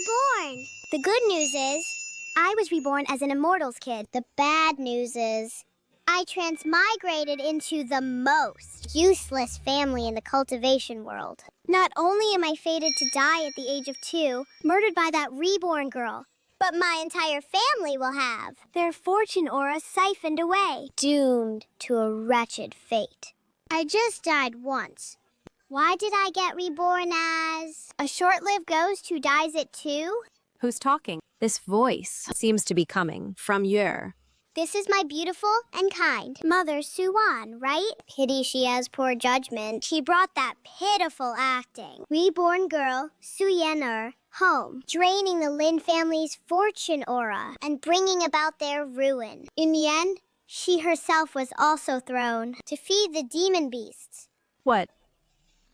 reborn. The good news is, I was reborn as an Immortals kid. The bad news is, I transmigrated into the most useless family in the cultivation world. Not only am I fated to die at the age of 2, murdered by that reborn girl, but my entire family will have their fortune aura siphoned away, doomed to a wretched fate. I just died once. Why did I get reborn as a short-lived ghost who dies at 2? Who's talking? This voice seems to be coming from Yue. This is my beautiful and kind mother, Suan, right? Pity she has poor judgment. She brought that pitiful acting reborn girl, Suyener, home, draining the Lin family's fortune aura and bringing about their ruin. In the end, she herself was also thrown to feed the demon beasts. What?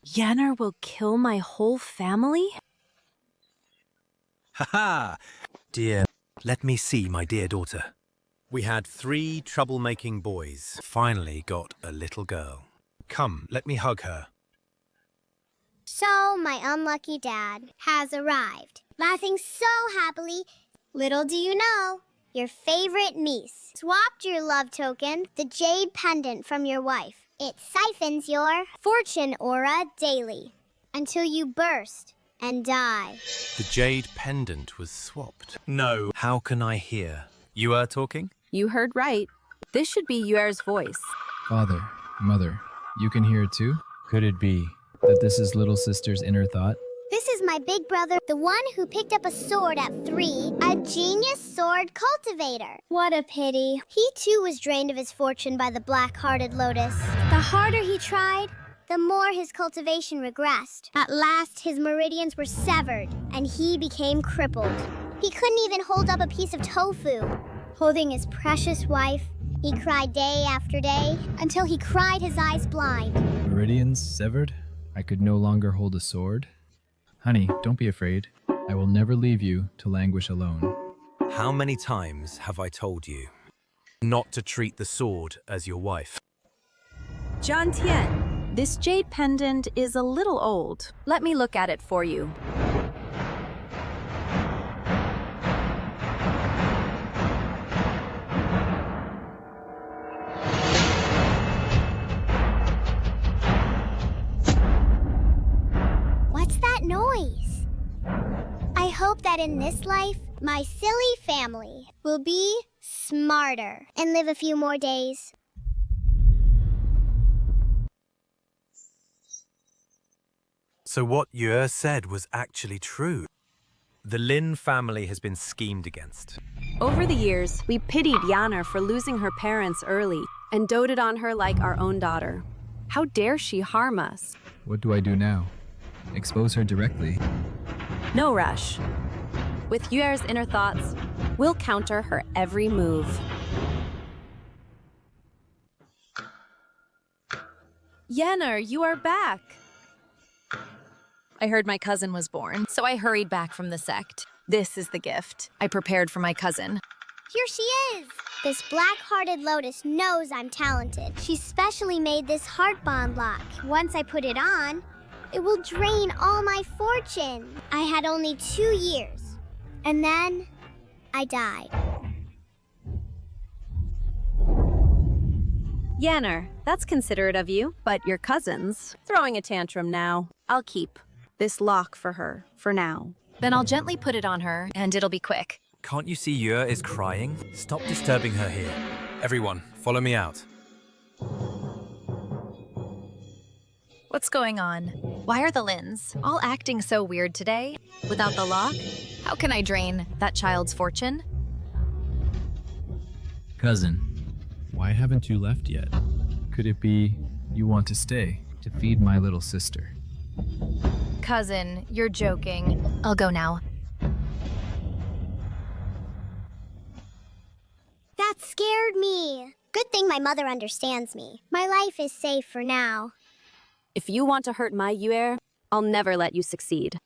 Yenner will kill my whole family? Ha-ha! Dear, let me see my dear daughter. We had 3 troublemaking boys. Finally got a little girl. Come, let me hug her. So, my unlucky dad has arrived, laughing so happily. Little do you know, your favorite niece swapped your love token, the jade pendant, from your wife. It siphons your fortune aura daily until you burst and die. The jade pendant was swapped. No. How can I hear? You are talking? You heard right. This should be Yuer's voice. Father, mother, you can hear it too? Could it be that this is little sister's inner thought? This is my big brother, the one who picked up a sword at 3, a genius sword cultivator. What a pity. He too was drained of his fortune by the black-hearted lotus. The harder he tried, the more his cultivation regressed. At last, his meridians were severed, and he became crippled. He couldn't even hold up a piece of tofu. Holding his precious wife, he cried day after day, until he cried his eyes blind. Meridians severed? I could no longer hold a sword? Honey, don't be afraid. I will never leave you to languish alone. How many times have I told you not to treat the sword as your wife? John Tian, this jade pendant is a little old. Let me look at it for you. Noise. I hope that in this life, my silly family will be smarter and live a few more days. So what Yue said was actually true. The Lin family has been schemed against. Over the years, we pitied Yenner for losing her parents early and doted on her like our own daughter. How dare she harm us? What do I do now? Expose her directly. No rush. With Yuer's inner thoughts, we'll counter her every move. Yenner, you are back! I heard my cousin was born, so I hurried back from the sect. This is the gift I prepared for my cousin. Here she is! This black-hearted lotus knows I'm talented. She specially made this heart bond lock. Once I put it on, it will drain all my fortune. I had only 2 years, and then I died. Yenner, that's considerate of you, but your cousin's throwing a tantrum now. I'll keep this lock for her, for now. Then I'll gently put it on her, and it'll be quick. Can't you see Yue is crying? Stop disturbing her here. Everyone, follow me out. What's going on? Why are the Lins all acting so weird today? Without the lock, how can I drain that child's fortune? Cousin, why haven't you left yet? Could it be you want to stay to feed my little sister? Cousin, you're joking. I'll go now. That scared me. Good thing my mother understands me. My life is safe for now. If you want to hurt my Yue, I'll never let you succeed.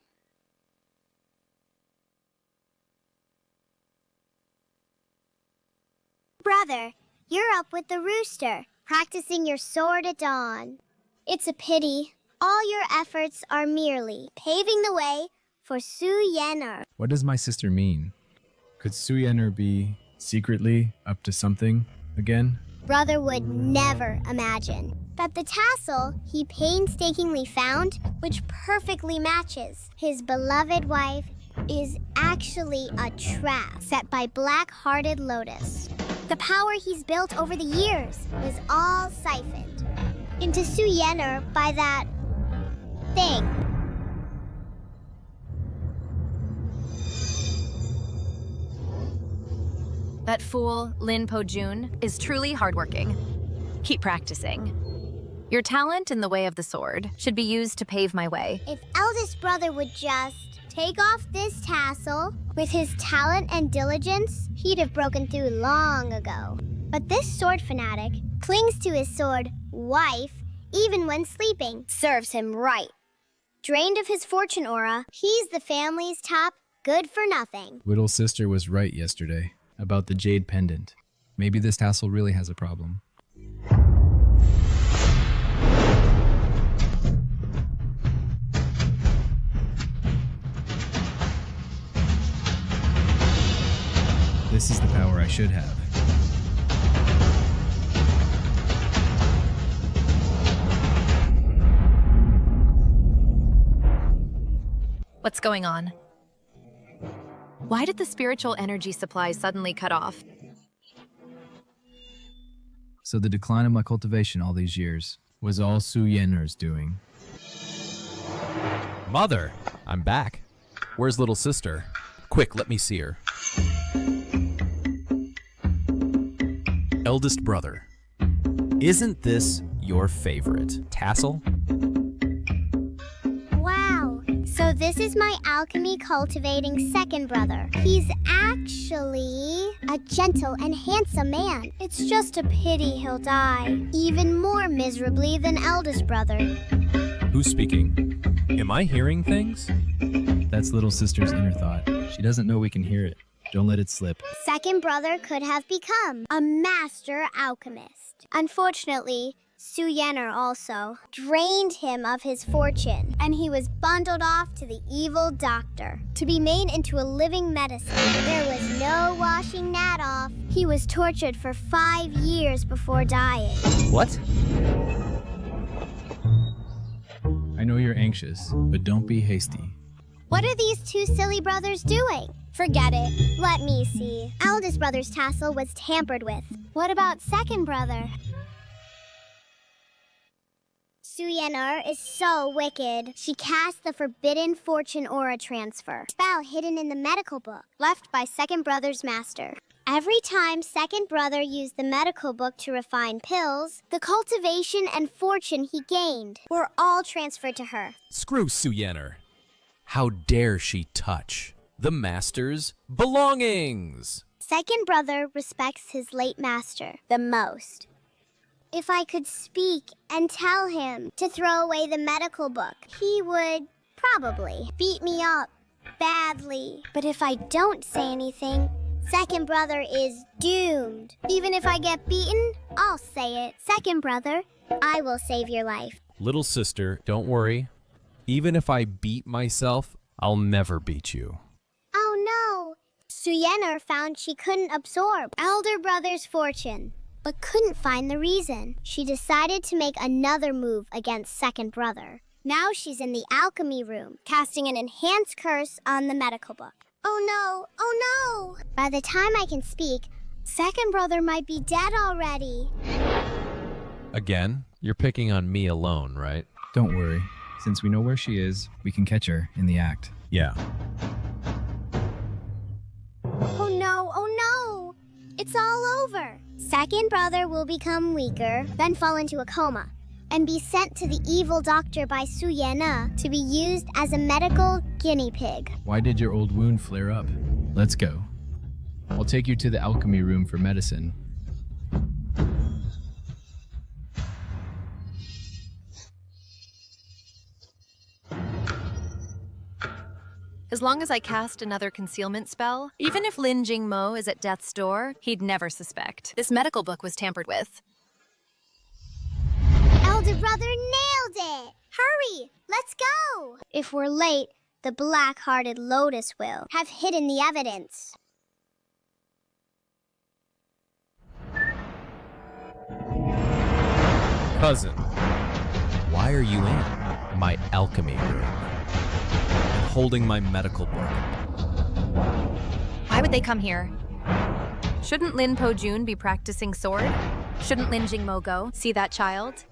Brother, you're up with the rooster, practicing your sword at dawn. It's a pity. All your efforts are merely paving the way for Su Yener. What does my sister mean? Could Su Yener be secretly up to something again? Brother would never imagine that the tassel he painstakingly found, which perfectly matches his beloved wife, is actually a trap set by black-hearted Lotus. The power he's built over the years was all siphoned into Su Yener by that thing. That fool, Lin Qingyue, is truly hardworking. Keep practicing. Your talent in the way of the sword should be used to pave my way. If eldest brother would just take off this tassel, with his talent and diligence, he'd have broken through long ago. But this sword fanatic clings to his sword, wife, even when sleeping. Serves him right. Drained of his fortune aura, he's the family's top good for nothing. Little sister was right yesterday about the jade pendant. Maybe this tassel really has a problem. This is the power I should have. What's going on? Why did the spiritual energy supply suddenly cut off? So the decline of my cultivation all these years was all Su Yener's doing. Mother, I'm back. Where's little sister? Quick, let me see her. Eldest brother, isn't this your favorite tassel? Wow, so this is my alchemy cultivating second brother. He's actually a gentle and handsome man. It's just a pity he'll die, even more miserably than eldest brother. Who's speaking? Am I hearing things? That's little sister's inner thought. She doesn't know we can hear it. Don't let it slip. Second brother could have become a master alchemist. Unfortunately, Su Yener also drained him of his fortune, and he was bundled off to the evil doctor to be made into a living medicine. There was no washing that off. He was tortured for 5 years before dying. What? I know you're anxious, but don't be hasty. What are these two silly brothers doing? Forget it. Let me see. Eldest brother's tassel was tampered with. What about second brother? Su Yener is so wicked. She cast the forbidden fortune aura transfer, spell hidden in the medical book, left by second brother's master. Every time second brother used the medical book to refine pills, the cultivation and fortune he gained were all transferred to her. Screw Su Yener. How dare she touch the master's belongings? Second brother respects his late master the most. If I could speak and tell him to throw away the medical book, he would probably beat me up badly. But if I don't say anything, second brother is doomed. Even if I get beaten, I'll say it. Second brother, I will save your life. Little sister, don't worry. Even if I beat myself, I'll never beat you. Oh no! Su Yener found she couldn't absorb elder brother's fortune, but couldn't find the reason. She decided to make another move against second brother. Now she's in the alchemy room, casting an enhanced curse on the medical book. Oh no! Oh no! By the time I can speak, second brother might be dead already. Again, you're picking on me alone, right? Don't worry. Since we know where she is, we can catch her in the act. Yeah. Oh no! Oh no! It's all over! Second brother will become weaker, then fall into a coma, and be sent to the evil doctor by Su Yener to be used as a medical guinea pig. Why did your old wound flare up? Let's go. I'll take you to the alchemy room for medicine. As long as I cast another concealment spell, even if Lin Qingyue is at death's door, he'd never suspect. This medical book was tampered with. Elder brother nailed it! Hurry! Let's go! If we're late, the black-hearted lotus will have hidden the evidence. Cousin, why are you in my alchemy room and holding my medical book? Why would they come here? Shouldn't Lin Qingyue be practicing sword? Shouldn't Lin Qingyue go see that child?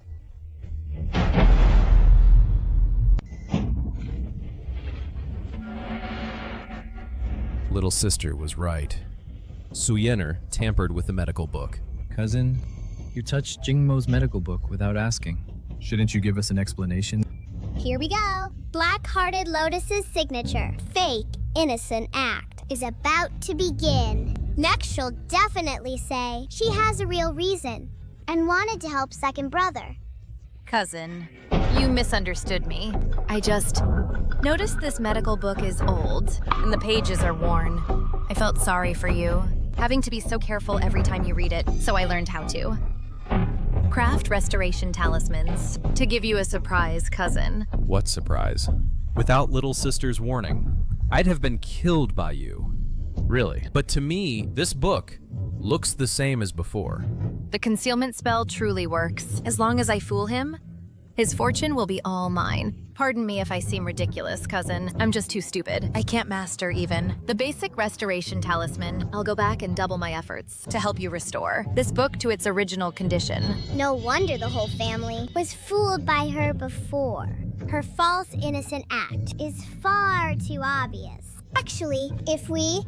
Little sister was right. Su Yener tampered with the medical book. Cousin, you touched Jingmo's medical book without asking. Shouldn't you give us an explanation? Here we go. Black-hearted Lotus's signature, fake, innocent act, is about to begin. Next, she'll definitely say she has a real reason and wanted to help second brother. Cousin, you misunderstood me. I just noticed this medical book is old and the pages are worn. I felt sorry for you, having to be so careful every time you read it, so I learned how to. Craft restoration talismans to give you a surprise, cousin. What surprise? Without little sister's warning, I'd have been killed by you. Really. But to me, this book looks the same as before. The concealment spell truly works. As long as I fool him, his fortune will be all mine. Pardon me if I seem ridiculous, cousin. I'm just too stupid. I can't master even the basic restoration talisman. I'll go back and double my efforts to help you restore this book to its original condition. No wonder the whole family was fooled by her before. Her false innocent act is far too obvious. Actually, if we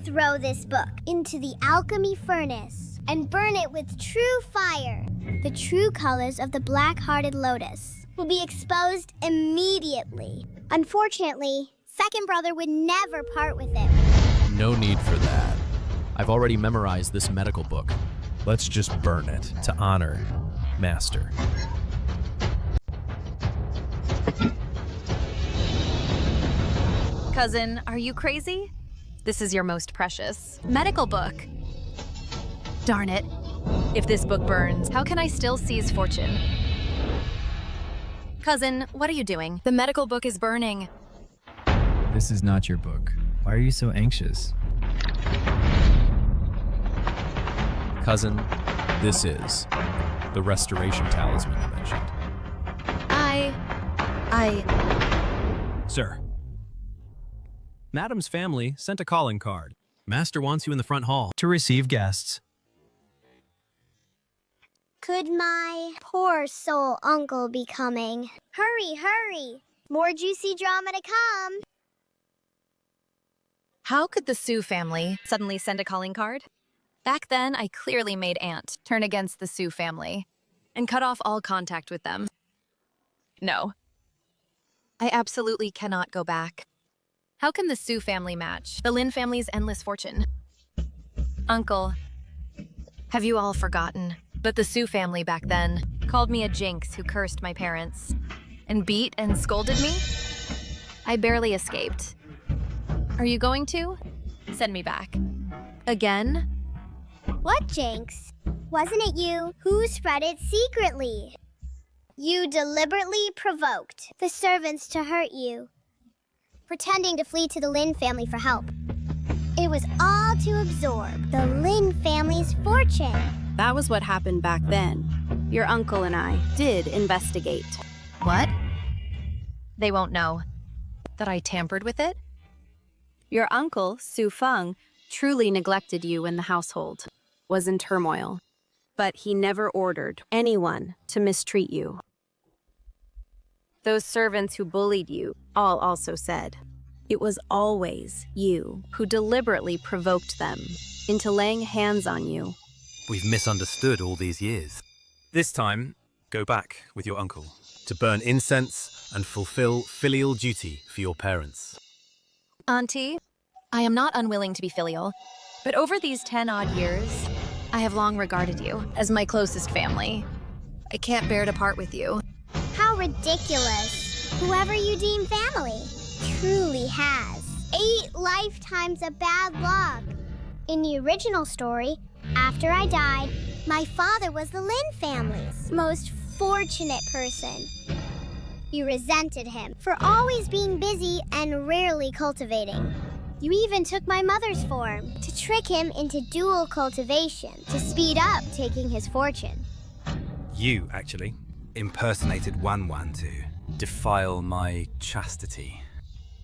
throw this book into the alchemy furnace and burn it with true fire, the true colors of the black-hearted lotus will be exposed immediately. Unfortunately, second brother would never part with it. No need for that. I've already memorized this medical book. Let's just burn it to honor Master. Cousin, are you crazy? This is your most precious medical book. Darn it. If this book burns, how can I still seize fortune? Cousin, what are you doing? The medical book is burning. This is not your book. Why are you so anxious? Cousin, this is the restoration talisman you mentioned. Sir. Madam's family sent a calling card. Master wants you in the front hall to receive guests. Could my poor soul uncle be coming? Hurry, hurry! More juicy drama to come! How could the Su family suddenly send a calling card? Back then, I clearly made Aunt turn against the Su family and cut off all contact with them. No. I absolutely cannot go back. How can the Su family match the Lin family's endless fortune? Uncle, have you all forgotten that the Su family back then called me a jinx who cursed my parents and beat and scolded me? I barely escaped. Are you going to send me back? Again? What jinx? Wasn't it you who spread it secretly? You deliberately provoked the servants to hurt you, pretending to flee to the Lin family for help. It was all to absorb the Lin family's fortune. That was what happened back then. Your uncle and I did investigate. What? They won't know that I tampered with it? Your uncle, Su Feng, truly neglected you in the household, was in turmoil, but he never ordered anyone to mistreat you. Those servants who bullied you all also said it was always you who deliberately provoked them into laying hands on you. We've misunderstood all these years. This time, go back with your uncle to burn incense and fulfill filial duty for your parents. Auntie, I am not unwilling to be filial, but over these 10-odd years, I have long regarded you as my closest family. I can't bear to part with you. How ridiculous. Whoever you deem family truly has 8 lifetimes of bad luck. In the original story, after I died, my father was the Lin family's most fortunate person. You resented him for always being busy and rarely cultivating. You even took my mother's form to trick him into dual cultivation to speed up taking his fortune. You, actually, impersonated Wan to defile my chastity.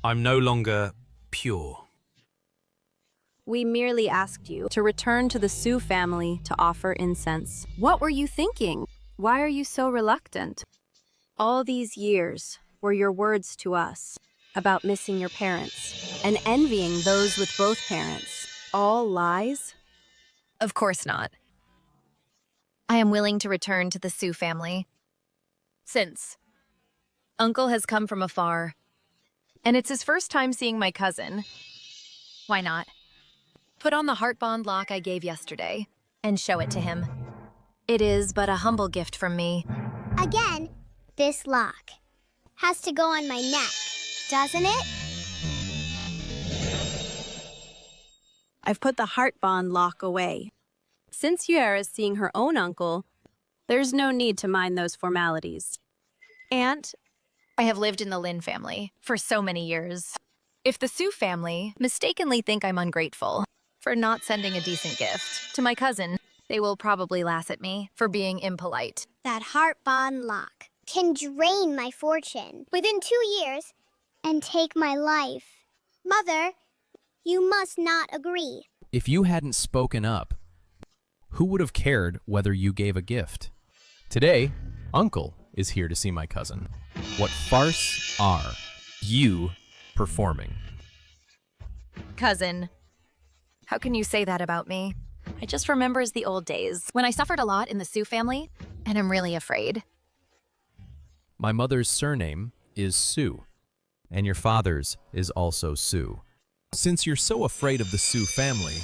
I'm no longer pure. We merely asked you to return to the Su family to offer incense. What were you thinking? Why are you so reluctant? All these years were your words to us about missing your parents and envying those with both parents. All lies? Of course not. I am willing to return to the Su family. Since Uncle has come from afar, and it's his first time seeing my cousin, why not? Put on the heart bond lock I gave yesterday and show it to him. It is but a humble gift from me. Again, this lock has to go on my neck, doesn't it? I've put the heart bond lock away. Since Yuer is seeing her own uncle, there's no need to mind those formalities. And I have lived in the Lin family for so many years. If the Su family mistakenly think I'm ungrateful for not sending a decent gift to my cousin, they will probably laugh at me for being impolite. That heart bond lock can drain my fortune within 2 years and take my life. Mother, you must not agree. If you hadn't spoken up, who would have cared whether you gave a gift? Today, Uncle is here to see my cousin. What farce are you performing? Cousin, how can you say that about me? I just remembers the old days when I suffered a lot in the Su family, and I'm really afraid. My mother's surname is Su, and your father's is also Su. Since you're so afraid of the Su family,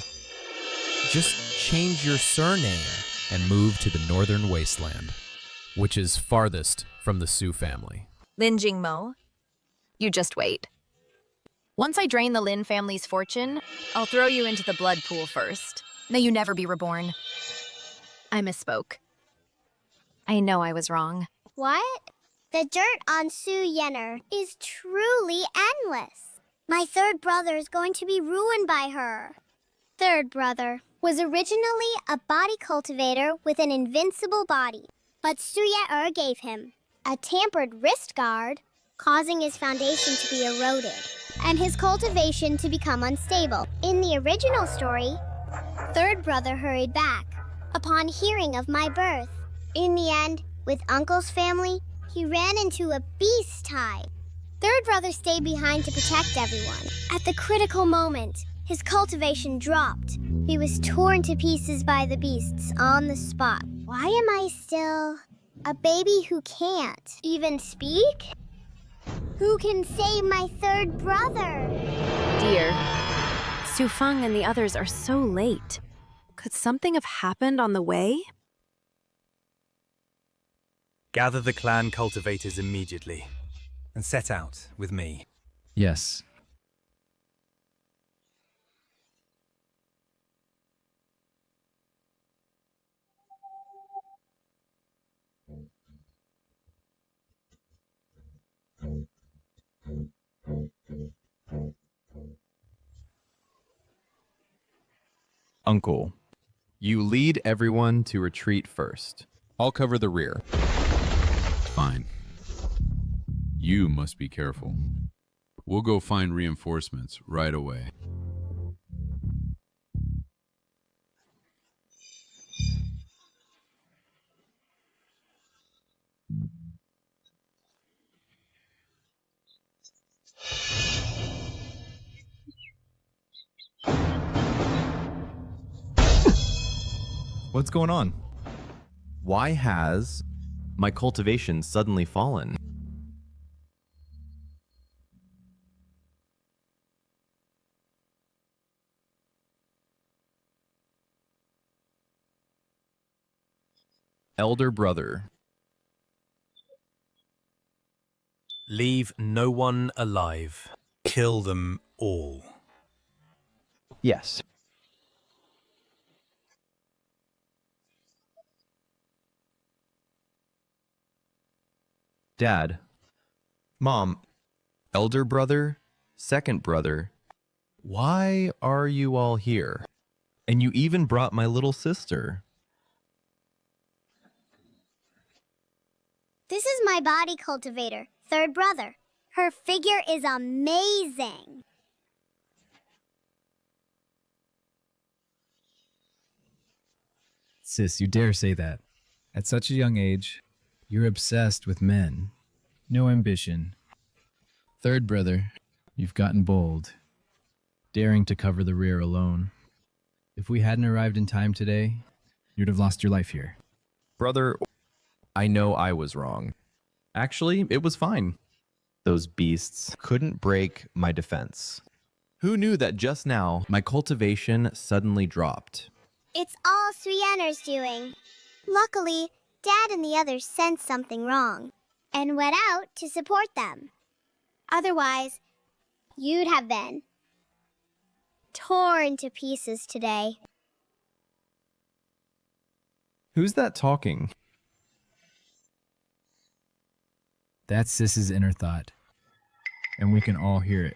just change your surname and move to the northern wasteland, which is farthest from the Su family. Lin Qingyue, you just wait. Once I drain the Lin family's fortune, I'll throw you into the blood pool first. May you never be reborn. I misspoke. I know I was wrong. What? The dirt on Su Yenner is truly endless. My third brother is going to be ruined by her. Third brother was originally a body cultivator with an invincible body, but Su Ye gave him a tampered wrist guard, causing his foundation to be eroded and his cultivation to become unstable. In the original story, third brother hurried back upon hearing of my birth. In the end, with Uncle's family, he ran into a beast type. Third brother stayed behind to protect everyone. At the critical moment, his cultivation dropped. He was torn to pieces by the beasts on the spot. Why am I still a baby who can't even speak? Who can save my third brother? Dear, Su Feng and the others are so late. Could something have happened on the way? Gather the clan cultivators immediately and set out with me. Yes. Uncle, you lead everyone to retreat first. I'll cover the rear. Fine. You must be careful. We'll go find reinforcements right away. What's going on? Why has my cultivation suddenly fallen? Elder brother. Leave no one alive. Kill them all. Yes. Dad, Mom, elder brother, second brother, why are you all here? And you even brought my little sister. This is my body cultivator, third brother. Her figure is amazing. Sis, you dare say that. At such a young age, you're obsessed with men. No ambition. Third brother, you've gotten bold, daring to cover the rear alone. If we hadn't arrived in time today, you'd have lost your life here. Brother, I know I was wrong. Actually, it was fine. Those beasts couldn't break my defense. Who knew that just now my cultivation suddenly dropped? It's all Suyener's doing. Luckily, Dad and the others sensed something wrong and went out to support them. Otherwise, you'd have been torn to pieces today. Who's that talking? That's Sis's inner thought, and we can all hear it.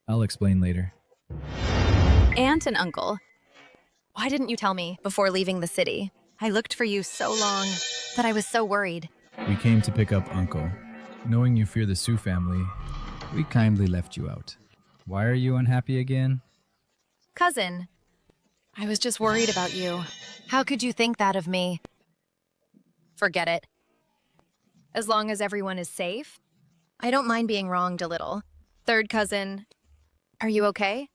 I'll explain later. Aunt and uncle, why didn't you tell me before leaving the city? I looked for you so long that I was so worried. We came to pick up Uncle. Knowing you fear the Sioux family, we kindly left you out. Why are you unhappy again? Cousin, I was just worried about you. How could you think that of me? Forget it. As long as everyone is safe, I don't mind being wronged a little. Third cousin, are you okay?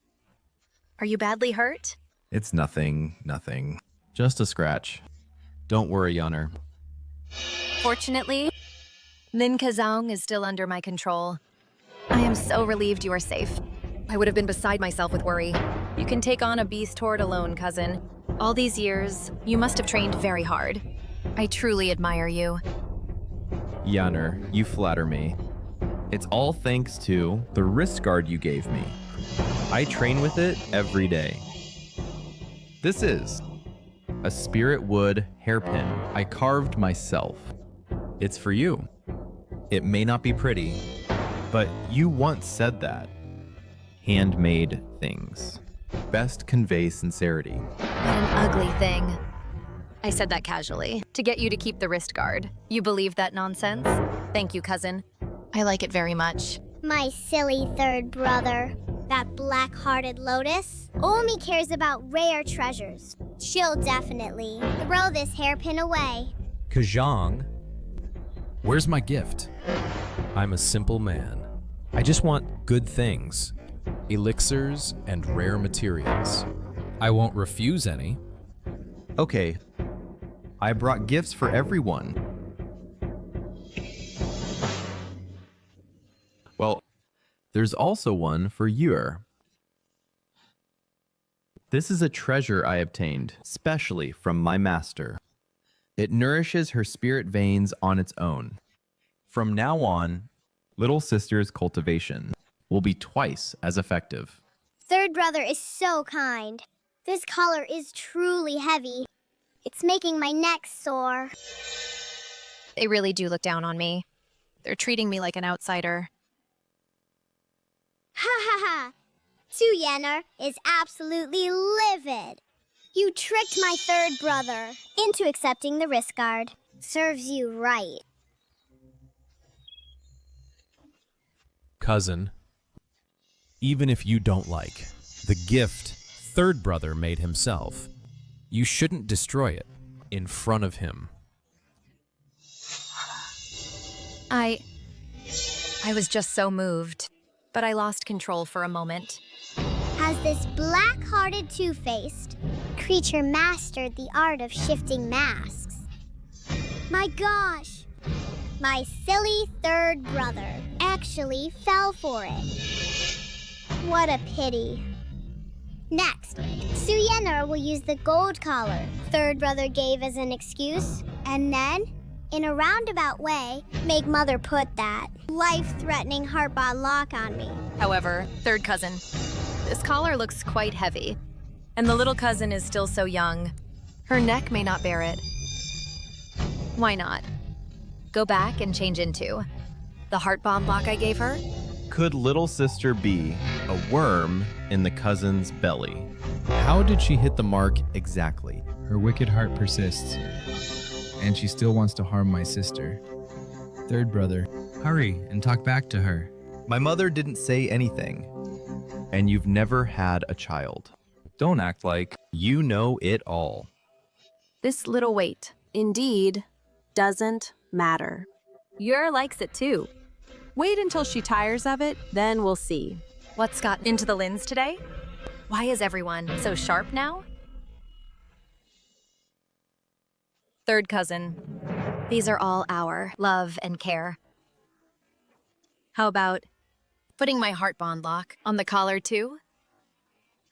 Are you badly hurt? It's nothing. Just a scratch. Don't worry, Yonner. Fortunately, Lin Qingyue is still under my control. I am so relieved you are safe. I would have been beside myself with worry. You can take on a beast horde alone, cousin. All these years, you must have trained very hard. I truly admire you. Yonner, you flatter me. It's all thanks to the wrist guard you gave me. I train with it every day. This is a spirit wood hairpin I carved myself. It's for you. It may not be pretty, but you once said that. Handmade things best convey sincerity. What an ugly thing. I said that casually, to get you to keep the wrist guard. You believe that nonsense? Thank you, cousin. I like it very much. My silly third brother. That black-hearted lotus only cares about rare treasures. She'll definitely throw this hairpin away. Kajang, Where's my gift? I'm a simple man. I just want good things. Elixirs and rare materials. I won't refuse any. Okay, I brought gifts for everyone. Well, there's also one for Yer. This is a treasure I obtained, specially from my master. It nourishes her spirit veins on its own. From now on, little sister's cultivation will be twice as effective. Third brother is so kind. This collar is truly heavy. It's making my neck sore. They really do look down on me. They're treating me like an outsider. Ha ha ha! Suyener is absolutely livid. You tricked my third brother into accepting the wrist guard. Serves you right. Cousin, even if you don't like the gift third brother made himself, you shouldn't destroy it in front of him. I was just so moved, but I lost control for a moment. Has this black-hearted two-faced creature mastered the art of shifting masks? My gosh! My silly third brother actually fell for it. What a pity. Next, Suyener will use the gold collar third brother gave as an excuse, and then, in a roundabout way, make mother put that life-threatening heart-bond lock on me. However, third cousin, this collar looks quite heavy, and the little cousin is still so young. Her neck may not bear it. Why not? Go back and change into. The heart bomb lock I gave her? Could little sister be a worm in the cousin's belly? How did she hit the mark exactly? Her wicked heart persists, and she still wants to harm my sister. Third brother, hurry and talk back to her. My mother didn't say anything. And you've never had a child. Don't act like you know it all. This little wait, indeed, doesn't matter. Yer likes it too. Wait until she tires of it, then we'll see. What's got into the Lins today? Why is everyone so sharp now? Third cousin. These are all our love and care. How about putting my heart bond lock on the collar too?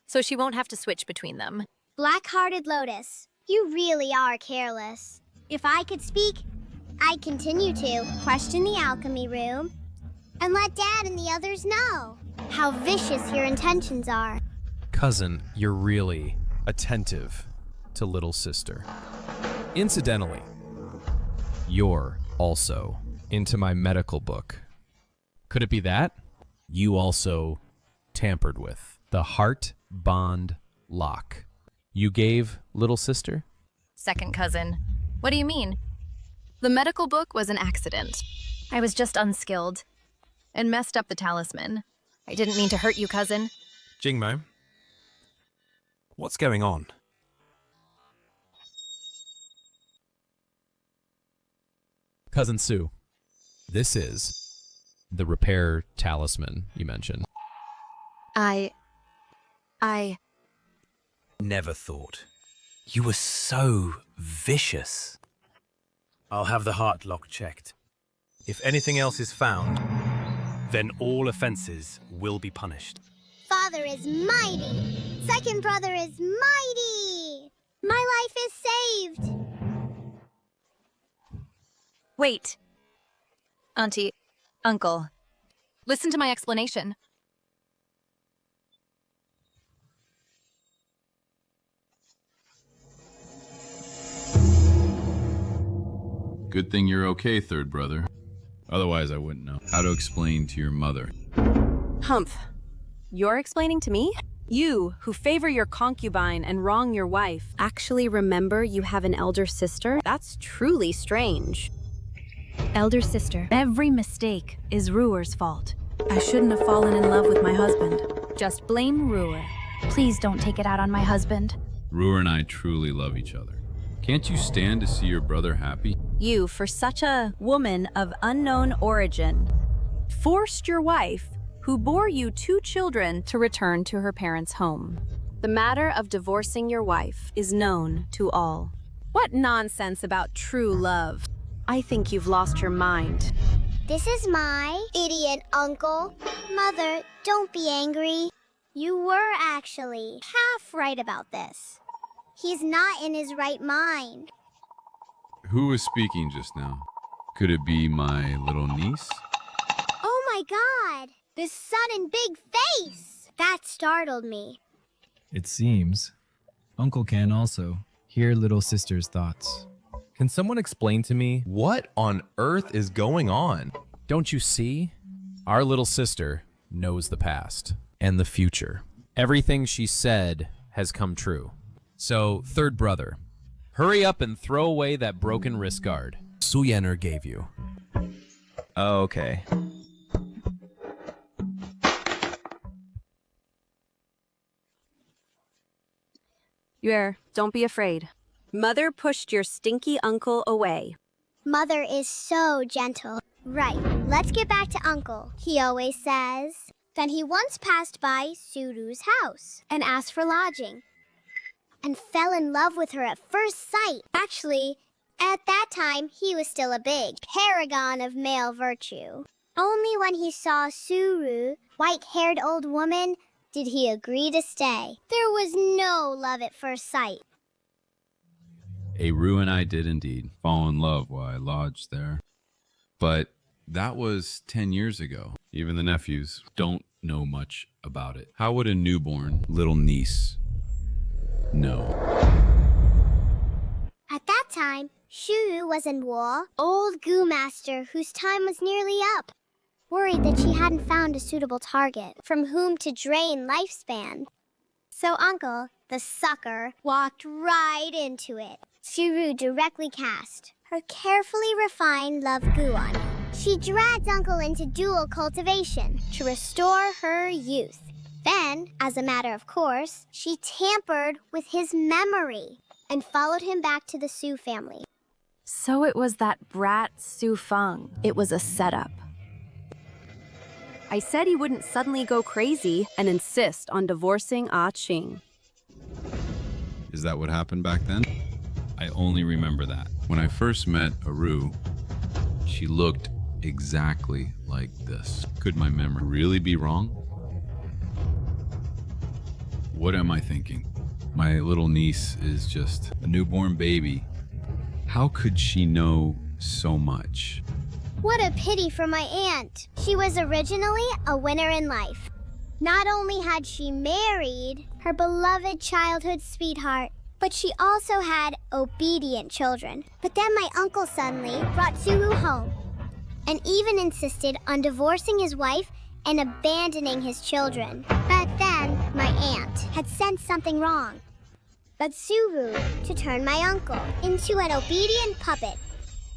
So she won't have to switch between them. Black-hearted Lotus, you really are careless. If I could speak, I'd continue to question the alchemy room and let Dad and the others know how vicious your intentions are. Cousin, you're really attentive to little sister. Incidentally, you're also into my medical book. Could it be that? You also tampered with the heart bond lock you gave little sister? Second cousin. What do you mean? The medical book was an accident. I was just unskilled and messed up the talisman. I didn't mean to hurt you, cousin. Jingmo, what's going on? Cousin Sue, this is the repair talisman you mentioned. I Never thought. You were so vicious. I'll have the heart lock checked. If anything else is found, then all offenses will be punished. Father is mighty. Second brother is mighty. My life is saved. Wait. Auntie, uncle, listen to my explanation. Good thing you're okay, third brother. Otherwise, I wouldn't know how to explain to your mother. Humph. You're explaining to me? You, who favor your concubine and wrong your wife, actually remember you have an elder sister? That's truly strange. Elder sister, every mistake is Ruer's fault. I shouldn't have fallen in love with my husband. Just blame Ruer. Please don't take it out on my husband. Ruer and I truly love each other. Can't you stand to see your brother happy? You, for such a woman of unknown origin, forced your wife, who bore you 2 children, to return to her parents' home. The matter of divorcing your wife is known to all. What nonsense about true love. I think you've lost your mind. This is my idiot uncle. Mother, don't be angry. You were actually half right about this. He's not in his right mind. Who was speaking just now? Could it be my little niece? Oh my God! This sudden big face! That startled me. It seems. Uncle can also hear little sister's thoughts. Can someone explain to me what on earth is going on? Don't you see? Our little sister knows the past and the future. Everything she said has come true. So, third brother, hurry up and throw away that broken wrist guard Su Yener gave you. Okay. Yue, don't be afraid. Mother pushed your stinky uncle away. Mother is so gentle. Right, let's get back to Uncle. He always says. Then he once passed by Suru's house and asked for lodging and fell in love with her at first sight. Actually, at that time, he was still a big paragon of male virtue. Only when he saw Suru, white-haired old woman, did he agree to stay. There was no love at first sight. Ru and I did indeed fall in love while I lodged there. But that was 10 years ago. Even the nephews don't know much about it. How would a newborn little niece know? At that time, Shu was in war, old goo master whose time was nearly up. worried that she hadn't found a suitable target from whom to drain lifespan. So Uncle, the sucker, walked right into it. Shuru directly cast her carefully refined love goo on it. She dragged Uncle into dual cultivation to restore her youth. Then, as a matter of course, she tampered with his memory and followed him back to the Su family. So it was that brat Su Feng. It was a setup. I said he wouldn't suddenly go crazy and insist on divorcing Ah Qing. Is that what happened back then? I only remember that. When I first met Aru, she looked exactly like this. Could my memory really be wrong? What am I thinking? My little niece is just a newborn baby. How could she know so much? What a pity for my aunt. She was originally a winner in life. Not only had she married her beloved childhood sweetheart, but she also had obedient children. But then my uncle suddenly brought Suhu home and even insisted on divorcing his wife and abandoning his children. But then my aunt had sensed something wrong. But Suhu to turn my uncle into an obedient puppet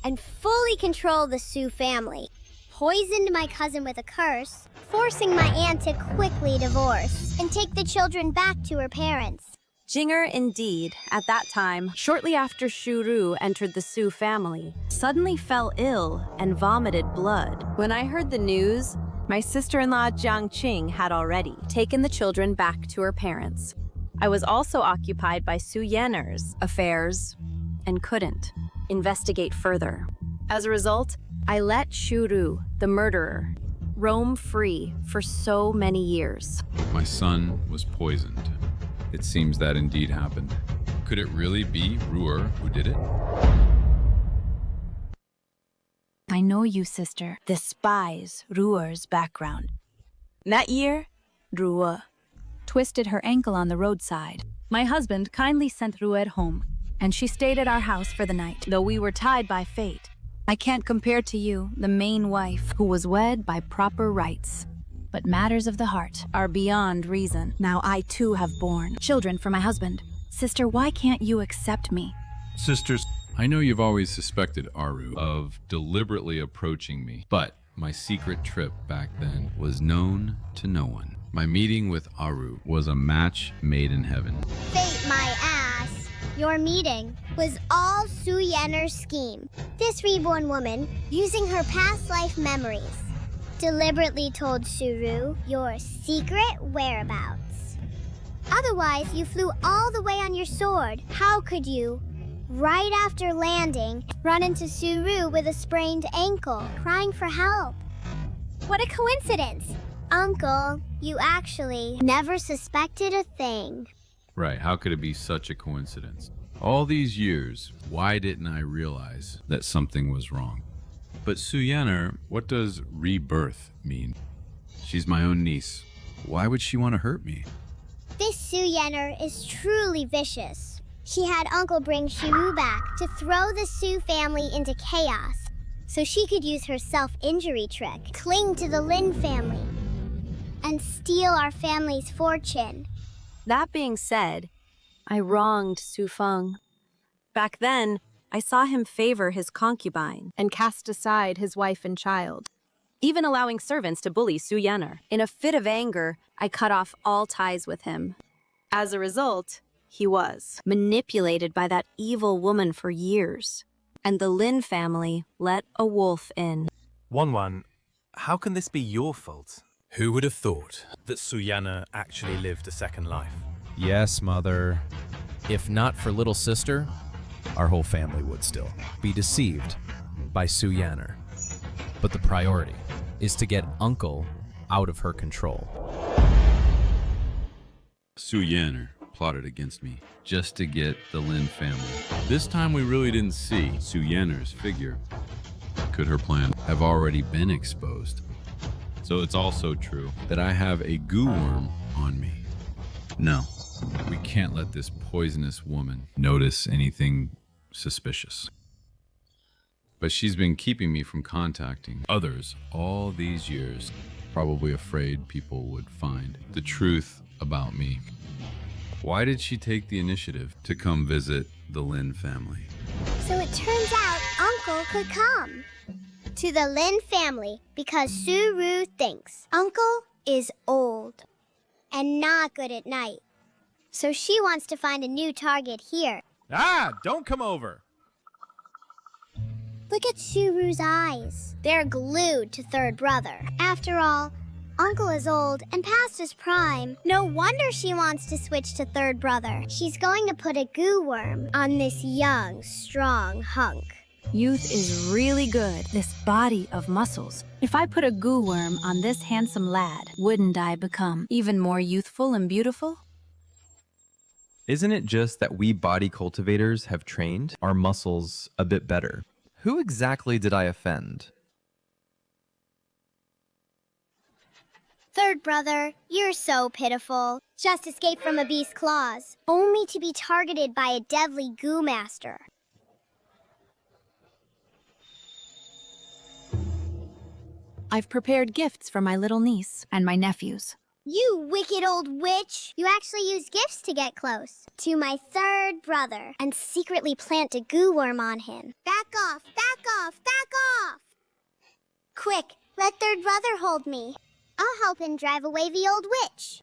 and fully control the Su family, poisoned my cousin with a curse, forcing my aunt to quickly divorce and take the children back to her parents. Jinger, indeed, at that time, shortly after Shuru entered the Su family, suddenly fell ill and vomited blood. When I heard the news, my sister-in-law Jiang Qing had already taken the children back to her parents. I was also occupied by Su Yanner's affairs and couldn't investigate further. As a result, I let Shuru, the murderer, roam free for so many years. My son was poisoned. It seems that indeed happened. Could it really be Ruer who did it? I know you, sister, despise Ruer's background. That year, Ruer twisted her ankle on the roadside. My husband kindly sent Ruer home, and she stayed at our house for the night, though we were tied by fate. I can't compare to you, the main wife, who was wed by proper rites. But matters of the heart are beyond reason. Now I too have borne children for my husband. Sister, why can't you accept me? Sisters, I know you've always suspected Aru of deliberately approaching me, but my secret trip back then was known to no one. My meeting with Aru was a match made in heaven. Fate my ass. Your meeting was all Su Yanner's scheme. This reborn woman, using her past life memories, deliberately told Suru your secret whereabouts. Otherwise, you flew all the way on your sword. How could you, right after landing, run into Suru with a sprained ankle, crying for help? What a coincidence! Uncle, you actually never suspected a thing. Right, how could it be such a coincidence? All these years, why didn't I realize that something was wrong? But Su Yanner, what does rebirth mean? She's my own niece. Why would she want to hurt me? This Su Yanner is truly vicious. She had Uncle bring Shiru back to throw the Su family into chaos, so she could use her self-injury trick, cling to the Lin family, and steal our family's fortune. That being said, I wronged Su Feng. Back then, I saw him favor his concubine and cast aside his wife and child, even allowing servants to bully Su Yanner. In a fit of anger, I cut off all ties with him. As a result, he was manipulated by that evil woman for years, and the Lin family let a wolf in. Wanwan, how can this be your fault? Who would have thought that Suyana actually lived a second life? Yes, Mother. If not for little sister, our whole family would still be deceived by Su Yanner. But the priority is to get Uncle out of her control. Su Yanner plotted against me just to get the Lin family. This time we really didn't see Su Yanner's figure. Could her plan have already been exposed? So it's also true that I have a goo worm on me. No, we can't let this poisonous woman notice anything suspicious. But she's been keeping me from contacting others all these years, probably afraid people would find the truth about me. Why did she take the initiative to come visit the Lin family? So it turns out Uncle could come to the Lin family because Suru thinks Uncle is old and not good at night. So she wants to find a new target here. Ah, don't come over. Look at Suru's eyes. They're glued to third brother. After all, Uncle is old and past his prime. No wonder she wants to switch to third brother. She's going to put a goo worm on this young, strong hunk. Youth is really good, this body of muscles. If I put a goo worm on this handsome lad, wouldn't I become even more youthful and beautiful? Isn't it just that we body cultivators have trained our muscles a bit better? Who exactly did I offend? Third brother, you're so pitiful. Just escaped from a beast's claws, only to be targeted by a deadly goo master. I've prepared gifts for my little niece and my nephews. You wicked old witch! You actually use gifts to get close to my third brother and secretly plant a goo worm on him. Back off! Back off! Back off! Quick, let third brother hold me. I'll help him drive away the old witch.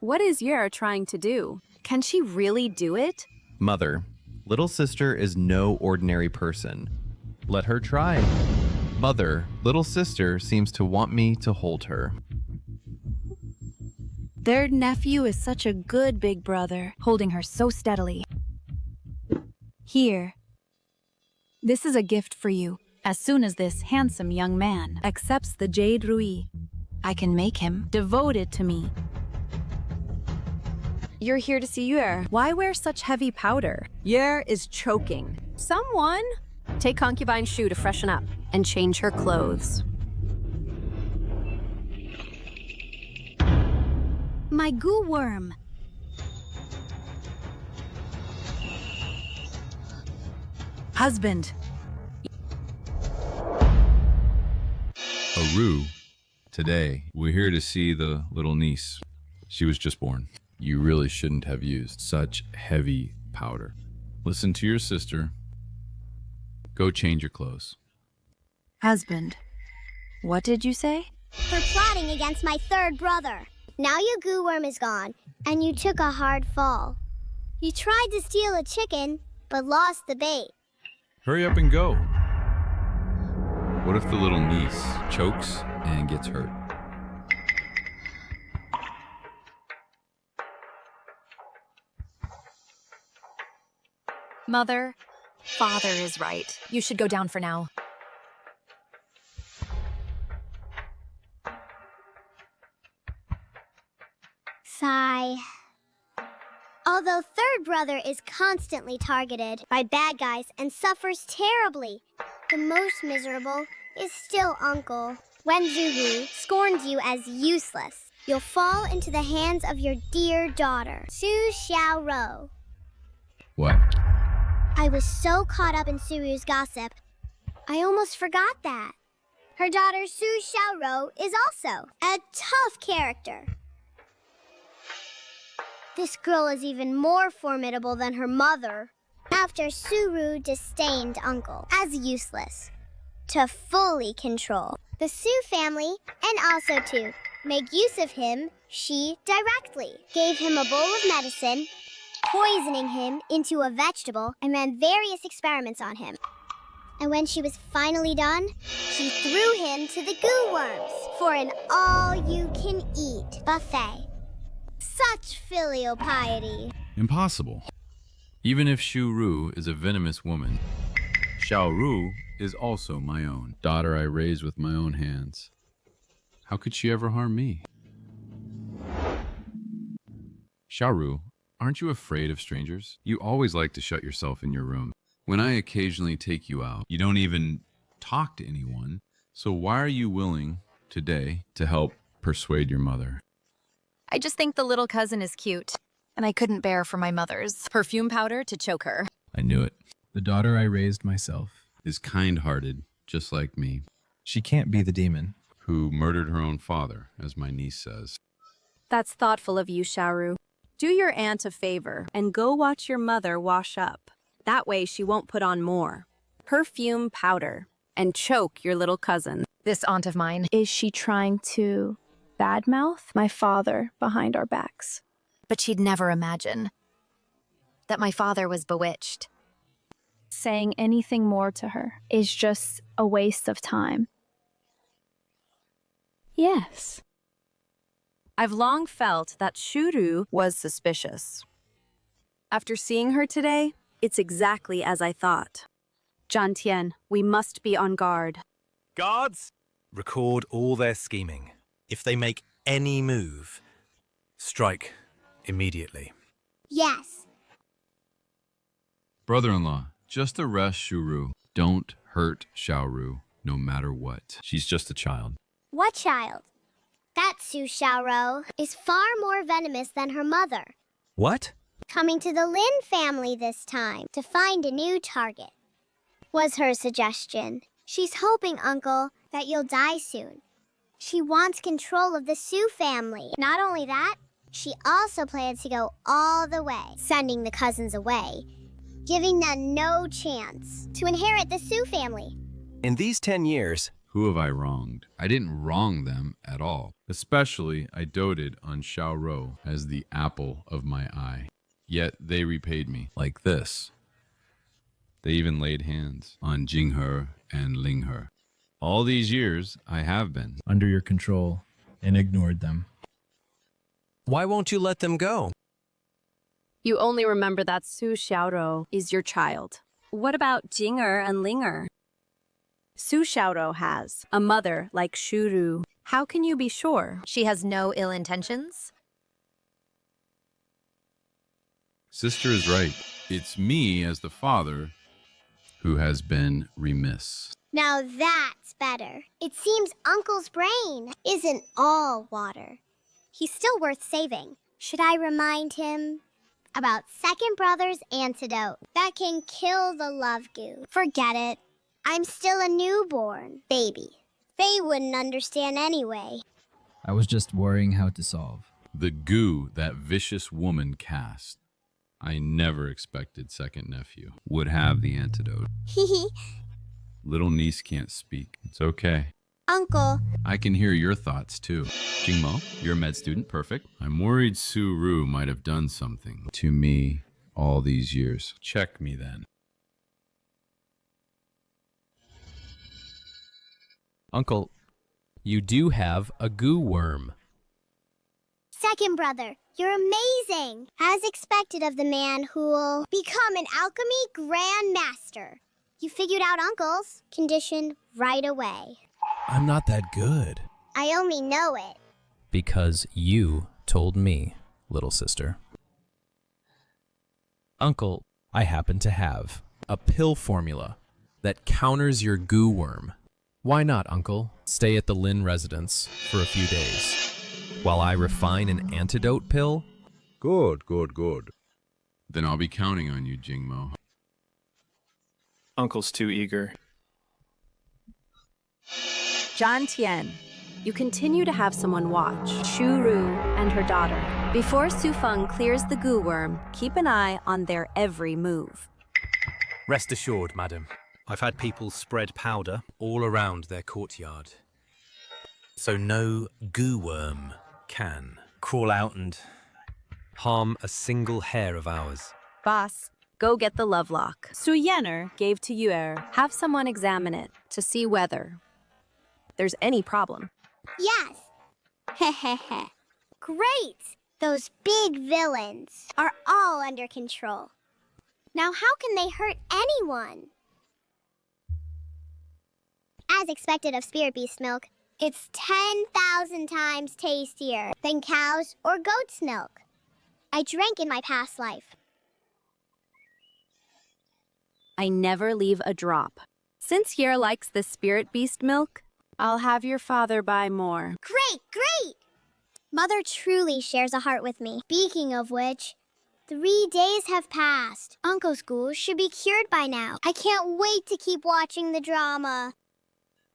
What is Yer trying to do? Can she really do it? Mother, little sister is no ordinary person. Let her try. Mother, little sister seems to want me to hold her. Their nephew is such a good big brother, holding her so steadily. Here. This is a gift for you. As soon as this handsome young man accepts the Jade Rui, I can make him devoted to me. You're here to see Yer. Why wear such heavy powder? Yer is choking. Someone! Take Concubine's shoe to freshen up and change her clothes. My goo worm. Husband. Aru, today, we're here to see the little niece. She was just born. You really shouldn't have used such heavy powder. Listen to your sister. Go change your clothes. Husband. What did you say? For plotting against my third brother. Now your goo worm is gone, and you took a hard fall. You tried to steal a chicken, but lost the bait. Hurry up and go. What if the little niece chokes and gets hurt? Mother, father is right. You should go down for now. Sigh. Although third brother is constantly targeted by bad guys and suffers terribly, the most miserable is still Uncle. When Zulu scorns you as useless, you'll fall into the hands of your dear daughter, Su Xiaoro. What? I was so caught up in Suru's gossip, I almost forgot that. Her daughter Su Xiaoro is also a tough character. This girl is even more formidable than her mother. After Suru disdained Uncle as useless to fully control the Su family, and also to make use of him, she directly gave him a bowl of medicine, poisoning him into a vegetable, and ran various experiments on him. And when she was finally done, she threw him to the goo worms for an all-you-can-eat buffet. Such filial piety. Impossible. Even if Shu Ru is a venomous woman, Xiao Ru is also my own daughter I raised with my own hands. How could she ever harm me? Xiao Ru, aren't you afraid of strangers? You always like to shut yourself in your room. When I occasionally take you out, you don't even talk to anyone. So why are you willing today to help persuade your mother? I just think the little cousin is cute, and I couldn't bear for my mother's perfume powder to choke her. I knew it. The daughter I raised myself. is kind-hearted, just like me, She can't be the demon. who murdered her own father, as my niece says. That's thoughtful of you, Xiaoru. Do your aunt a favor and go watch your mother wash up. That way she won't put on more perfume powder and choke your little cousin. This aunt of mine, Is she trying to badmouth my father behind our backs? but she'd never imagine that my father was bewitched. Saying anything more to her is just a waste of time. Yes. I've long felt that Shuru was suspicious. After seeing her today, it's exactly as I thought. Jiantian, we must be on guard. Guards, record all their scheming. If they make any move, strike immediately. Yes. Brother-in-law, just arrest Shuru. Don't hurt Xiaoru, no matter what. She's just a child. What child? That Su Xiaoro is far more venomous than her mother. What? Coming to the Lin family this time to find a new target was her suggestion. She's hoping, Uncle, that you'll die soon. She wants control of the Su family. Not only that, she also plans to go all the way, sending the cousins away, giving them no chance to inherit the Su family. In these 10 years, Who have I wronged? I didn't wrong them at all. Especially, I doted on Xiaoro as the apple of my eye. Yet they repaid me like this. They even laid hands on Jinghe and Linghe. All these years, I have been. Under your control and ignored them. why won't you let them go? You only remember that Su Xiaoro is your child. What about Jinger and Linger? Su Xiaoro has a mother like Shuru. How can you be sure? She has no ill intentions. Sister is right. It's me as the father who has been remiss. Now that's better. It seems Uncle's brain isn't all water. He's still worth saving. Should I remind him about second brother's antidote that can kill the love goo? Forget it. I'm still a newborn baby. They wouldn't understand anyway. I was just worrying how to solve. The goo that vicious woman cast. I never expected second nephew would have the antidote. Little niece can't speak. It's okay. Uncle, I can hear your thoughts too. Jingmo, you're a med student, perfect. I'm worried Su-Ru might have done something to me all these years. Check me then. Uncle, you do have a goo worm. second brother, you're amazing. As expected of the man who'll become an alchemy grandmaster. You figured out Uncle's condition right away. I'm not that good. I only know it. Because you told me, little sister. Uncle, I happen to have a pill formula that counters your goo worm. Why not, Uncle, stay at the Lin residence for a few days while I refine an antidote pill? Good, good, good. Then I'll be counting on you, Jingmo. Uncle's too eager. Jiantian, you continue to have someone watch Shuru and her daughter. Before Sufeng clears the goo worm, keep an eye on their every move. Rest assured, madam. I've had people spread powder all around their courtyard. So no goo worm can crawl out and harm a single hair of ours. Boss, go get the love lock Su Yener gave to Yuer. Have someone examine it to see whether there's any problem. Yes. Hehehe. Great. Those big villains are all under control. Now how can they hurt anyone? As expected of spirit beast milk, it's 10,000 times tastier than cow's or goat's milk. I drank in my past life. I never leave a drop. Since Yer likes the spirit beast milk, I'll have your father buy more. Great, great! Mother truly shares a heart with me. Speaking of which, 3 days have passed. Uncle's Gu should be cured by now. I can't wait to keep watching the drama.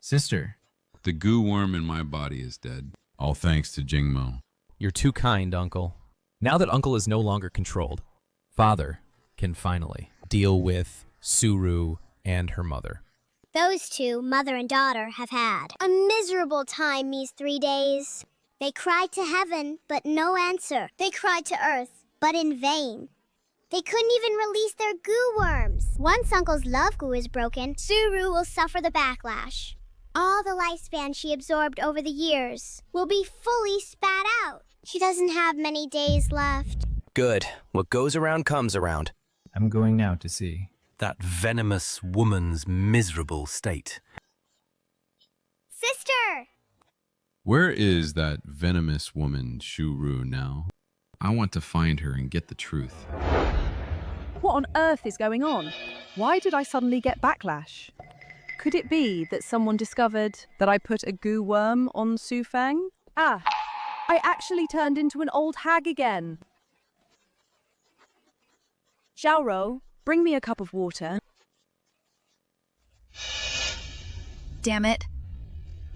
Sister, The goo worm in my body is dead. All thanks to Jingmo. You're too kind, Uncle. Now that Uncle is no longer controlled, Father can finally deal with Suru and her mother. Those two, mother and daughter, have had a miserable time these 3 days. They cried to heaven, but no answer. They cried to earth, but in vain. They couldn't even release their goo worms. Once Uncle's love goo is broken, Suru will suffer the backlash. All the lifespan she absorbed over the years will be fully spat out. She doesn't have many days left. Good. What goes around comes around. I'm going now to see. That venomous woman's miserable state. Sister! Where is that venomous woman, Shuru, now? I want to find her and get the truth. What on earth is going on? Why did I suddenly get backlash? Could it be that someone discovered that I put a goo worm on Su Feng? Ah, I actually turned into an old hag again. Xiaoro, bring me a cup of water. Damn it.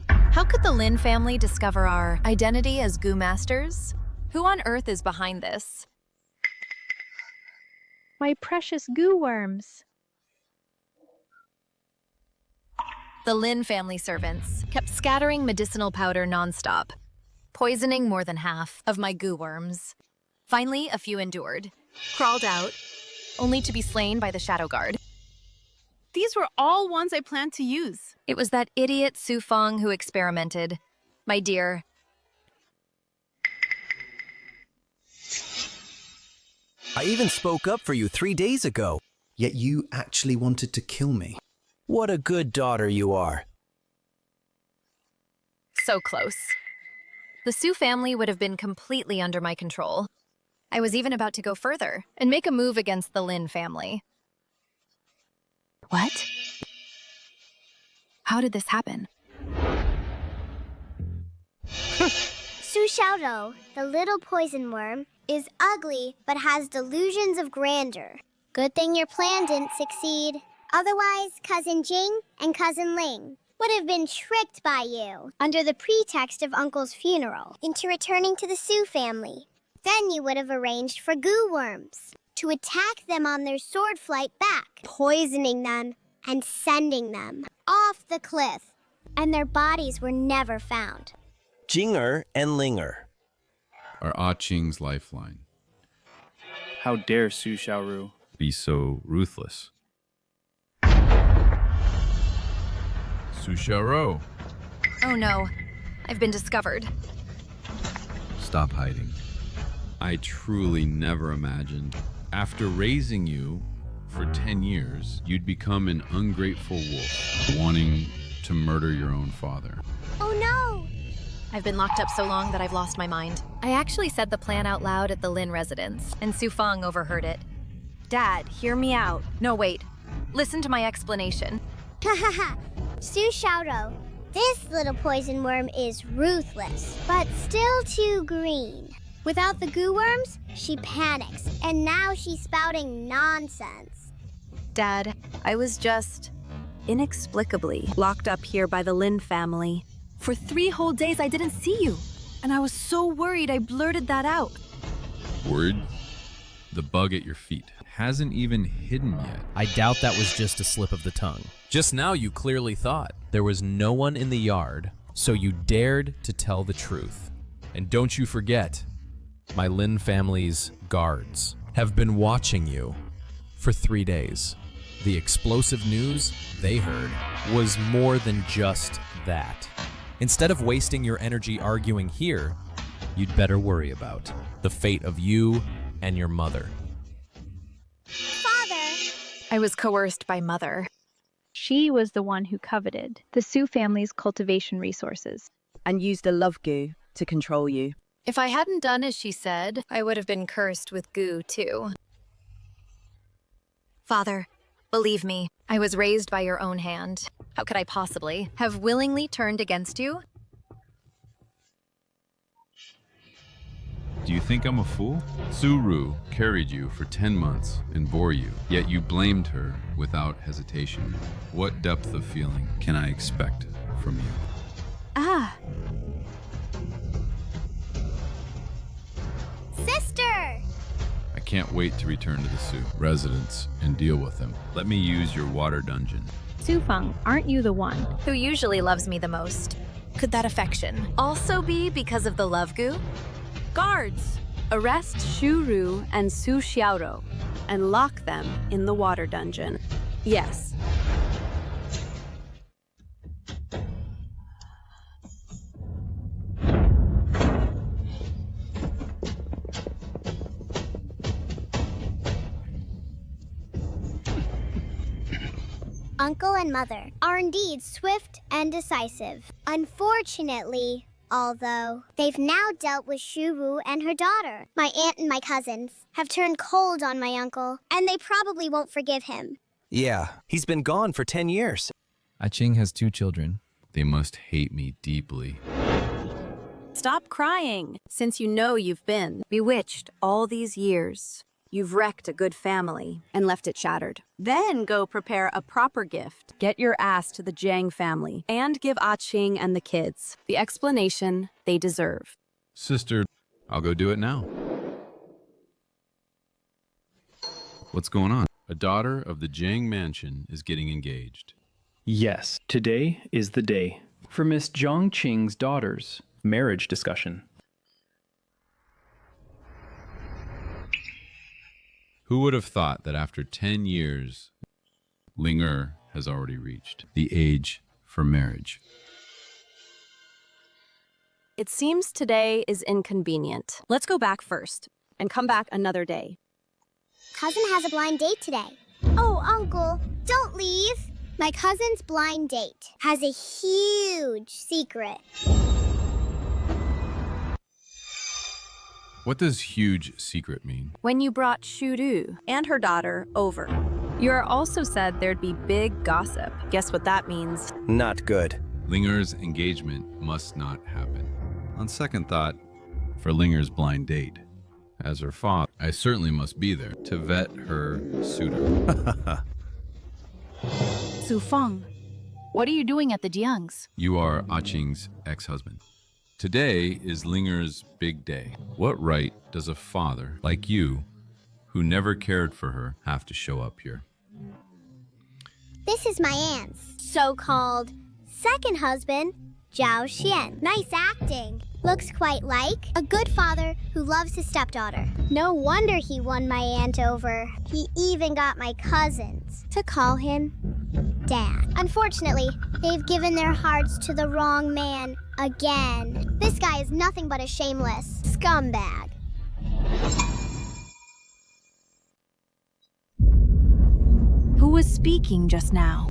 How could the Lin family discover our identity as goo masters? Who on earth is behind this? My precious goo worms. The Lin family servants kept scattering medicinal powder nonstop, poisoning more than half of my goo worms. Finally, a few endured, crawled out, only to be slain by the Shadow Guard. These were all ones I planned to use. It was that idiot Su Feng who experimented. My dear. I even spoke up for you 3 days ago. Yet you actually wanted to kill me. What a good daughter you are. So close. The Su family would have been completely under my control. I was even about to go further and make a move against the Lin family. What? How did this happen? Su Xiaoro, the little poison worm, is ugly but has delusions of grandeur. Good thing your plan didn't succeed. Otherwise, Cousin Jing and Cousin Ling would have been tricked by you under the pretext of Uncle's funeral into returning to the Su family. Then you would have arranged for goo worms to attack them on their sword flight back, poisoning them and sending them off the cliff. And their bodies were never found. Jinger and Linger. Are Ah Ching's lifeline. How dare Su Xiaoru be so ruthless? Susharo. Oh no, I've been discovered. Stop hiding. I truly never imagined, after raising you for 10 years, you'd become an ungrateful wolf, wanting to murder your own father. Oh no! I've been locked up so long that I've lost my mind. I actually said the plan out loud at the Lin residence, and Su Feng overheard it. Dad, hear me out. No, wait. Listen to my explanation. Hahaha. Su Xiaoro, this little poison worm is ruthless, but still too green. Without the goo worms, she panics, and now she's spouting nonsense. Dad, I was just Inexplicably locked up here by the Lin family. For 3 whole days I didn't see you, and I was so worried I blurted that out. Worried? The bug at your feet hasn't even hidden yet. I doubt that was just a slip of the tongue. Just now you clearly thought there was no one in the yard, so you dared to tell the truth. And don't you forget, my Lin family's guards have been watching you for 3 days. The explosive news they heard was more than just that. Instead of wasting your energy arguing here, you'd better worry about the fate of you and your mother. Father! I was coerced by Mother. She was the one who coveted the Su family's cultivation resources. And used a love goo to control you. If I hadn't done as she said, I would have been cursed with goo, too. Father, believe me, I was raised by your own hand. How could I possibly have willingly turned against you? Do you think I'm a fool? Suru carried you for 10 months and bore you, yet you blamed her without hesitation. What depth of feeling can I expect from you? Ah, Sister! I can't wait to return to the Sioux residents and deal with them. Let me use your water dungeon. Sufeng, aren't you the one? Who usually loves me the most? Could that affection also be because of the love goo? Guards! Arrest Shuru and Su Xiaoro and lock them in the water dungeon. Yes. Uncle and mother are indeed swift and decisive. Unfortunately, although they've now dealt with Shuru and her daughter, my aunt and my cousins have turned cold on my uncle, and they probably won't forgive him. Yeah, he's been gone for 10 years. Ching has 2 children. They must hate me deeply. Stop crying, since you know you've been bewitched all these years. You've wrecked a good family and left it shattered. Then go prepare a proper gift. Get your ass to the Jiang family and give Qing and the kids the explanation they deserve. Sister, I'll go do it now. What's going on? A daughter of the Jiang mansion is getting engaged. Yes, today is the day for Miss Zhang Qing's daughter's marriage discussion. Who would have thought that after 10 years, Ling has already reached the age for marriage? It seems today is inconvenient. Let's go back first and come back another day. Cousin has a blind date today. Oh, Uncle, don't leave. My cousin's blind date has a huge secret. What does huge secret mean? When you brought Shuru and her daughter over, you also said there'd be big gossip. Guess what that means? Not good. Linger's engagement must not happen. On second thought, for Linger's blind date, as her father, I certainly must be there to vet her suitor. Sufeng, what are you doing at the Jiang's? You are Qing's ex-husband. Today is Linger's big day. What right does a father like you, who never cared for her, have to show up here? This is my aunt's so-called second husband, Zhao Xian. Nice acting. Looks quite like a good father who loves his stepdaughter. No wonder he won my aunt over. He even got my cousins to call him Dad. Unfortunately, they've given their hearts to the wrong man again. This guy is nothing but a shameless scumbag. Who was speaking just now?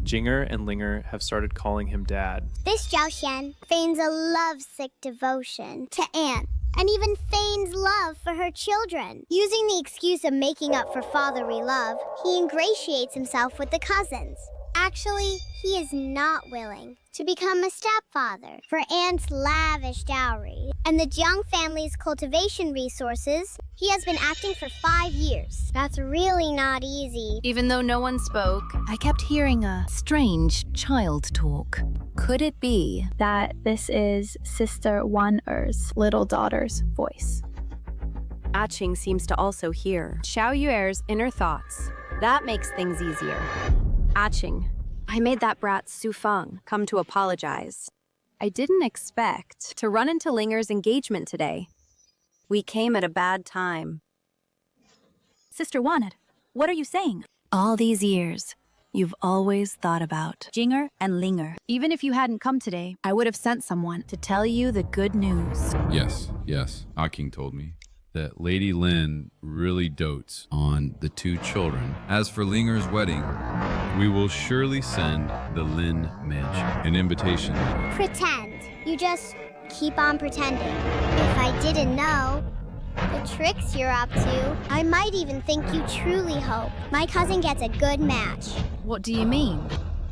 Jinger and Linger have started calling him Dad. This Zhao Xian feigns a lovesick devotion to Aunt, and even feigns love for her children. Using the excuse of making up for fatherly love, he ingratiates himself with the cousins. Actually, he is not willing to become a stepfather for Aunt's lavish dowry and the Jiang family's cultivation resources. He has been acting for 5 years. That's really not easy. Even though no one spoke, I kept hearing a strange child talk. could it be that this is Sister Wan Er's little daughter's voice? Qing seems to also hear Xiao Yuer's inner thoughts. That makes things easier. Qing, I made that brat Su Feng come to apologize. I didn't expect to run into Linger's engagement today. We came at a bad time. Sister Wanted, what are you saying? All these years, you've always thought about Jinger and Linger. Even if you hadn't come today, I would have sent someone to tell you the good news. Yes. King told me that Lady Lin really dotes on the two children. As for Linger's wedding, we will surely send the Lin mansion an invitation. Pretend. You just keep on pretending. If I didn't know the tricks you're up to, I might even think you truly hope my cousin gets a good match. What do you mean?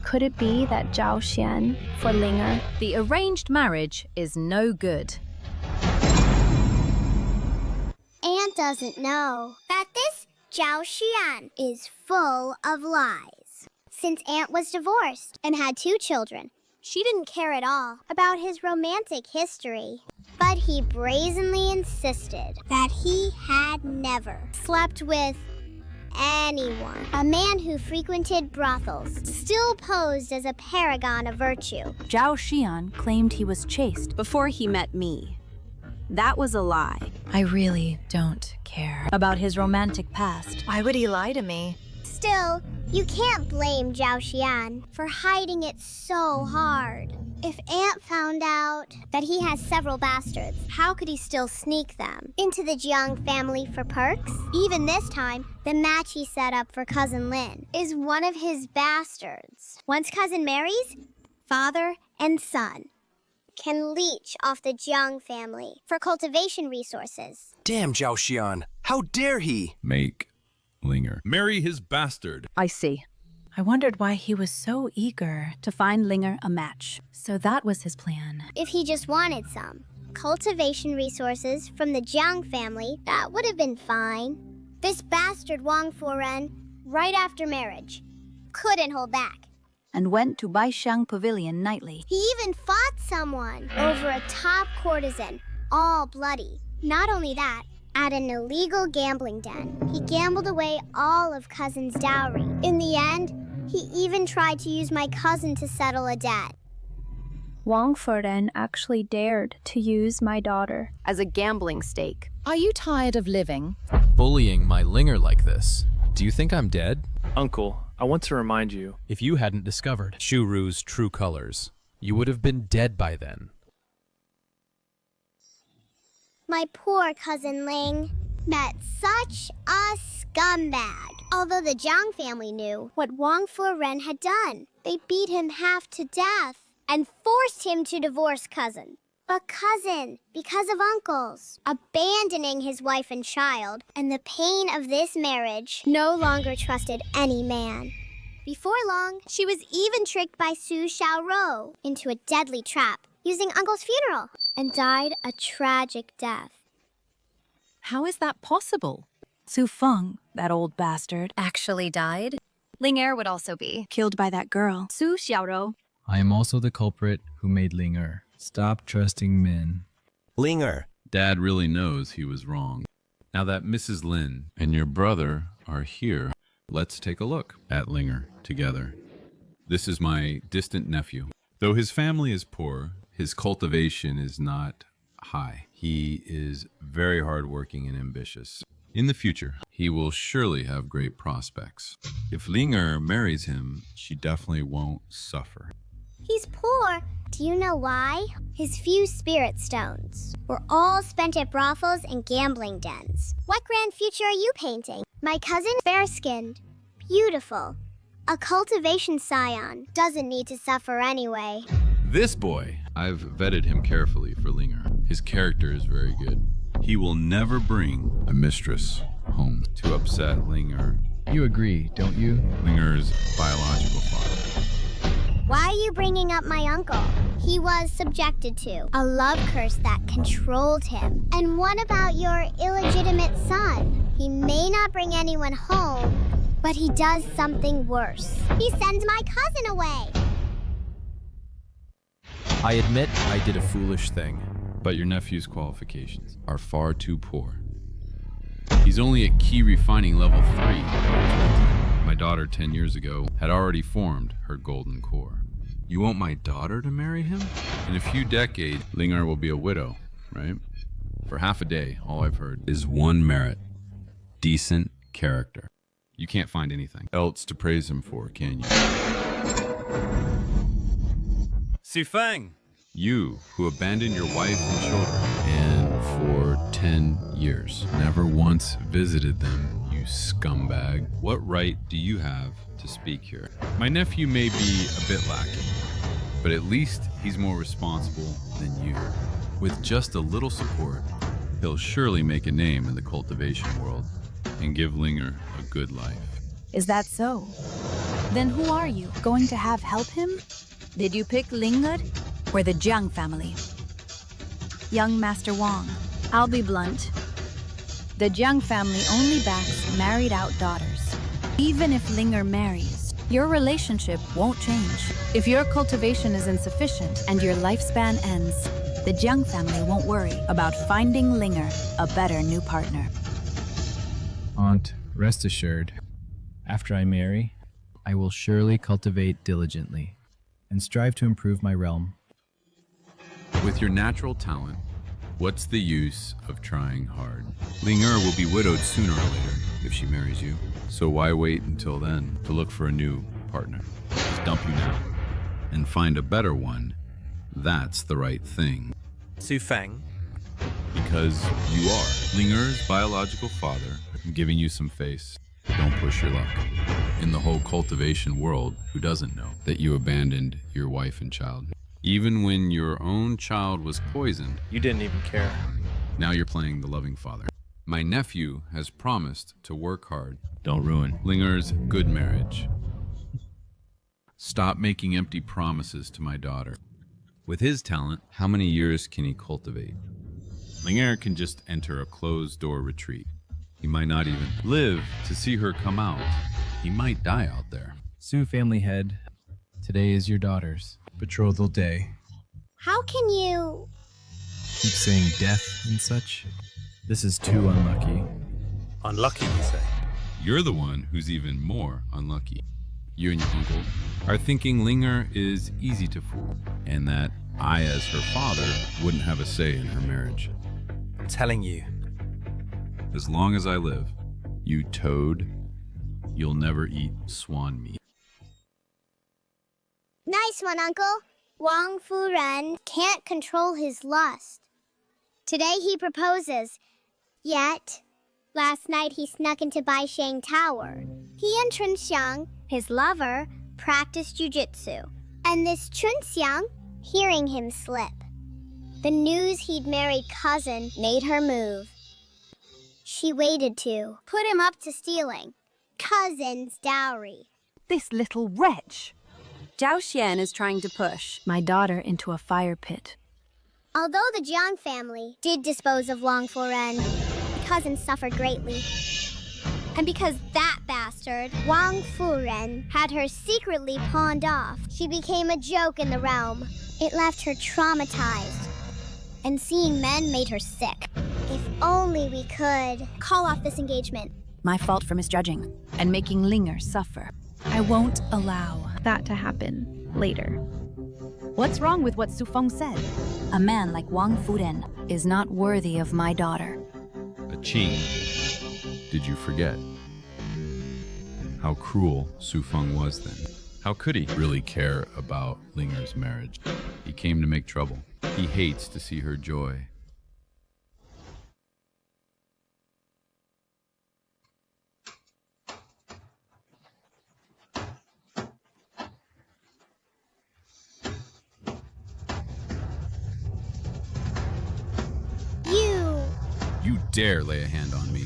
Could it be that Zhao Xian for Linger? The arranged marriage is no good. doesn't know that this Zhao Xian is full of lies. Since Aunt was divorced and had 2 children, she didn't care at all about his romantic history. But he brazenly insisted that he had never slept with anyone. A man who frequented brothels still posed as a paragon of virtue. Zhao Xian claimed he was chaste Before he met me. That was a lie. I really don't care. about his romantic past. Why would he lie to me? Still, you can't blame Zhao Xian for hiding it so hard. If Aunt found out that he has several bastards, how could he still sneak them into the Jiang family for perks? Even this time, the match he set up for Cousin Lin is one of his bastards. Once Cousin marries, father and son can leech off the Jiang family for cultivation resources. Damn Zhao Xian. How dare he? Make Linger marry his bastard. I see. I wondered why he was so eager to find Linger a match. So that was his plan. If he just wanted some cultivation resources from the Jiang family, that would have been fine. This bastard Wang Furen, right after marriage, couldn't hold back. And went to Baishan Pavilion nightly. He even fought someone over a top courtesan, all bloody. Not only that, at an illegal gambling den, he gambled away all of Cousin's dowry. In the end, he even tried to use my cousin to settle a debt. Wang Furen actually dared to use my daughter As a gambling stake. Are you tired of living? Bullying my Linger like this. Do you think I'm dead? Uncle, I want to remind you. If you hadn't discovered Shuru's true colors, you would have been dead by then. My poor Cousin Ling met such a scumbag. Although the Jiang family knew what Wang Furen had done, they beat him half to death and forced him to divorce Cousin. But Cousin, because of uncles, abandoning his wife and child, and the pain of this marriage, no longer trusted any man. Before long, she was even tricked by Su Xiaorou into a deadly trap using Uncle's funeral and died a tragic death. How is that possible? Su Feng, that old bastard, Actually died? Linger would also be. killed by that girl. Su Xiaorou. I am also the culprit who made Linger. Stop trusting men. Linger. Dad really knows he was wrong. Now that Mrs. Lin and your brother are here, let's take a look at Linger together. This is my distant nephew. Though his family is poor, his cultivation is not high. He is very hardworking and ambitious. In the future, he will surely have great prospects. If Linger marries him, she definitely won't suffer. He's poor. Do you know why? His few spirit stones were all spent at brothels and gambling dens. What grand future are you painting? My cousin, fair-skinned, beautiful. A cultivation scion doesn't need to suffer anyway. This boy, I've vetted him carefully for Linger. His character is very good. He will never bring a mistress home to upset Linger, You agree, don't you? Linger's biological father. Why are you bringing up my uncle? He was subjected to a love curse that controlled him. And what about your illegitimate son? He may not bring anyone home, but he does something worse. He sends my cousin away. I admit I did a foolish thing. But your nephew's qualifications are far too poor. He's only at key refining level 3. My daughter 10 years ago had already formed her golden core. You want my daughter to marry him? In a few decades, Linger will be a widow, right? For half a day, all I've heard is one merit: decent character. You can't find anything else to praise him for, can you? Sifang! You, who abandoned your wife and children, and for 10 years, never once visited them, you scumbag. What right do you have to speak here? My nephew may be a bit lacking, but at least he's more responsible than you. With just a little support, he'll surely make a name in the cultivation world and give Linger a good life. Is that so? Then who are you? Going to have help him? Did you pick Linger? We're the Jiang family. Young Master Wang, I'll be blunt. The Jiang family only backs married out daughters. Even if Linger marries, your relationship won't change. If your cultivation is insufficient and your lifespan ends, the Jiang family won't worry about finding Linger a better new partner. Aunt, rest assured, after I marry, I will surely cultivate diligently and strive to improve my realm. With your natural talent, what's the use of trying hard? Linger will be widowed sooner or later if she marries you. So why wait until then to look for a new partner? Just dump you now and find a better one. That's the right thing. Su Feng. Because you are Linger's biological father. I'm giving you some face. Don't push your luck. In the whole cultivation world, who doesn't know that you abandoned your wife and child? Even when your own child was poisoned, You didn't even care. now you're playing the loving father. My nephew has promised to work hard. Don't ruin Linger's good marriage. Stop making empty promises to my daughter. With his talent, how many years can he cultivate? Linger can just enter a closed-door retreat. He might not even live to see her come out. He might die out there. Su family head, today is your daughter's betrothal day. How can you... Keep saying death and such. This is too unlucky. Unlucky, you say? You're the one who's even more unlucky. You and your uncle are thinking Linger is easy to fool, and that I, as her father, wouldn't have a say in her marriage. I'm telling you. As long as I live, you toad, you'll never eat swan meat. Nice one, Uncle. Wang Furen can't control his lust. Today he proposes. Yet, last night he snuck into Baisheng Tower. He and Chunxiang, his lover, practiced jujitsu. And this Chunxiang, hearing him slip. The news he'd married cousin made her move. She waited to put him up to stealing cousin's dowry. This little wretch! Zhao Xian is trying to push My daughter into a fire pit. Although the Jiang family did dispose of Wang Furen, cousin suffered greatly. And because that bastard, Wang Furen, had her secretly pawned off, she became a joke in the realm. It left her traumatized. And seeing men made her sick. If only we could call off this engagement. My fault for misjudging and making Linger suffer. I won't allow That to happen later. What's wrong with what Su Feng said? A man like Wang Furen is not worthy of my daughter. A Qing, did you forget how cruel Su Feng was then? How could he really care about Linger's marriage? He came to make trouble. He hates to see her joy. You dare lay a hand on me.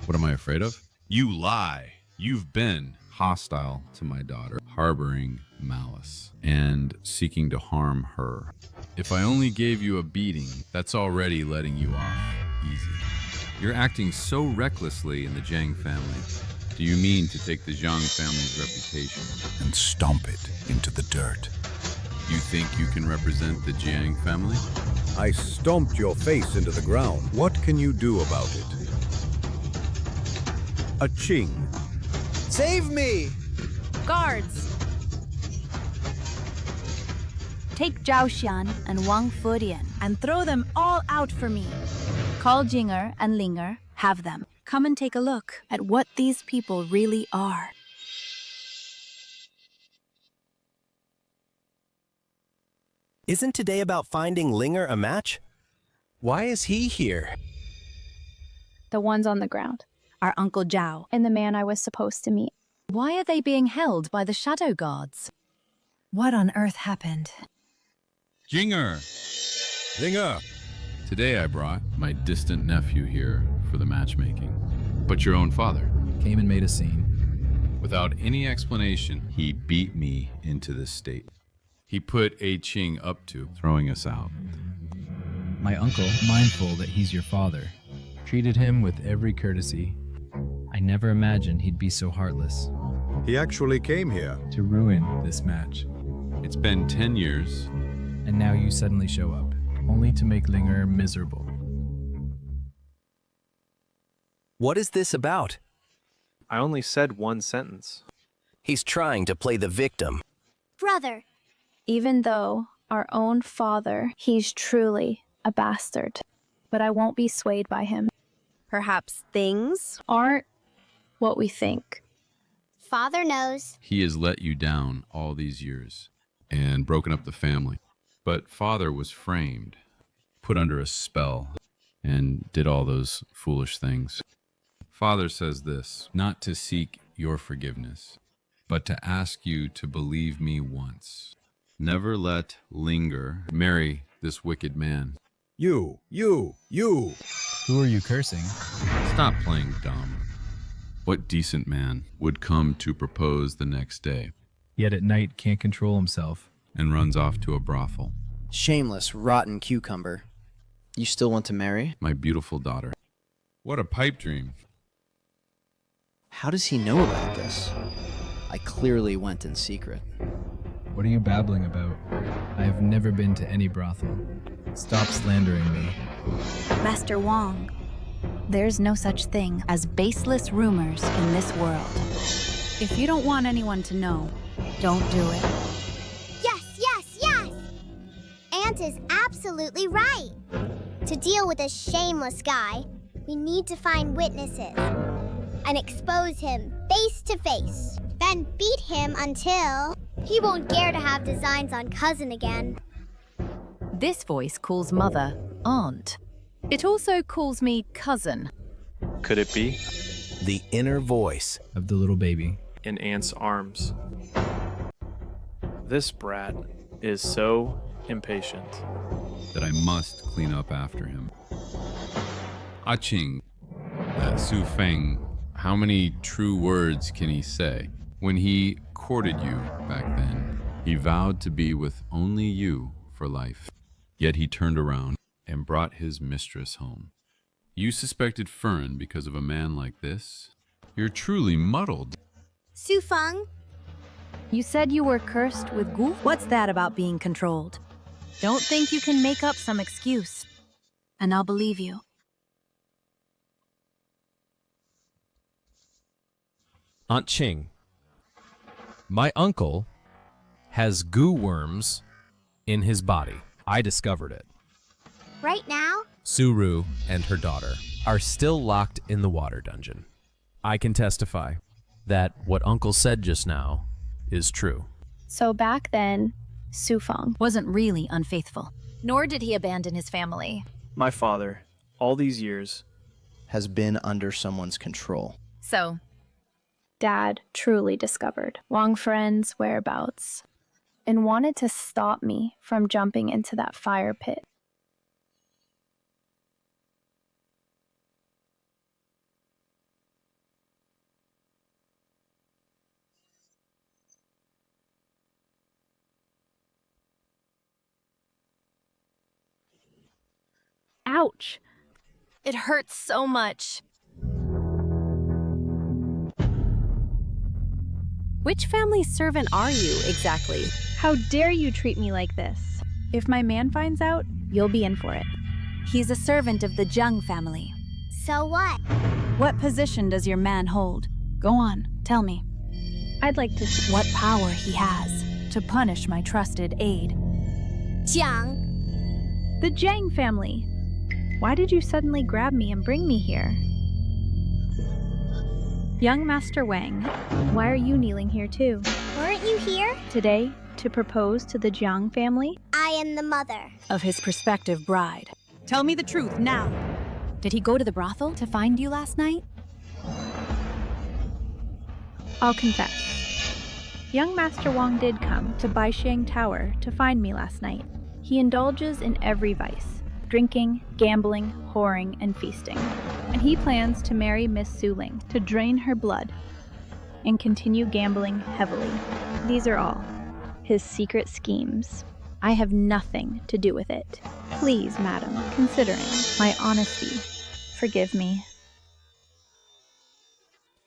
What am I afraid of? You lie. You've been hostile to my daughter, harboring malice, and seeking to harm her. If I only gave you a beating, that's already letting you off easy. You're acting so recklessly in the Jiang family. Do you mean to take the Zhang family's reputation and stomp it into the dirt? You think you can represent the Jiang family? I stomped your face into the ground. What can you do about it? A Qing. Save me! Guards! Take Zhao Xian and Wang Fudian and throw them all out for me. Call Jinger and Linger, have them. Come and take a look at what these people really are. Isn't today about finding Linger a match? Why is he here? The ones on the ground. Our Uncle Zhao. And the man I was supposed to meet. Why are they being held by the shadow guards? What on earth happened? Jinger! Linger! Today I brought my distant nephew here for the matchmaking. But your own father Came and made a scene. Without any explanation, he beat me into this state. He put A Qing up to throwing us out. My uncle, mindful that he's your father, Treated him with every courtesy. I never imagined he'd be so heartless. He actually came here. To ruin this match. It's been 10 years. And now you suddenly show up, only to make Linger miserable. What is this about? I only said one sentence. He's trying to play the victim. Brother. Even though our own father, he's truly a bastard. But I won't be swayed by him. Perhaps things Aren't what we think. Father knows. He has let you down all these years and broken up the family. But father was framed, put under a spell, and did all those foolish things. Father says this, not to seek your forgiveness, but to ask you to believe me once. Never let Linger marry this wicked man. You! Who are you cursing? Stop playing dumb. What decent man would come to propose the next day Yet at night can't control himself. and runs off to a brothel? Shameless, rotten cucumber. You still want to marry? My beautiful daughter. What a pipe dream. How does he know about this? I clearly went in secret. What are you babbling about? I have never been to any brothel. Stop slandering me. Master Wong, there's no such thing as baseless rumors in this world. If you don't want anyone to know, don't do it. Yes! Aunt is absolutely right. To deal with this shameless guy, we need to find witnesses and expose him face to face. Then beat him until he won't dare to have designs on cousin again. This voice calls mother aunt. It also calls me cousin. Could it be? The inner voice of the little baby in aunt's arms. This brat is so impatient that I must clean up after him. Ah Ching, that Su Feng, how many true words can he say? When he courted you back then, he vowed to be with only you for life. Yet he turned around and brought his mistress home. You suspected Fern because of a man like this? You're truly muddled. Su Feng? You said you were cursed with gu? What's that about being controlled? Don't think you can make up some excuse, and I'll believe you. Aunt Ching, my uncle has goo worms in his body. I discovered it. Right now? Suru and her daughter are still locked in the water dungeon. I can testify that what Uncle said just now is true. So back then, Su Feng wasn't really unfaithful. Nor did he abandon his family. My father, all these years, has been under someone's control. So, Dad truly discovered Wang Friend's whereabouts and wanted to stop me from jumping into that fire pit. Ouch! it hurts so much. Which family servant are you exactly? How dare you treat me like this? If my man finds out, you'll be in for it. He's a servant of the Zhang family. So what? What position does your man hold? Go on, tell me. I'd like to see what power he has to punish my trusted aide. Jiang. The Zhang family. Why did you suddenly grab me and bring me here? Young Master Wang, why are you kneeling here too? Weren't you here? Today, to propose to the Jiang family? I am the mother of his prospective bride. Tell me the truth now. Did he go to the brothel to find you last night? I'll confess. Young Master Wang did come to Baisheng Tower to find me last night. He indulges in every vice: drinking, gambling, whoring, and feasting. And he plans to marry Miss Su Ling to drain her blood and continue gambling heavily. These are all his secret schemes. I have nothing to do with it. Please, madam, considering my honesty, Forgive me.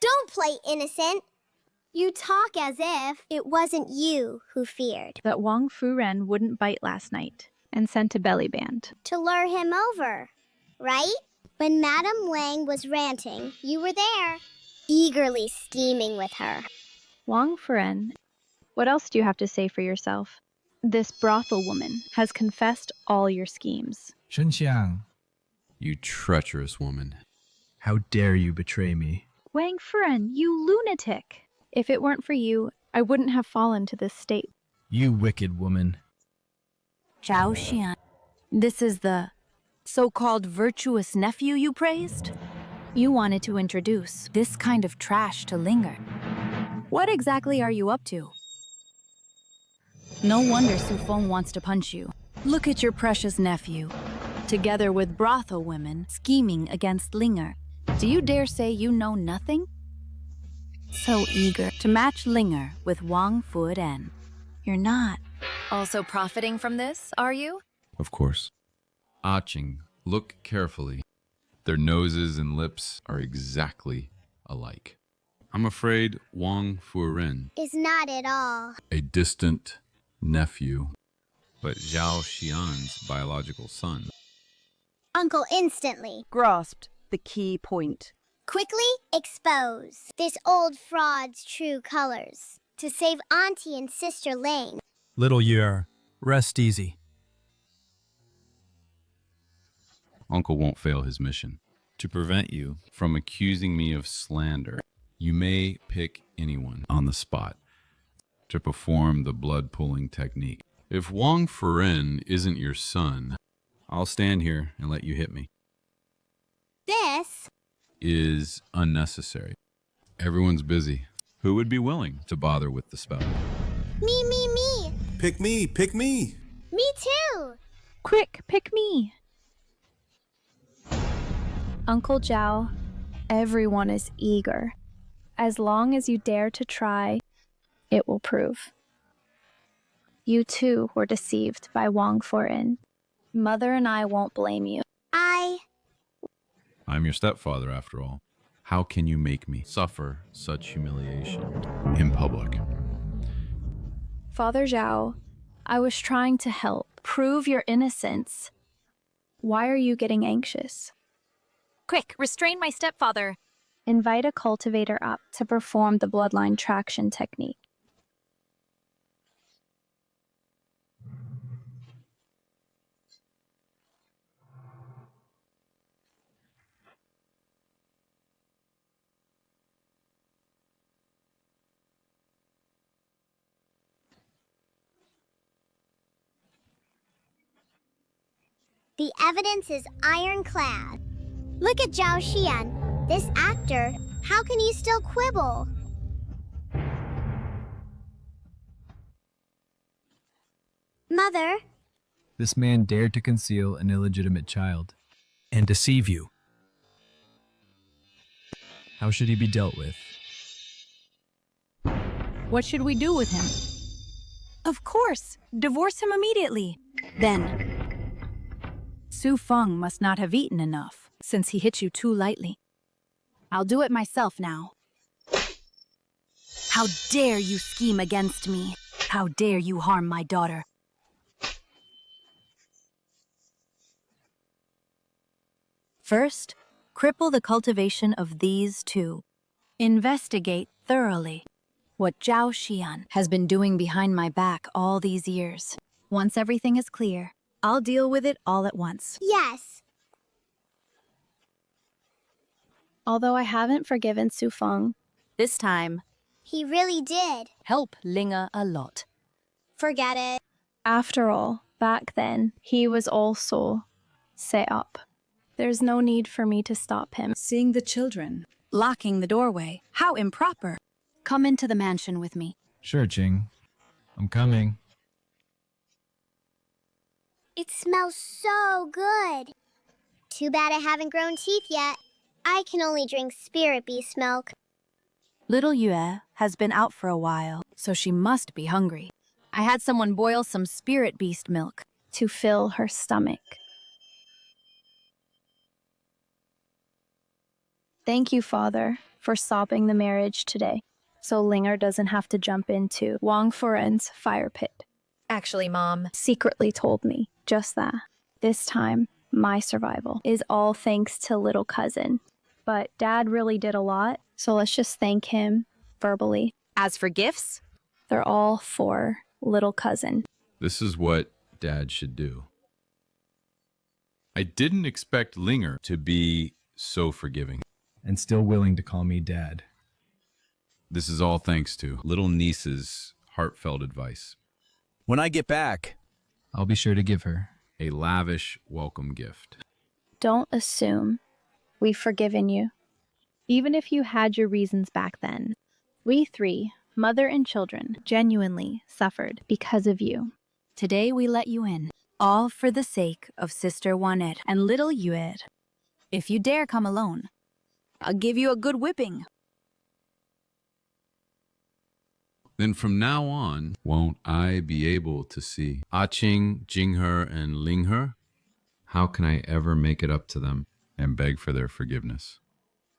Don't play innocent. You talk as if it wasn't you who feared. That Wang Furen wouldn't bite last night and sent a belly band. To lure him over, right? When Madame Wang was ranting, you were there, eagerly scheming with her. Wang Furen, what else do you have to say for yourself? This brothel woman has confessed all your schemes. Shenxiang, You treacherous woman. how dare you betray me? Wang Furen, you lunatic! If it weren't for you, I wouldn't have fallen to this state. You wicked woman. Zhao Xian, this is the so-called virtuous nephew you praised? You wanted to introduce this kind of trash to Linger. What exactly are you up to? No wonder Su Feng wants to punch you. Look at your precious nephew, together with brothel women scheming against Linger. Do you dare say you know nothing? So eager to match Linger with Wang Furen. You're not. Also profiting from this, are you? Of course. Aching, look carefully. Their noses and lips are exactly alike. I'm afraid Wang Furen, Is not at all. a distant nephew, but Zhao Xian's biological son. Uncle instantly. Grasped the key point. Quickly expose this old fraud's true colors to save Auntie and Sister Lane. Little Yue, rest easy. Uncle won't fail his mission. To prevent you from accusing me of slander, you may pick anyone on the spot to perform the blood-pulling technique. If Wang Furen isn't your son, I'll stand here and let you hit me. This Is unnecessary. Everyone's busy. Who would be willing to bother with the spell? me. Pick me, pick me. Me too. Quick, pick me! Uncle Zhao, everyone is eager. As long as you dare to try, it will prove. You too were deceived by Wang Furen. Mother and I won't blame you. I'm your stepfather, after all. How can you make me suffer such humiliation in public? Father Zhao, I was trying to help. Prove your innocence. Why are you getting anxious? Quick, restrain my stepfather. Invite a cultivator up to perform the bloodline traction technique. The evidence is ironclad. Look at Zhao Xian, this actor. How can he still quibble? Mother, This man dared to conceal an illegitimate child. And deceive you. How should he be dealt with? What should we do with him? Of course, divorce him immediately. Then, Su Feng must not have eaten enough, since he hit you too lightly. I'll do it myself now. How dare you scheme against me? How dare you harm my daughter? First, cripple the cultivation of these two. Investigate thoroughly what Zhao Xian has been doing behind my back all these years. Once everything is clear, I'll deal with it all at once. yes. Although I haven't forgiven Su Feng, This time, He really did. help Linga a lot. Forget it. after all, back then, he was also set up. There's no need for me to stop him. Seeing the children. Locking the doorway. How improper. Come into the mansion with me. Sure, Ching. I'm coming. It smells so good. Too bad I haven't grown teeth yet. I can only drink spirit beast milk. Little Yue has been out for a while, so she must be hungry. I had someone boil some spirit beast milk to fill her stomach. Thank you, Father, for stopping the marriage today, so Linger doesn't have to jump into Wang Foren's fire pit. Actually, Mom, Secretly told me just that. This time, my survival is all thanks to little cousin. But Dad really did a lot, so let's just thank him verbally. As for gifts, They're all for little cousin. This is what Dad should do. I didn't expect Linger to be so forgiving. And still willing to call me Dad. This is all thanks to little niece's heartfelt advice. When I get back, I'll be sure to give her a lavish welcome gift. Don't assume we've forgiven you. Even if you had your reasons back then, we three, mother and children, genuinely suffered because of you. today we let you in, all for the sake of Sister Juanette and little Yue. If you dare come alone, I'll give you a good whipping. Then from now on, won't I be able to see Qing, Jinghe, and Linghe? How can I ever make it up to them and beg for their forgiveness?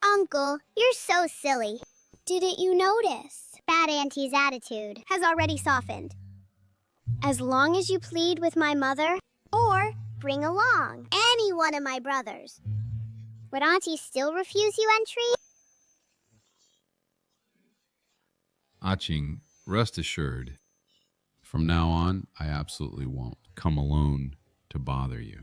Uncle, you're so silly. Didn't you notice? Bad Auntie's attitude has already softened. As long as you plead with my mother, or bring along any one of my brothers, would Auntie still refuse you entry? Qing, rest assured, from now on, I absolutely won't come alone to bother you.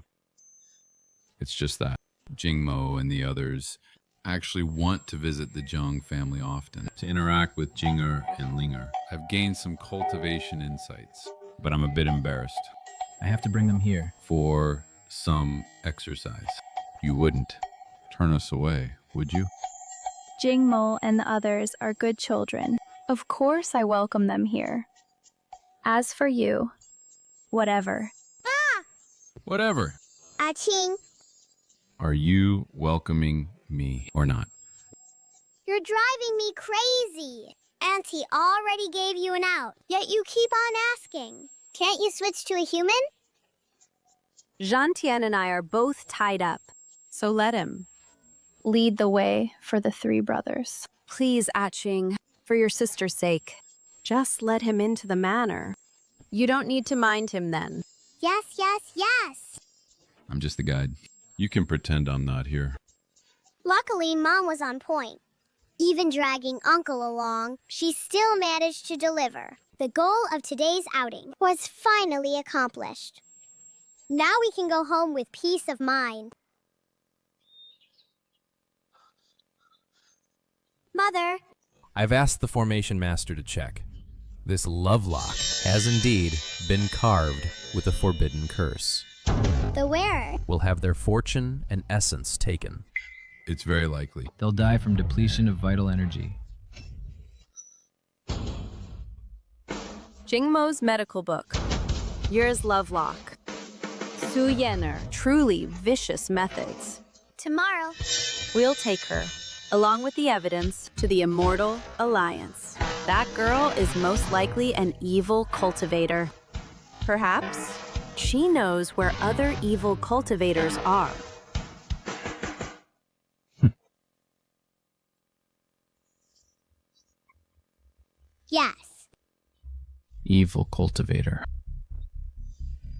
It's just that Jingmo and the others actually want to visit the Zheng family often, to interact with Jing'er and Ling'er. I've gained some cultivation insights, but I'm a bit embarrassed. I have to bring them here. For some exercise. You wouldn't turn us away, would you? Jingmo and the others are good children. Of course I welcome them here. As for you, whatever. Whatever. Ching, Are you welcoming me or not? you're driving me crazy. Auntie already gave you an out, yet you keep on asking. Can't you switch to a human? Jean-Tian and I are both tied up, so let him. Lead the way for the three brothers. Please, Qing, for your sister's sake, just let him into the manor. You don't need to mind him then. Yes, yes, yes. I'm just the guide. You can pretend I'm not here. Luckily, Mom was on point. Even dragging Uncle along, she still managed to deliver. The goal of today's outing was finally accomplished. Now we can go home with peace of mind. Mother, I've asked the Formation Master to check. This love lock has indeed been carved with a forbidden curse. the wearer. Will have their fortune and essence taken. It's very likely. They'll die from depletion of vital energy. Jingmo's medical book. Yours Lovelock. Su Yener, truly vicious methods. Tomorrow. We'll take her, along with the evidence, to the Immortal Alliance. That girl is most likely an evil cultivator. Perhaps she knows where other evil cultivators are. Yes. Evil cultivator.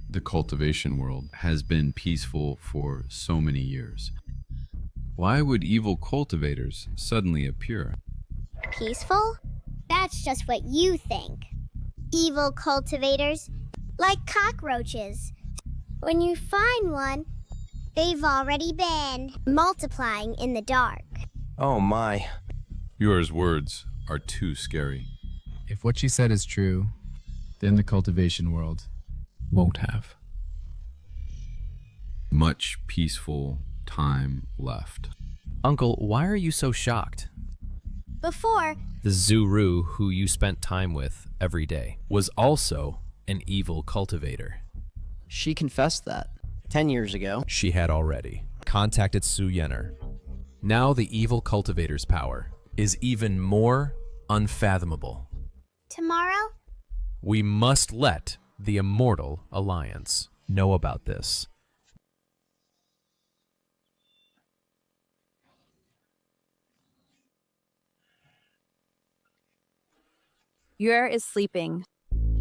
The cultivation world has been peaceful for so many years. Why would evil cultivators suddenly appear? Peaceful? That's just what you think. Evil cultivators, like cockroaches. When you find one, they've already been multiplying in the dark. Oh my. Yours words are too scary. If what she said is true, then the cultivation world won't have much peaceful time left. Uncle, why are you so shocked? Before, The Zuru who you spent time with every day was also an evil cultivator. She confessed that 10 years ago. She had already contacted Su Yener. Now the evil cultivator's power is even more unfathomable. tomorrow, We must let the Immortal Alliance know about this. Yue is sleeping.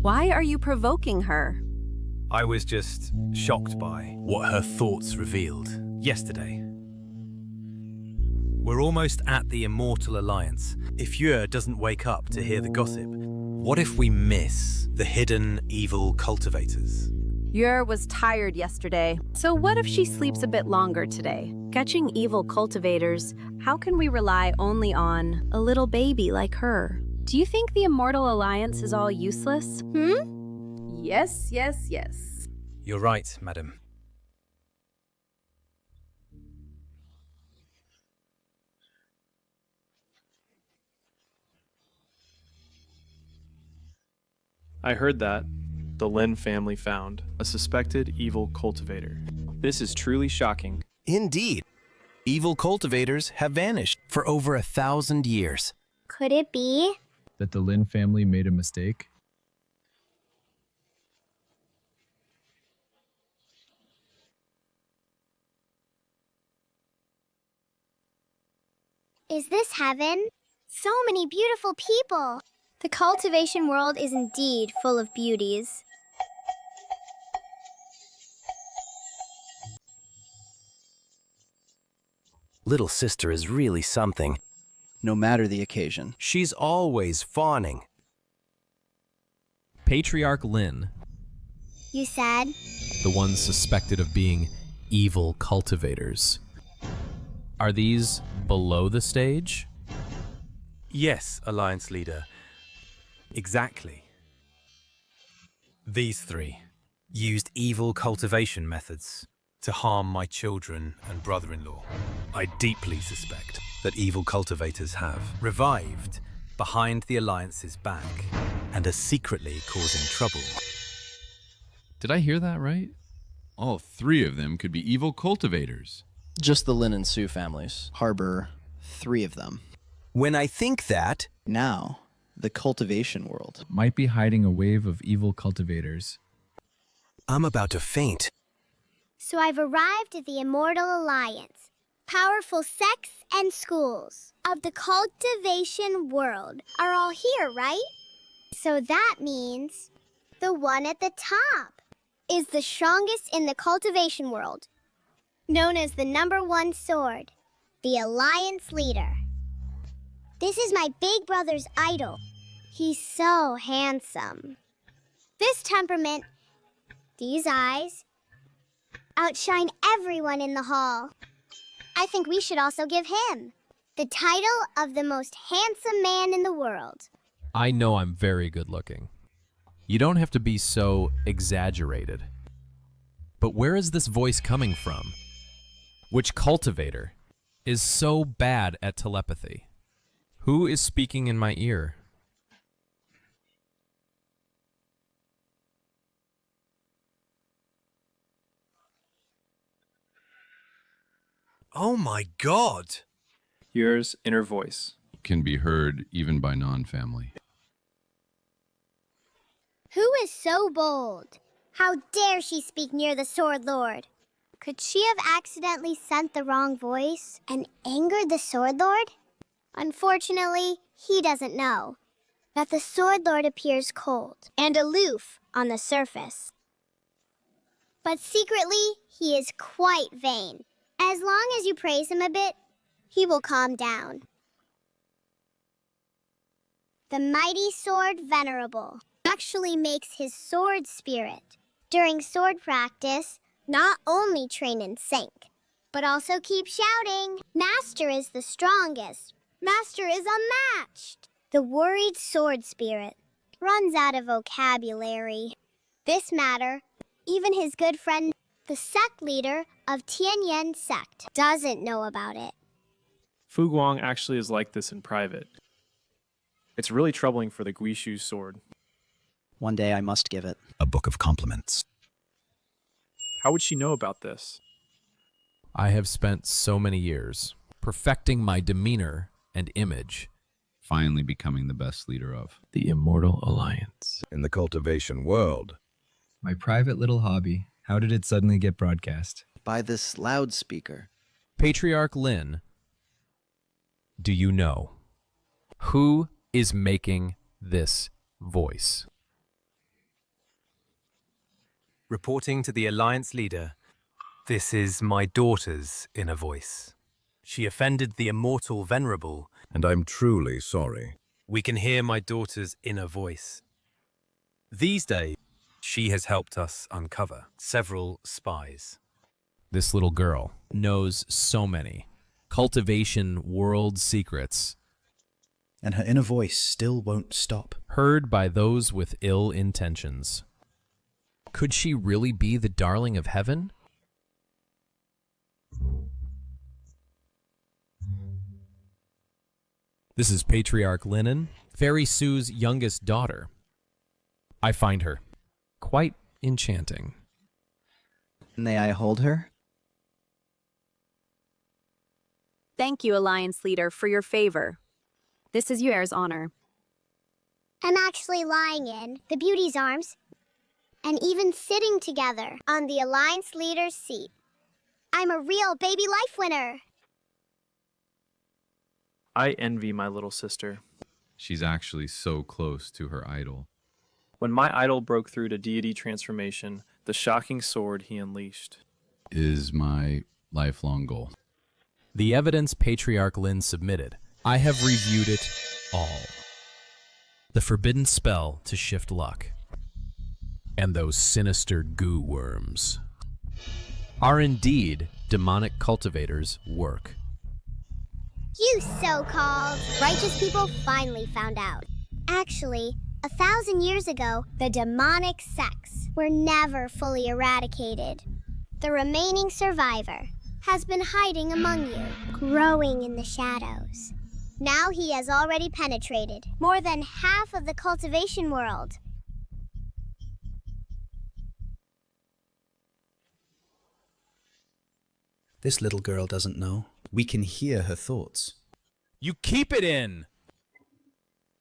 Why are you provoking her? I was just shocked by what her thoughts revealed yesterday. We're almost at the Immortal Alliance. If Yue doesn't wake up to hear the gossip, what if we miss the hidden evil cultivators? Yue was tired yesterday, so what if she sleeps a bit longer today? Catching evil cultivators, how can we rely only on a little baby like her? Do you think the Immortal Alliance is all useless? Yes, yes, yes. You're right, madam. I heard that the Lin family found a suspected evil cultivator. This is truly shocking. Indeed. Evil cultivators have vanished for over 1,000 years. Could it be? That the Lin family made a mistake? Is this heaven? So many beautiful people. The cultivation world is indeed full of beauties. Little sister is really something. No matter the occasion. She's always fawning. Patriarch Lin, You said? the ones suspected of being evil cultivators. Are these below the stage? Yes, Alliance leader. Exactly. These three used evil cultivation methods to harm my children and brother-in-law. I deeply suspect that evil cultivators have revived behind the Alliance's back and are secretly causing trouble. Did I hear that right? All three of them could be evil cultivators. Just the Lin and Su families harbor 3 of them. When I think that... Now, the cultivation world Might be hiding a wave of evil cultivators. I'm about to faint. So I've arrived at the Immortal Alliance. Powerful sects and schools of the cultivation world are all here, right? So that means the one at the top is the strongest in the cultivation world, known as the #1 sword, the Alliance leader. This is my big brother's idol. He's so handsome. This temperament, these eyes, outshine everyone in the hall. I think we should also give him the title of the most handsome man in the world. I know I'm very good looking. You don't have to be so exaggerated. But where is this voice coming from? Which cultivator is so bad at telepathy? Who is speaking in my ear? Oh my God! Yure's inner voice. Can be heard even by non-family. Who is so bold? How dare she speak near the Sword Lord? Could she have accidentally sent the wrong voice and angered the Sword Lord? Unfortunately, he doesn't know that the Sword Lord appears cold and aloof on the surface. But secretly, he is quite vain. As long as you praise him a bit, he will calm down. The mighty sword venerable actually makes his sword spirit during sword practice not only train in sync, but also keep shouting, "Master is the strongest. Master is unmatched." The worried sword spirit runs out of vocabulary. This matter, even his good friend, the sect leader of Tianyan sect, doesn't know about it. Fu Guang actually is like this in private. It's really troubling for the Guishu sword. One day I must give it. A book of compliments. How would she know about this? I have spent so many years perfecting my demeanor and image. Finally becoming the best leader of The Immortal Alliance. In the cultivation world. My private little hobby. How did it suddenly get broadcast? By this loudspeaker. Patriarch Lin, do you know who is making this voice. Reporting to the Alliance leader, this is my daughter's inner voice. She offended the immortal venerable, and I'm truly sorry. We can hear my daughter's inner voice. These days, she has helped us uncover several spies. This little girl knows so many cultivation world secrets. And her inner voice still won't stop. Heard by those with ill intentions. Could she really be the darling of heaven? This is Patriarch Linen, Fairy Sue's youngest daughter. I find her quite enchanting. May I hold her? Thank you, Alliance Leader, for your favor. This is yours, honor. I'm actually lying in the beauty's arms and even sitting together on the Alliance leader's seat. I'm a real baby life winner. I envy my little sister. She's actually so close to her idol. When my idol broke through to deity transformation, the shocking sword he unleashed Is my lifelong goal. The evidence Patriarch Lin submitted, I have reviewed it all. The forbidden spell to shift luck, and those sinister goo worms, are indeed demonic cultivators' work. You so-called righteous people finally found out. Actually, 1,000 years ago, the demonic sects were never fully eradicated. The remaining survivor has been hiding among you, growing in the shadows. Now he has already penetrated more than half of the cultivation world. This little girl doesn't know. We can hear her thoughts. You keep it in!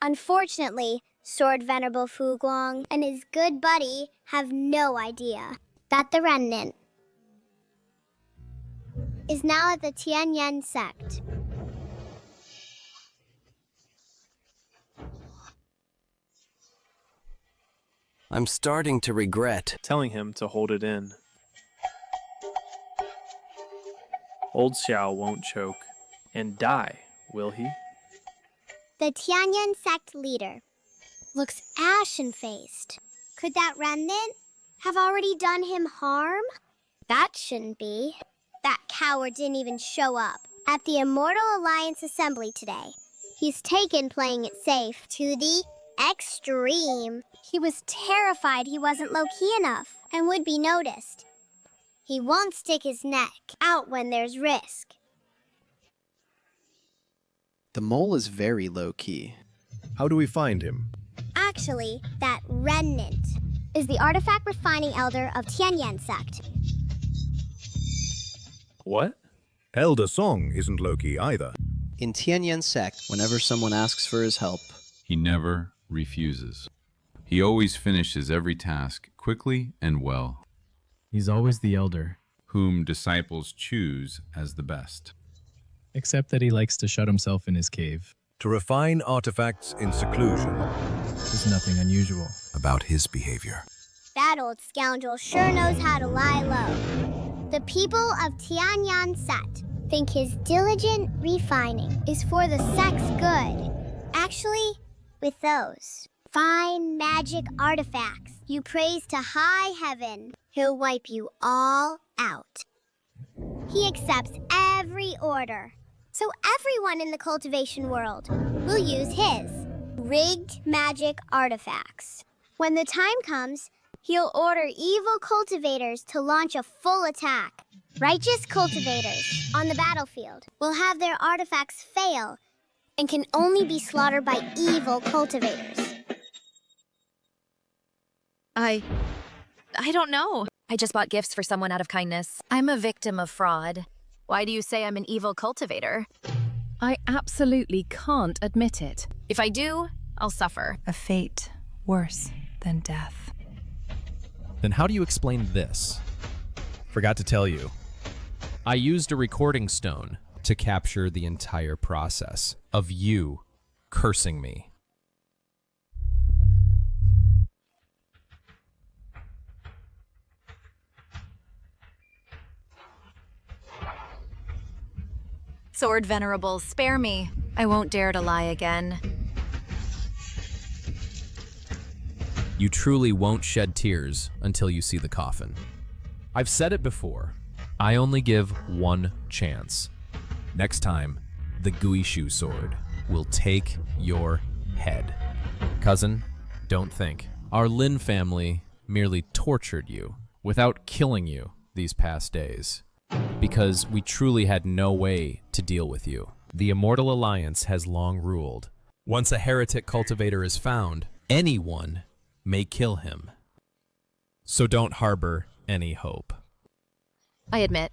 Unfortunately, Sword Venerable Fu Guang and his good buddy have no idea that the remnant is now at the Tianyan sect. I'm starting to regret telling him to hold it in. Old Xiao won't choke and die, will he? The Tianyan sect leader looks ashen-faced. Could that remnant have already done him harm? That shouldn't be. That coward didn't even show up at the Immortal Alliance assembly today. He's taken playing it safe to the extreme. He was terrified he wasn't low-key enough and would be noticed. He won't stick his neck out when there's risk. The mole is very low-key. How do we find him? Actually, that remnant is the artifact refining elder of Tianyan sect. What? Elder Song isn't Loki either. In Tianyan sect, whenever someone asks for his help, He never refuses. He always finishes every task quickly and well. He's always the elder. Whom disciples choose as the best. Except that he likes to shut himself in his cave. To refine artifacts in seclusion. There's nothing unusual about his behavior. That old scoundrel sure knows how to lie low. The people of Tianyan sect think his diligent refining is for the sect's good. Actually, with those fine magic artifacts you praise to high heaven, he'll wipe you all out. He accepts every order, so everyone in the cultivation world will use his rigged magic artifacts. When the time comes, he'll order evil cultivators to launch a full attack. Righteous cultivators on the battlefield will have their artifacts fail and can only be slaughtered by evil cultivators. I don't know. I just bought gifts for someone out of kindness. I'm a victim of fraud. Why do you say I'm an evil cultivator? I absolutely can't admit it. If I do, I'll suffer. A fate worse than death. Then how do you explain this? Forgot to tell you. I used a recording stone to capture the entire process of you cursing me. Sword Venerables, spare me. I won't dare to lie again. You truly won't shed tears until you see the coffin. I've said it before. I only give one chance. Next time, the Guishu sword will take your head. Cousin, don't think. Our Lin family merely tortured you without killing you these past days, because we truly had no way to deal with you. The Immortal Alliance has long ruled. Once a heretic cultivator is found, anyone may kill him. So don't harbor any hope. I admit,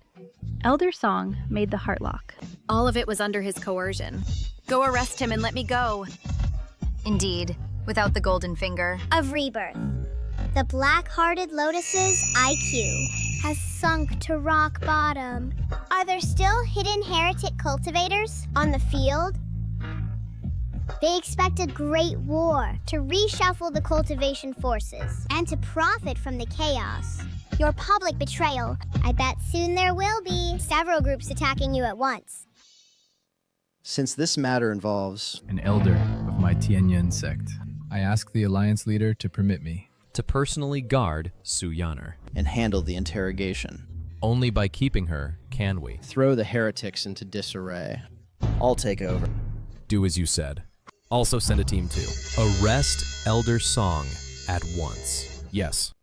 Elder Song made the heartlock. all of it was under his coercion. Go arrest him and let me go. Indeed, without the golden finger. Of rebirth. The black-hearted lotus's IQ has sunk to rock bottom. Are there still hidden heretic cultivators on the field? They expect a great war to reshuffle the cultivation forces and to profit from the chaos. Your public betrayal. I bet soon there will be several groups attacking you at once. Since this matter involves An elder of my Tianyan sect, I ask the Alliance leader to permit me to personally guard Su Yaner. and handle the interrogation, Only by keeping her can we. throw the heretics into disarray. I'll take over. Do as you said. Also send a team to arrest Elder Song at once. Yes.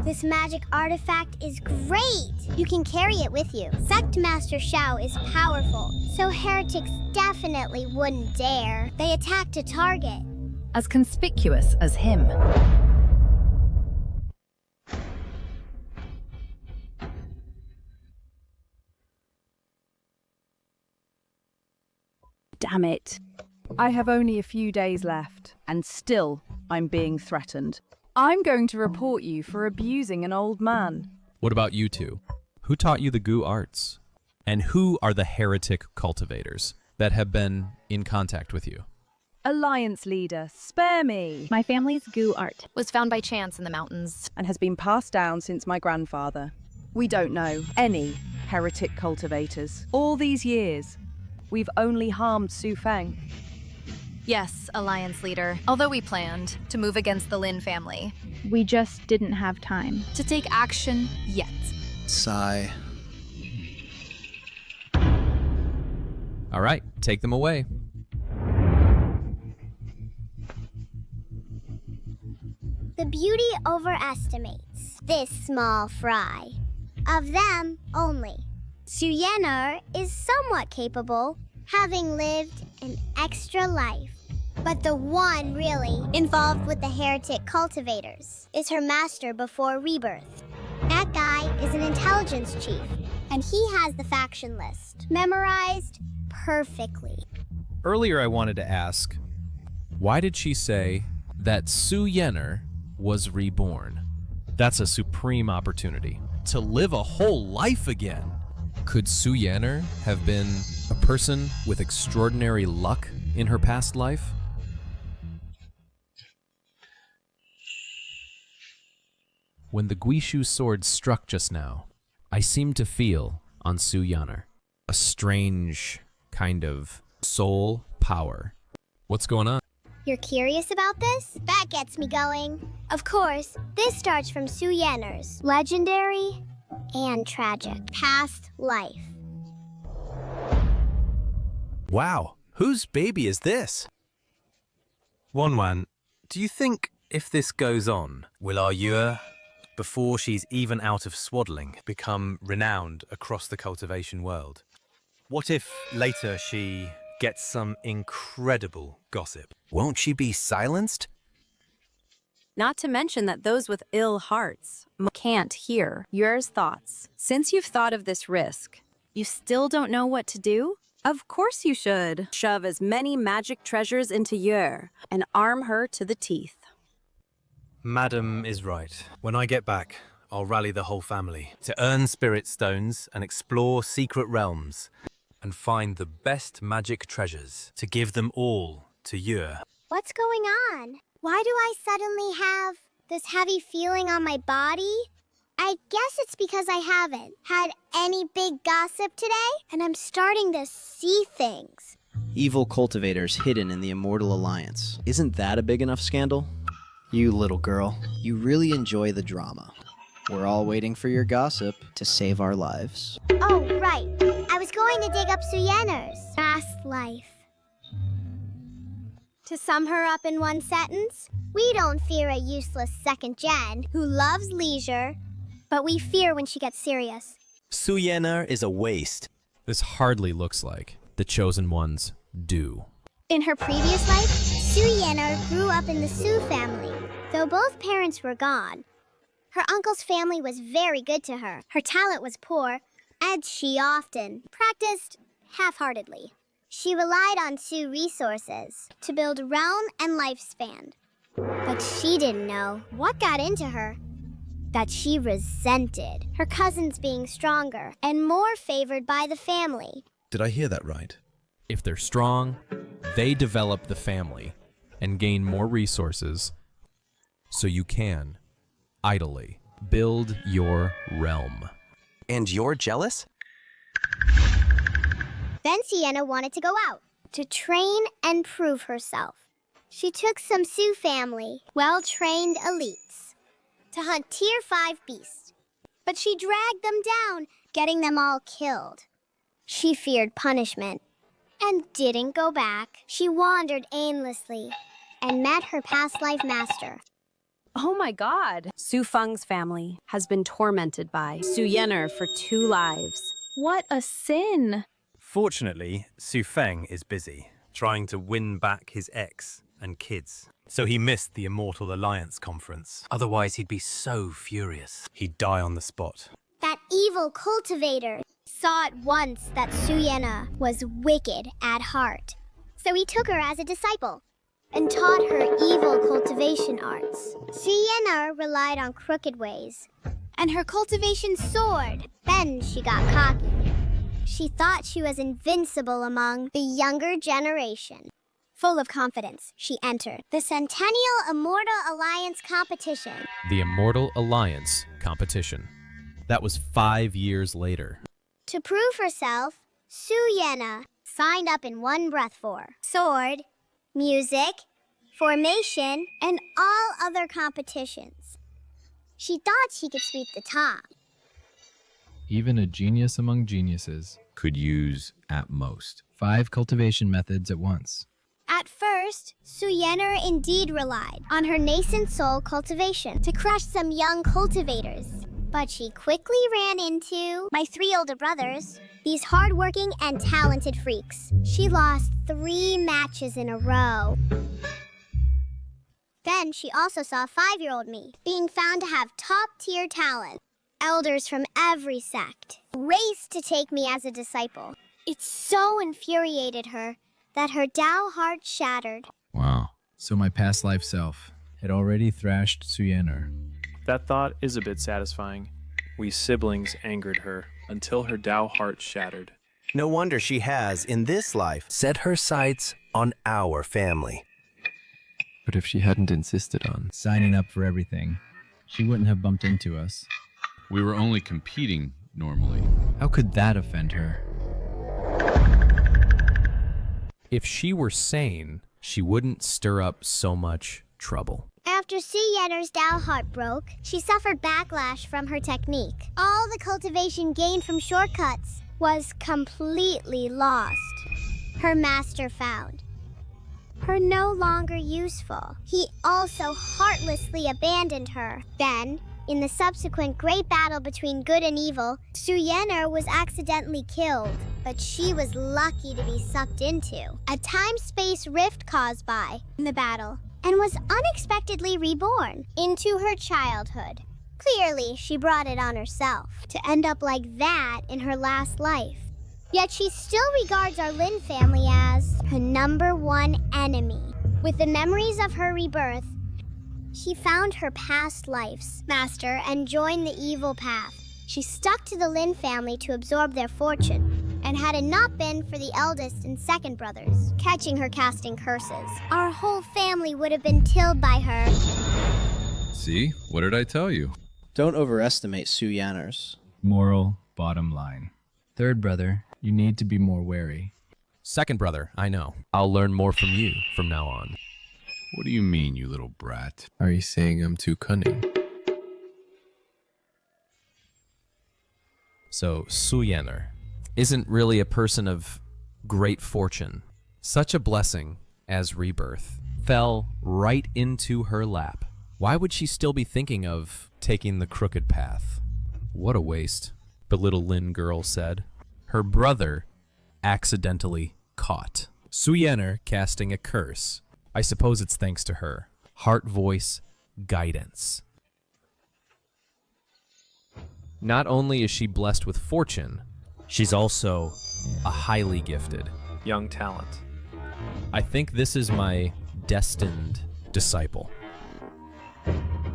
This magic artifact is great! You can carry it with you. Sect Master Shao is powerful, so heretics definitely wouldn't dare. They attacked a target. As conspicuous as him. Damn it. I have only a few days left, and still I'm being threatened. I'm going to report you for abusing an old man. What about you two? Who taught you the Gu arts? And who are the heretic cultivators that have been in contact with you? Alliance leader, spare me. My family's Gu art was found by chance in the mountains and has been passed down since my grandfather. We don't know any heretic cultivators. All these years, we've only harmed Su Feng. Yes, Alliance leader. Although we planned to move against the Lin family. We just didn't have time to take action yet. Sigh. All right, take them away. The beauty overestimates this small fry. Of them only. Su Yener is somewhat capable, having lived an extra life. But the one really involved with the heretic cultivators is her master before rebirth. That guy is an intelligence chief, and he has the faction list memorized perfectly. Earlier I wanted to ask, why did she say that Su Yener was reborn? That's a supreme opportunity to live a whole life again. Could Su Yener have been a person with extraordinary luck in her past life? When the Guishu sword struck just now, I seemed to feel on Su Yaner a strange kind of soul power. What's going on? You're curious about this? That gets me going. Of course, this starts from Su Yener's legendary and tragic past life. Wow, whose baby is this? Wanwan, do you think if this goes on, will our Yue, before she's even out of swaddling, become renowned across the cultivation world? What if later she gets some incredible gossip? Won't she be silenced? Not to mention that those with ill hearts can't hear your thoughts. Since you've thought of this risk, you still don't know what to do? Of course you should. Shove as many magic treasures into Yer and arm her to the teeth. Madam is right. When I get back, I'll rally the whole family to earn spirit stones and explore secret realms and find the best magic treasures to give them all to Yer. What's going on? Why do I suddenly have This heavy feeling on my body? I guess it's because I haven't had any big gossip today, and I'm starting to see things. Evil cultivators hidden in the Immortal Alliance. Isn't that a big enough scandal? You little girl, you really enjoy the drama. We're all waiting for your gossip to save our lives. Oh, right. I was going to dig up Suyener's past life. To sum her up in one sentence, we don't fear a useless second gen who loves leisure, but we fear when she gets serious. Suyener is a waste. This hardly looks like the chosen ones do. In her previous life, Suyener grew up in the Su family. Though both parents were gone, her uncle's family was very good to her. Her talent was poor, and she often practiced half-heartedly. She relied on Su resources to build realm and lifespan. But she didn't know what got into her. That she resented her cousins being stronger and more favored by the family. Did I hear that right? If they're strong, they develop the family and gain more resources so you can, idly, build your realm. And you're jealous? Then Sienna wanted to go out to train and prove herself. She took some Sioux family, well-trained elites, to hunt Tier 5 beasts. But she dragged them down, getting them all killed. She feared punishment and didn't go back. She wandered aimlessly and met her past life master. Oh my god! Su Feng's family has been tormented by Su Yener for 2 lives. What a sin! Fortunately, Su Feng is busy, trying to win back his ex and kids. So he missed the Immortal Alliance conference. Otherwise, he'd be so furious. He'd die on the spot. That evil cultivator saw at once that Suyena was wicked at heart. So he took her as a disciple and taught her evil cultivation arts. Suyena relied on crooked ways, and her cultivation soared. Then she got cocky. She thought she was invincible among the younger generation. Full of confidence, she entered the Centennial Immortal Alliance competition. The Immortal Alliance competition. That was 5 years later. To prove herself, Suyena signed up in one breath for sword, music, formation, and all other competitions. She thought she could sweep the top. Even a genius among geniuses could use, at most, 5 cultivation methods at once. At first, Suyener indeed relied on her nascent soul cultivation to crush some young cultivators. But she quickly ran into my 3 older brothers, these hardworking and talented freaks. She lost 3 matches in a row. Then she also saw 5-year-old me being found to have top-tier talent. Elders from every sect raced to take me as a disciple. It so infuriated her that her Tao heart shattered. Wow. So my past life self had already thrashed Suyener. That thought is a bit satisfying. We siblings angered her until her Tao heart shattered. No wonder she has, in this life, set her sights on our family. But if she hadn't insisted on signing up for everything, she wouldn't have bumped into us. We were only competing normally. How could that offend her? If she were sane, she wouldn't stir up so much trouble. After Suyener's Tao heart broke, she suffered backlash from her technique. All the cultivation gained from shortcuts was completely lost. Her master found her no longer useful. He also heartlessly abandoned her. Then, in the subsequent great battle between good and evil, Suyener was accidentally killed, but she was lucky to be sucked into a time-space rift caused by the battle, and was unexpectedly reborn into her childhood. Clearly, she brought it on herself to end up like that in her last life. Yet she still regards our Lin family as her #1 enemy. With the memories of her rebirth, she found her past life's master and joined the evil path. She stuck to the Lin family to absorb their fortune, and had it not been for the eldest and second brothers catching her casting curses, our whole family would have been killed by her. See? What did I tell you? Don't overestimate Su Yanners. Moral bottom line. Third brother, you need to be more wary. Second brother, I know. I'll learn more from you from now on. What do you mean, you little brat? Are you saying I'm too cunning? So, Su Yanner isn't really a person of great fortune. Such a blessing as rebirth fell right into her lap. Why would she still be thinking of taking the crooked path? What a waste, the little Lin girl said. Her brother accidentally caught. Su Yanner casting a curse. I suppose it's thanks to her. Heart voice guidance. Not only is she blessed with fortune, she's also a highly gifted young talent. I think this is my destined disciple.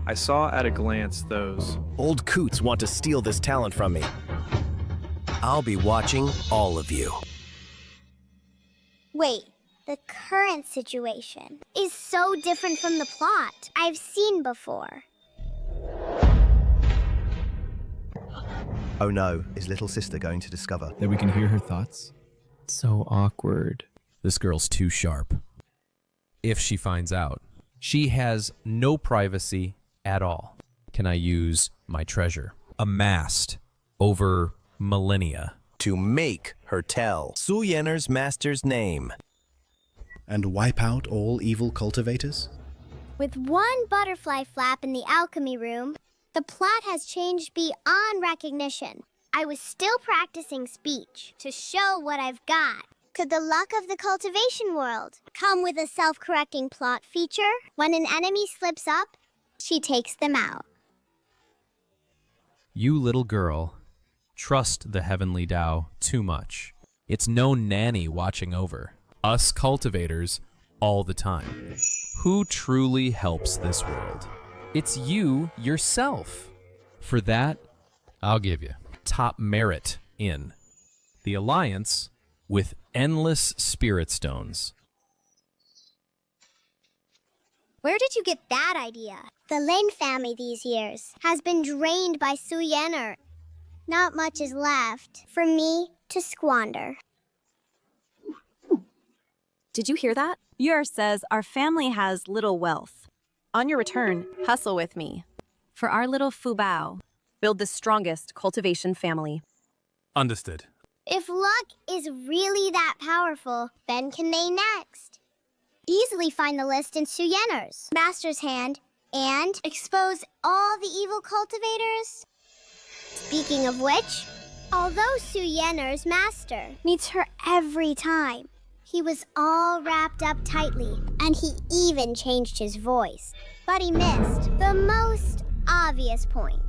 I saw at a glance those Old coots want to steal this talent from me. I'll be watching all of you. Wait, the current situation is so different from the plot I've seen before. Oh no, is little sister going to discover that we can hear her thoughts? So awkward. This girl's too sharp. If she finds out, she has no privacy at all. Can I use my treasure, amassed over millennia, to make her tell Su Yanner's master's name? And wipe out all evil cultivators? With one butterfly flap in the alchemy room, the plot has changed beyond recognition. I was still practicing speech to show what I've got. Could the luck of the cultivation world come with a self-correcting plot feature? When an enemy slips up, she takes them out. You little girl, trust the heavenly Tao too much. It's no nanny watching over us cultivators all the time. Who truly helps this world? It's you yourself. For that, I'll give you top merit in the Alliance with endless spirit stones. Where did you get that idea? The Lin family these years has been drained by Su Yanner. Not much is left for me to squander. Did you hear that? Yer says our family has little wealth. On your return, hustle with me. For our little Fubao, build the strongest cultivation family. Understood. If luck is really that powerful, then can they next? Easily find the list in Su Yanner's master's hand and expose all the evil cultivators? Speaking of which, although Su Yanner's master meets her every time, he was all wrapped up tightly, and he even changed his voice. But he missed the most obvious point.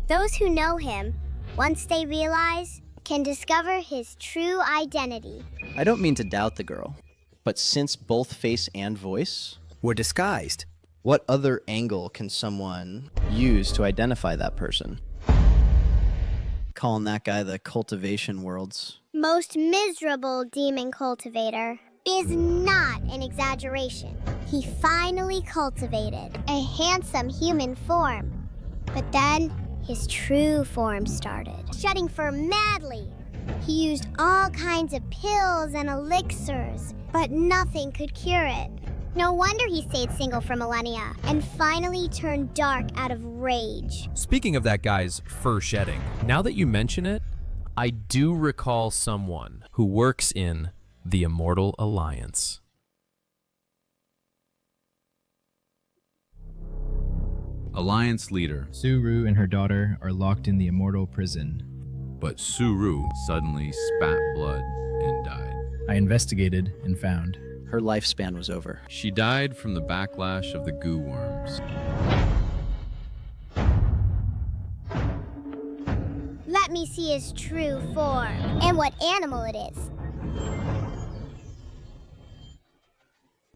Those who know him, once they realize, can discover his true identity. I don't mean to doubt the girl, but since both face and voice were disguised, what other angle can someone use to identify that person? Calling that guy the cultivation world's most miserable demon cultivator is not an exaggeration. He finally cultivated a handsome human form, but then his true form started, shedding fur madly. He used all kinds of pills and elixirs, but nothing could cure it. No wonder he stayed single for millennia and finally turned dark out of rage. Speaking of that guy's fur shedding, now that you mention it, I do recall someone who works in the Immortal Alliance. Alliance leader. Suru and her daughter are locked in the Immortal prison. But Suru suddenly spat blood and died. I investigated and found her lifespan was over. She died from the backlash of the goo worms. Let me see his true form and what animal it is.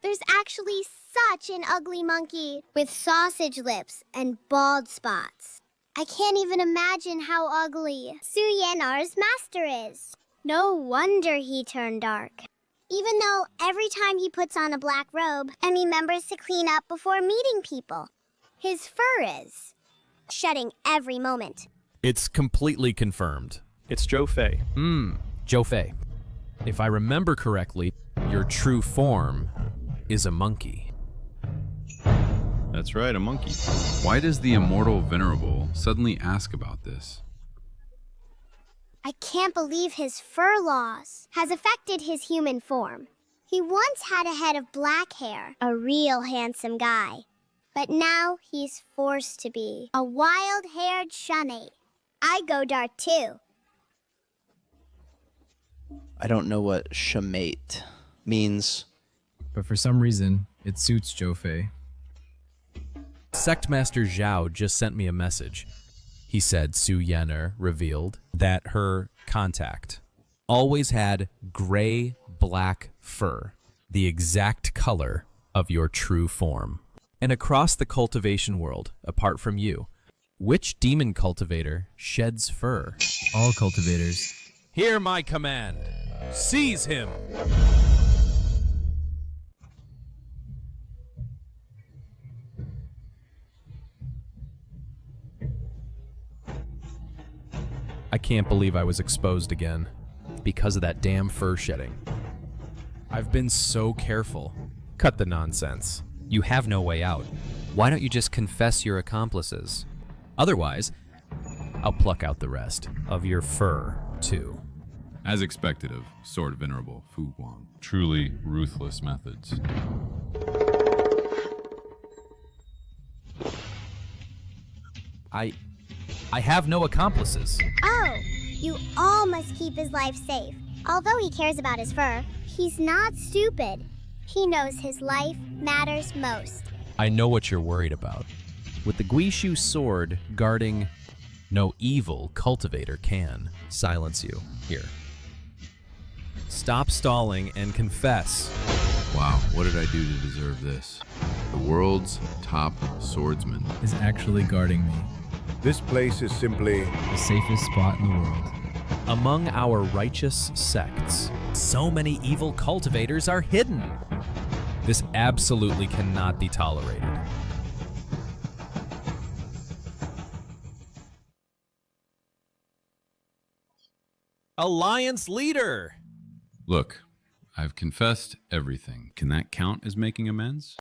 There's actually such an ugly monkey with sausage lips and bald spots. I can't even imagine how ugly Su Yanner's master is. No wonder he turned dark. Even though every time he puts on a black robe and remembers to clean up before meeting people. his fur is. Shedding every moment. It's completely confirmed. It's Zhou Fei. Zhou Fei. If I remember correctly, your true form is a monkey. That's right, a monkey. Why does the immortal venerable suddenly ask about this? I can't believe his fur loss has affected his human form. He once had a head of black hair, a real handsome guy. But now he's forced to be a wild-haired shunny. I go dark too. I don't know what shamate means. But for some reason, it suits Zhou Fei. Sect Master Zhao just sent me a message. He said Su Yan'er revealed that her contact always had gray-black fur, the exact color of your true form. And across the cultivation world, apart from you, which demon cultivator sheds fur? All cultivators. Hear my command. Seize him! I can't believe I was exposed again because of that damn fur shedding. I've been so careful. Cut the nonsense. You have no way out. Why don't you just confess your accomplices? Otherwise, I'll pluck out the rest of your fur, too. As expected of Sword Venerable Fu Guang. Truly ruthless methods. I have no accomplices. Oh, you all must keep his life safe. Although he cares about his fur, he's not stupid. He knows his life matters most. I know what you're worried about. With the Guishu sword guarding, no evil cultivator can silence you. Here. Stop stalling and confess. Wow, what did I do to deserve this? The world's top swordsman is actually guarding me. This place is simply the safest spot in the world. Among our righteous sects, so many evil cultivators are hidden. This absolutely cannot be tolerated. Alliance leader! Look, I've confessed everything. Can that count as making amends?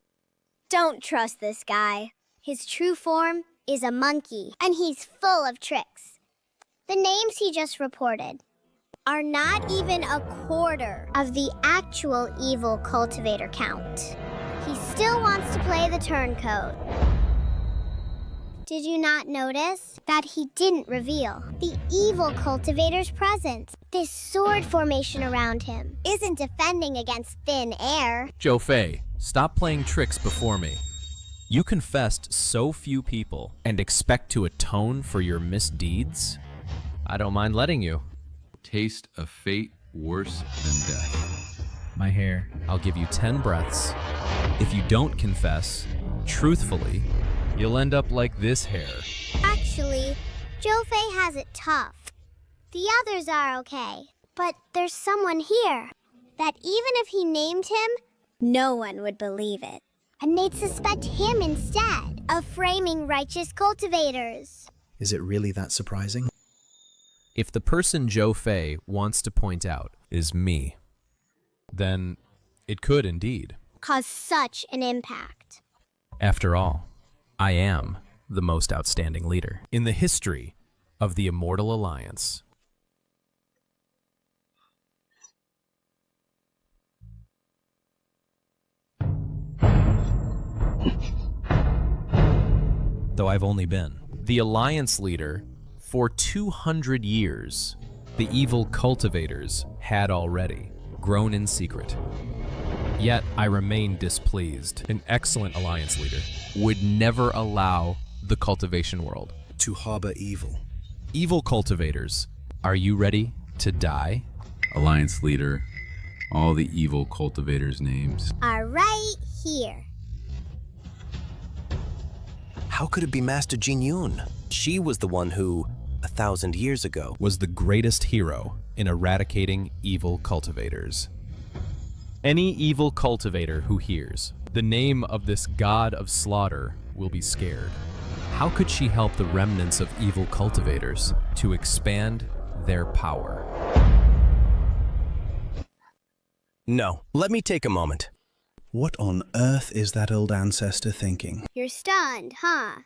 Don't trust this guy. His true form is a monkey, and he's full of tricks. The names he just reported are not even a quarter of the actual evil cultivator count. He still wants to play the turncoat. Did you not notice that he didn't reveal the evil cultivator's presence? This sword formation around him isn't defending against thin air. Zhou Fei, stop playing tricks before me. You confessed so few people and expect to atone for your misdeeds? I don't mind letting you. Taste a fate worse than death. My hair. I'll give you 10 breaths. If you don't confess, truthfully, you'll end up like this hair. Actually, Zhou Fei has it tough. The others are okay, but there's someone here that even if he named him, no one would believe it. And they'd suspect him instead of framing righteous cultivators. Is it really that surprising? If the person Zhou Fei wants to point out is me, then it could indeed Cause such an impact. After all, I am the most outstanding leader in the history of the Immortal Alliance. Though I've only been the Alliance leader for 200 years, the evil cultivators had already grown in secret. Yet I remain displeased. An excellent Alliance leader would never allow the cultivation world to harbor evil. Evil cultivators, are you ready to die? Alliance leader, all the evil cultivators' names Are right here. How could it be Master Jin Yun? She was the one who, 1,000 years ago, was the greatest hero in eradicating evil cultivators. Any evil cultivator who hears the name of this god of slaughter will be scared. How could she help the remnants of evil cultivators to expand their power? No, let me take a moment. What on earth is that old ancestor thinking? You're stunned, huh?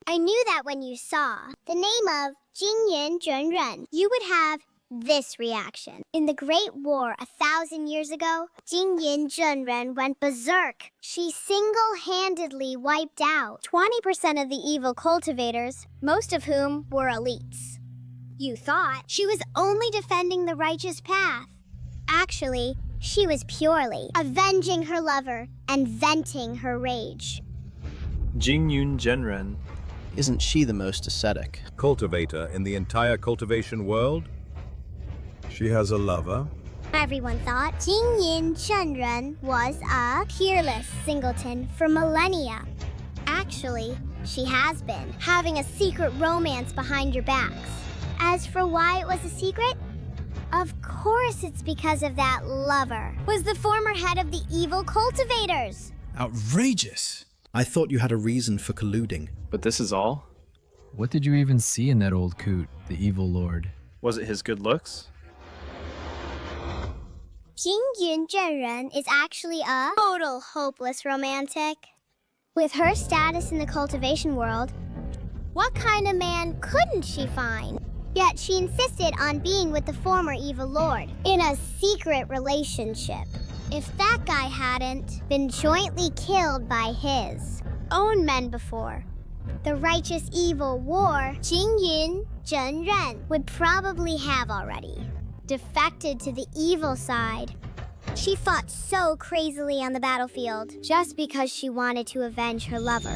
I knew that when you saw the name of Jingyan Zhenren, you would have this reaction. In the Great War 1,000 years ago, Jingyan Zhenren went berserk. She single-handedly wiped out 20% of the evil cultivators, most of whom were elites. You thought she was only defending the righteous path. Actually, she was purely avenging her lover and venting her rage. Jingyun Zhenren. Isn't she the most ascetic? Cultivator in the entire cultivation world? She has a lover. Everyone thought Jingyan Zhenren was a peerless singleton for millennia. Actually, she has been having a secret romance behind your backs. As for why it was a secret, of course it's because of that lover. Was the former head of the evil cultivators. Outrageous! I thought you had a reason for colluding. But this is all? What did you even see in that old coot, the evil lord? Was it his good looks? Jingyun Zhenren is actually a total hopeless romantic. With her status in the cultivation world, what kind of man couldn't she find? Yet she insisted on being with the former evil lord in a secret relationship. If that guy hadn't been jointly killed by his own men before the righteous evil war, Jingyun Zhenren would probably have already defected to the evil side. She fought so crazily on the battlefield just because she wanted to avenge her lover.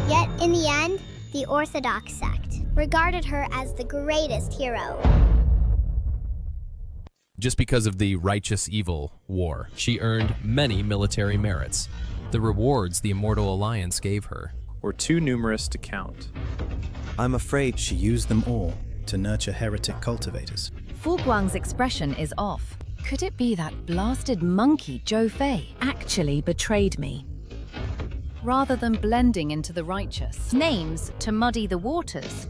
Yet in the end, the Orthodox sect regarded her as the greatest hero. Just because of the righteous evil war, she earned many military merits. The rewards the Immortal Alliance gave her were too numerous to count. I'm afraid she used them all to nurture heretic cultivators. Fu Guang's expression is off. Could it be that blasted monkey Zhou Fei actually betrayed me? Rather than blending into the righteous names to muddy the waters.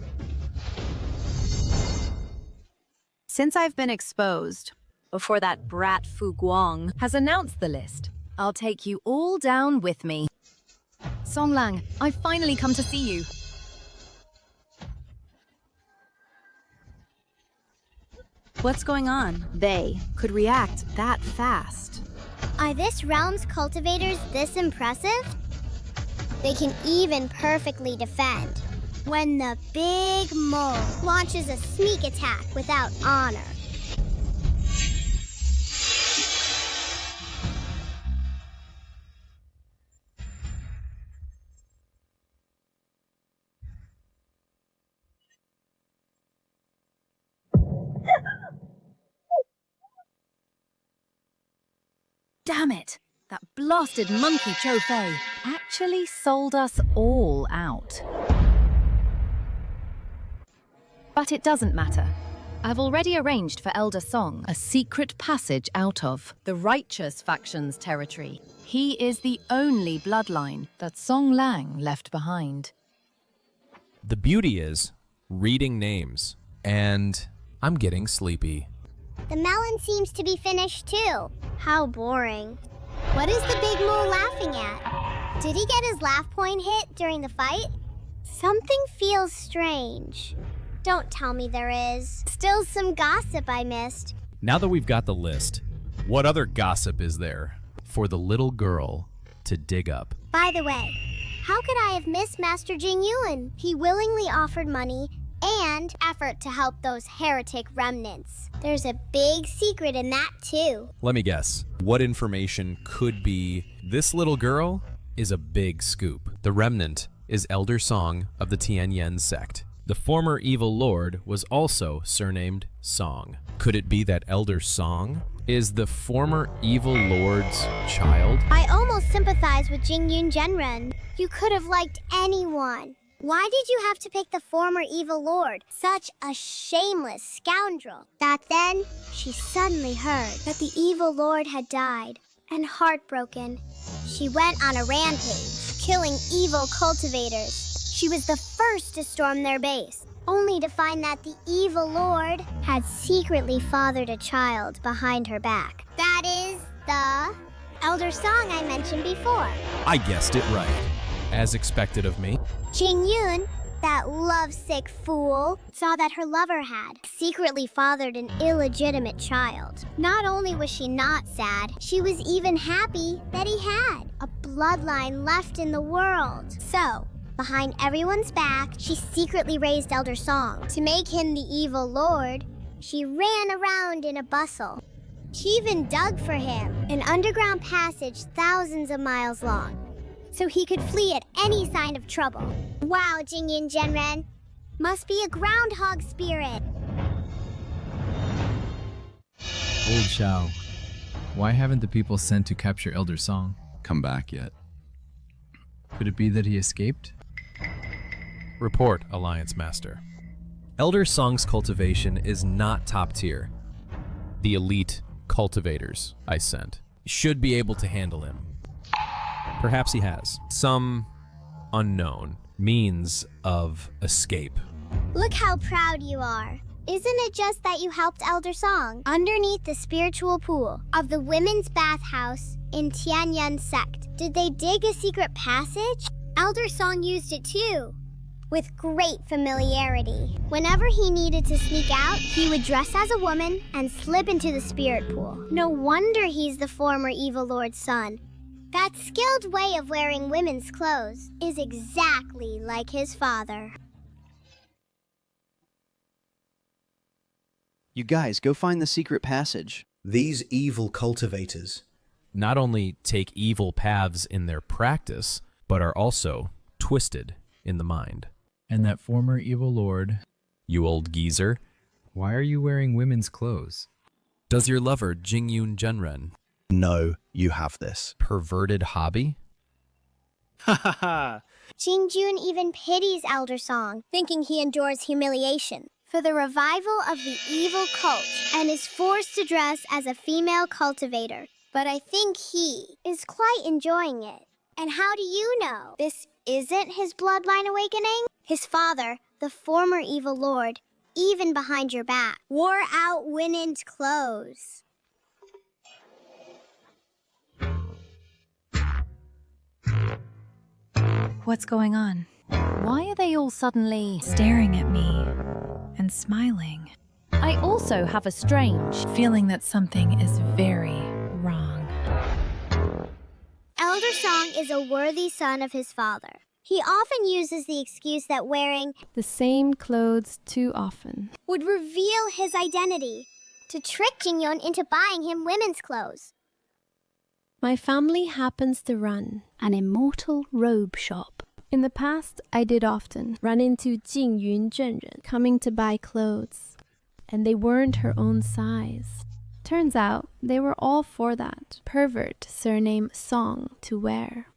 Since I've been exposed, before that brat Fu Guang has announced the list, I'll take you all down with me. Song Lang, I've finally come to see you. What's going on? They could react that fast. Are this realm's cultivators this impressive? They can even perfectly defend when the big mole launches a sneak attack without honor. Damn it! That blasted monkey Zhou Fei actually sold us all out. But it doesn't matter. I've already arranged for Elder Song a secret passage out of the righteous faction's territory. He is the only bloodline that Song Lang left behind. The beauty is reading names, and I'm getting sleepy. The melon seems to be finished too. How boring. What is the big mole laughing at? Did he get his laugh point hit during the fight? Something feels strange. Don't tell me there is. Still some gossip I missed. Now that we've got the list, what other gossip is there for the little girl to dig up? By the way, how could I have missed Master Jingyue? He willingly offered money and effort to help those heretic remnants. There's a big secret in that too. Let me guess. What information could be this little girl is a big scoop. The remnant is Elder Song of the Tianyan sect. The former evil lord was also surnamed Song. Could it be that Elder Song is the former evil lord's child? I almost sympathize with Jingyun Zhenren. You could have liked anyone. Why did you have to pick the former evil lord? Such a shameless scoundrel. Back then, she suddenly heard that the evil lord had died, and heartbroken, she went on a rampage, killing evil cultivators. She was the first to storm their base, only to find that the evil lord had secretly fathered a child behind her back. That is the elder song I mentioned before. I guessed it right, as expected of me. Qingyue, that lovesick fool, saw that her lover had secretly fathered an illegitimate child. Not only was she not sad, she was even happy that he had a bloodline left in the world. So, behind everyone's back, she secretly raised Elder Song. To make him the evil lord, she ran around in a bustle. She even dug for him an underground passage thousands of miles long, so he could flee at any sign of trouble. Wow, Jingyin Genren. Must be a groundhog spirit. Old Shao, why haven't the people sent to capture Elder Song come back yet? Could it be that he escaped? Report, Alliance Master. Elder Song's cultivation is not top tier. The elite cultivators I sent should be able to handle him. Perhaps he has some unknown means of escape. Look how proud you are. Isn't it just that you helped Elder Song underneath the spiritual pool of the women's bathhouse in Tianyun sect? Did they dig a secret passage? Elder Song used it too, with great familiarity. Whenever he needed to sneak out, he would dress as a woman and slip into the spirit pool. No wonder he's the former evil lord's son. That skilled way of wearing women's clothes is exactly like his father. You guys, go find the secret passage. These evil cultivators Not only take evil paths in their practice, but are also twisted in the mind. And that former evil lord, you old geezer, why are you wearing women's clothes? Does your lover Jingyin Genren know you have this perverted hobby? Ha ha ha! Qingjun even pities Elder Song, thinking he endures humiliation for the revival of the evil cult and is forced to dress as a female cultivator. But I think he is quite enjoying it. And how do you know this isn't his bloodline awakening? His father, the former evil lord, even behind your back, wore out women's clothes. What's going on? Why are they all suddenly staring at me and smiling? I also have a strange feeling that something is very wrong. Elder Song is a worthy son of his father. He often uses the excuse that wearing the same clothes too often would reveal his identity, to trick Jinghyun into buying him women's clothes. My family happens to run an immortal robe shop. In the past, I did often run into Jingyun Zhenren coming to buy clothes, and they weren't her own size. Turns out they were all for that pervert surname Song to wear.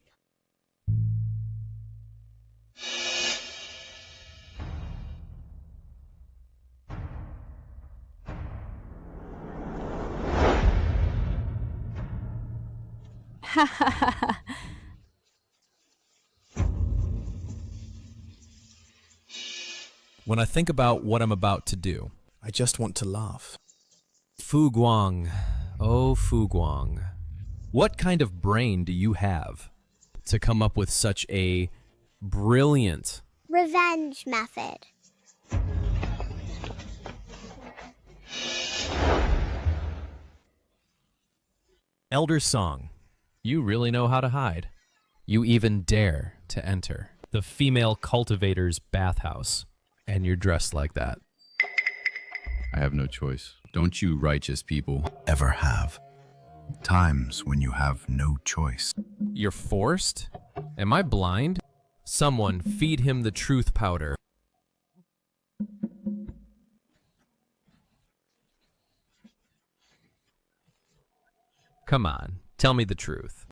Ha ha ha ha. When I think about what I'm about to do, I just want to laugh. Fu Guang, oh Fu Guang, what kind of brain do you have to come up with such a brilliant revenge method? Elder Song, you really know how to hide. You even dare to enter the female cultivator's bathhouse, and you're dressed like that. I have no choice. Don't you righteous people ever have? Times when you have no choice. You're forced? Am I blind? Someone feed him the truth powder. Come on, tell me the truth.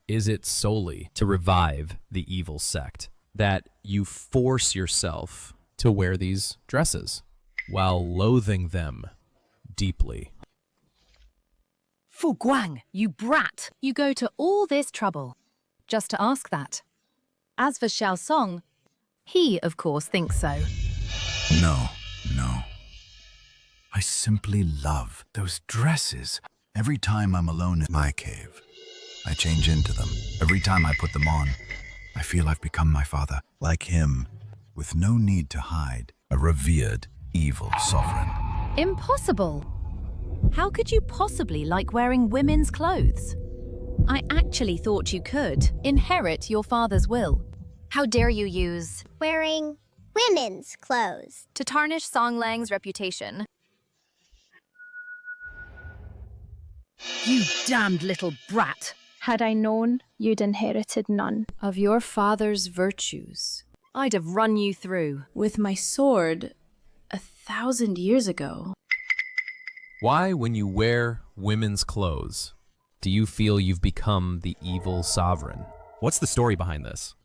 Is it solely to revive the evil sect that you force yourself to wear these dresses while loathing them deeply? Fu Guang, you brat! You go to all this trouble just to ask that. As for Xiao Song, he, of course, thinks so. No. I simply love those dresses. Every time I'm alone in my cave, I change into them. Every time I put them on, I feel I've become my father, like him, with no need to hide, a revered, evil sovereign. Impossible! How could you possibly like wearing women's clothes? I actually thought you could inherit your father's will. How dare you use Wearing women's clothes to tarnish Song Lang's reputation? You damned little brat! Had I known, you'd inherited none. Of your father's virtues, I'd have run you through. With my sword 1,000 years ago. Why, when you wear women's clothes, do you feel you've become the evil sovereign? What's the story behind this?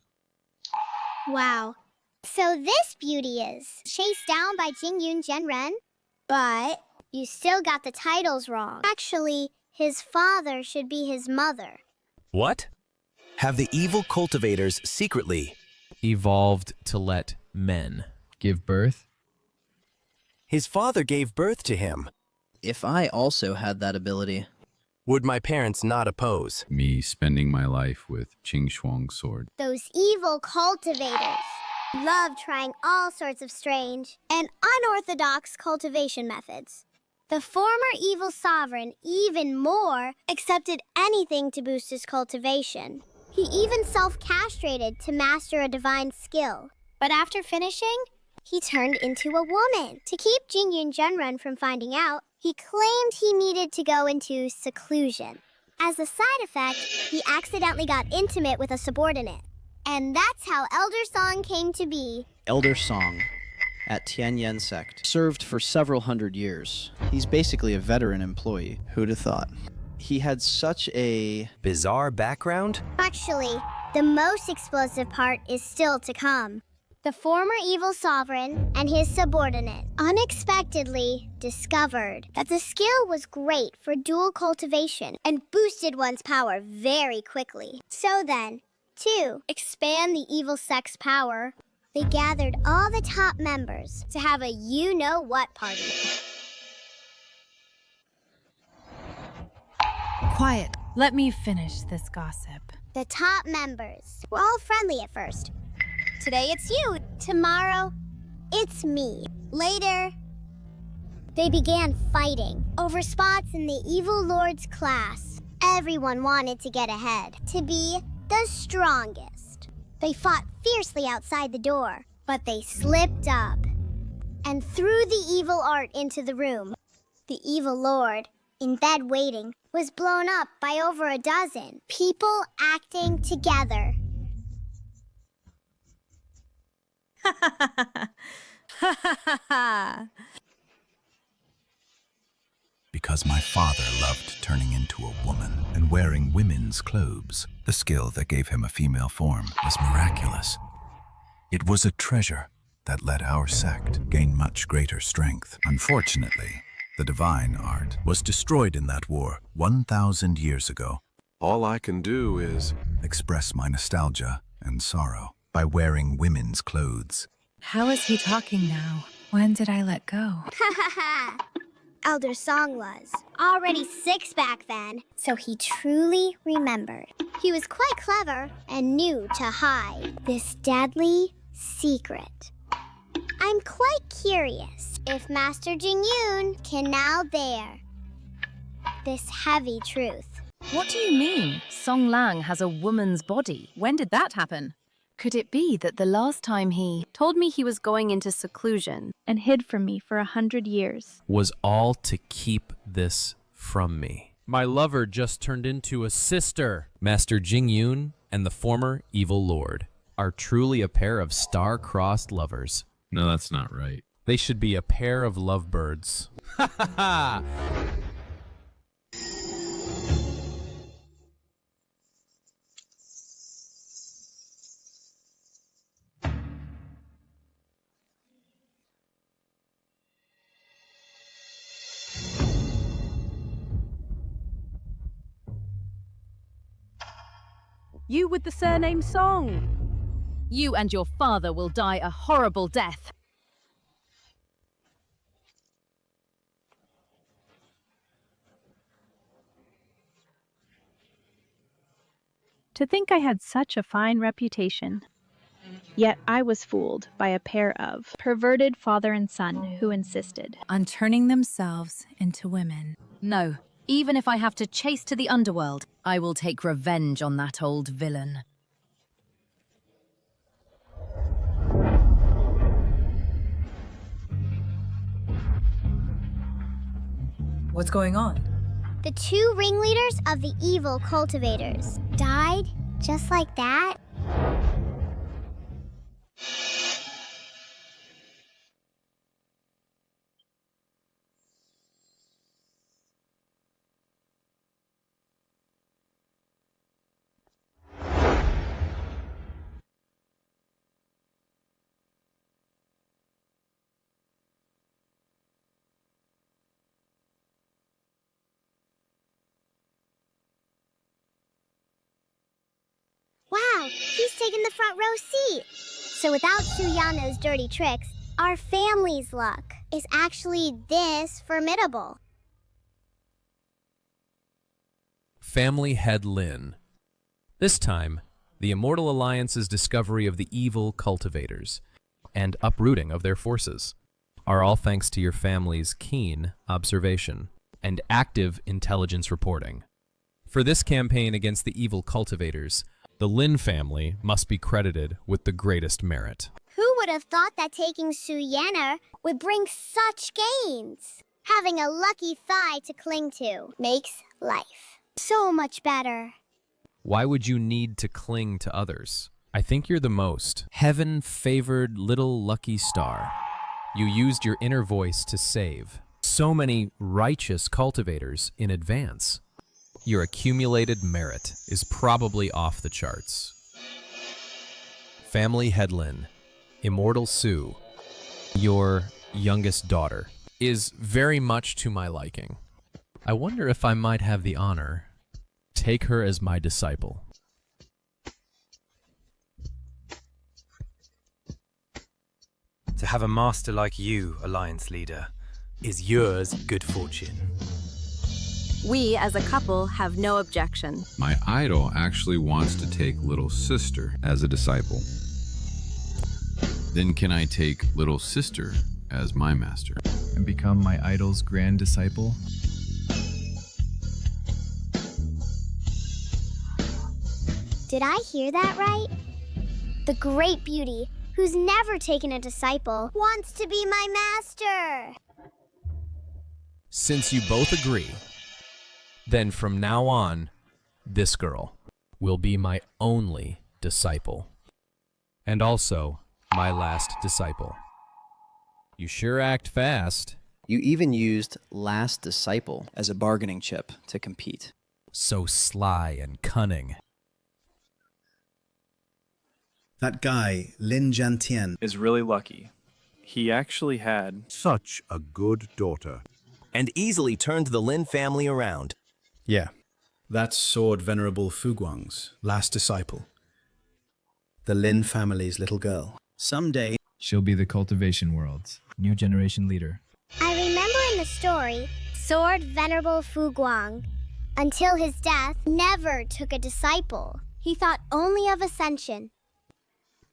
Wow. So this beauty is chased down by Jingyun Zhenren, but you still got the titles wrong. Actually, his father should be his mother. What? Have the evil cultivators secretly evolved to let men give birth? His father gave birth to him. If I also had that ability, would my parents not oppose? Me spending my life with Qing Shuang's sword. Those evil cultivators love trying all sorts of strange and unorthodox cultivation methods. The former evil sovereign, even more, accepted anything to boost his cultivation. He even self-castrated to master a divine skill. But after finishing, he turned into a woman. To keep Jingyun Zhenren from finding out, he claimed he needed to go into seclusion. As a side effect, he accidentally got intimate with a subordinate. And that's how Elder Song came to be. Elder Song, at Tianyan Sect, served for several hundred years. He's basically a veteran employee. Who'd have thought? He had such a bizarre background? Actually, the most explosive part is still to come. The former evil sovereign and his subordinate unexpectedly discovered that the skill was great for dual cultivation and boosted one's power very quickly. So then, to expand the evil sect's power, they gathered all the top members to have a you-know-what party. Quiet. Let me finish this gossip. The top members were all friendly at first. Today it's you. Tomorrow, it's me. Later, they began fighting over spots in the evil lord's class. Everyone wanted to get ahead, to be the strongest. They fought fiercely outside the door, but they slipped up and threw the evil art into the room. The evil lord, in bed waiting, was blown up by over a dozen people acting together. Because my father loved turning into a woman and wearing women's clothes. The skill that gave him a female form was miraculous. It was a treasure that let our sect gain much greater strength. Unfortunately, the divine art was destroyed in that war 1,000 years ago. All I can do is express my nostalgia and sorrow by wearing women's clothes. How is he talking now? When did I let go? Ha ha ha! Elder Song was already 6 back then, so he truly remembered. He was quite clever and knew to hide this deadly secret. I'm quite curious if Master Jingyun can now bear this heavy truth. What do you mean? Song Lang has a woman's body. When did that happen? Could it be that the last time he told me he was going into seclusion and hid from me for 100 years was all to keep this from me? My lover just turned into a sister. Master Jingyun and the former evil lord are truly a pair of star-crossed lovers. No, that's not right. They should be a pair of lovebirds. Ha ha ha! You with the surname Song. You and your father will die a horrible death. To think I had such a fine reputation. Yet I was fooled by a pair of perverted father and son who insisted on turning themselves into women. No, even if I have to chase to the underworld, I will take revenge on that old villain. What's going on? The two ringleaders of the evil cultivators died just like that. Wow, he's taken the front row seat. So without Suyano's dirty tricks, our family's luck is actually this formidable. Family Head Lin. This time, the Immortal Alliance's discovery of the evil cultivators and uprooting of their forces are all thanks to your family's keen observation and active intelligence reporting. For this campaign against the evil cultivators, the Lin family must be credited with the greatest merit. Who would have thought that taking Suyana would bring such gains? Having a lucky thigh to cling to makes life so much better. Why would you need to cling to others? I think you're the most heaven-favored little lucky star. You used your inner voice to save so many righteous cultivators in advance. Your accumulated merit is probably off the charts. Family Headlin, Immortal Sue, your youngest daughter, is very much to my liking. I wonder if I might have the honor take her as my disciple. To have a master like you, Alliance leader, is yours good fortune. We, as a couple, have no objection. My idol actually wants to take little sister as a disciple. Then can I take little sister as my master? And become my idol's grand disciple? Did I hear that right? The great beauty, who's never taken a disciple, wants to be my master. Since you both agree, then from now on, this girl will be my only disciple. And also, my last disciple. You sure act fast. You even used last disciple as a bargaining chip to compete. So sly and cunning. That guy, Lin Jiantian, is really lucky. He actually had such a good daughter. And easily turned the Lin family around. Yeah, that's Sword Venerable Fuguang's last disciple. The Lin family's little girl. Someday, she'll be the cultivation world's new generation leader. I remember in the story, Sword Venerable Fuguang, until his death, never took a disciple. He thought only of ascension,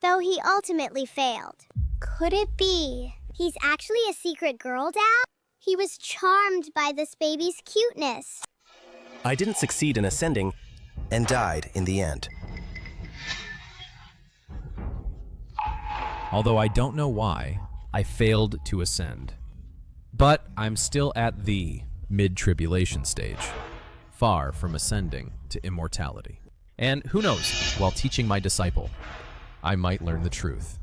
though he ultimately failed. Could it be he's actually a secret girl dad? He was charmed by this baby's cuteness. I didn't succeed in ascending and died in the end. Although I don't know why, I failed to ascend. But I'm still at the mid-tribulation stage, far from ascending to immortality. And who knows, while teaching my disciple, I might learn the truth.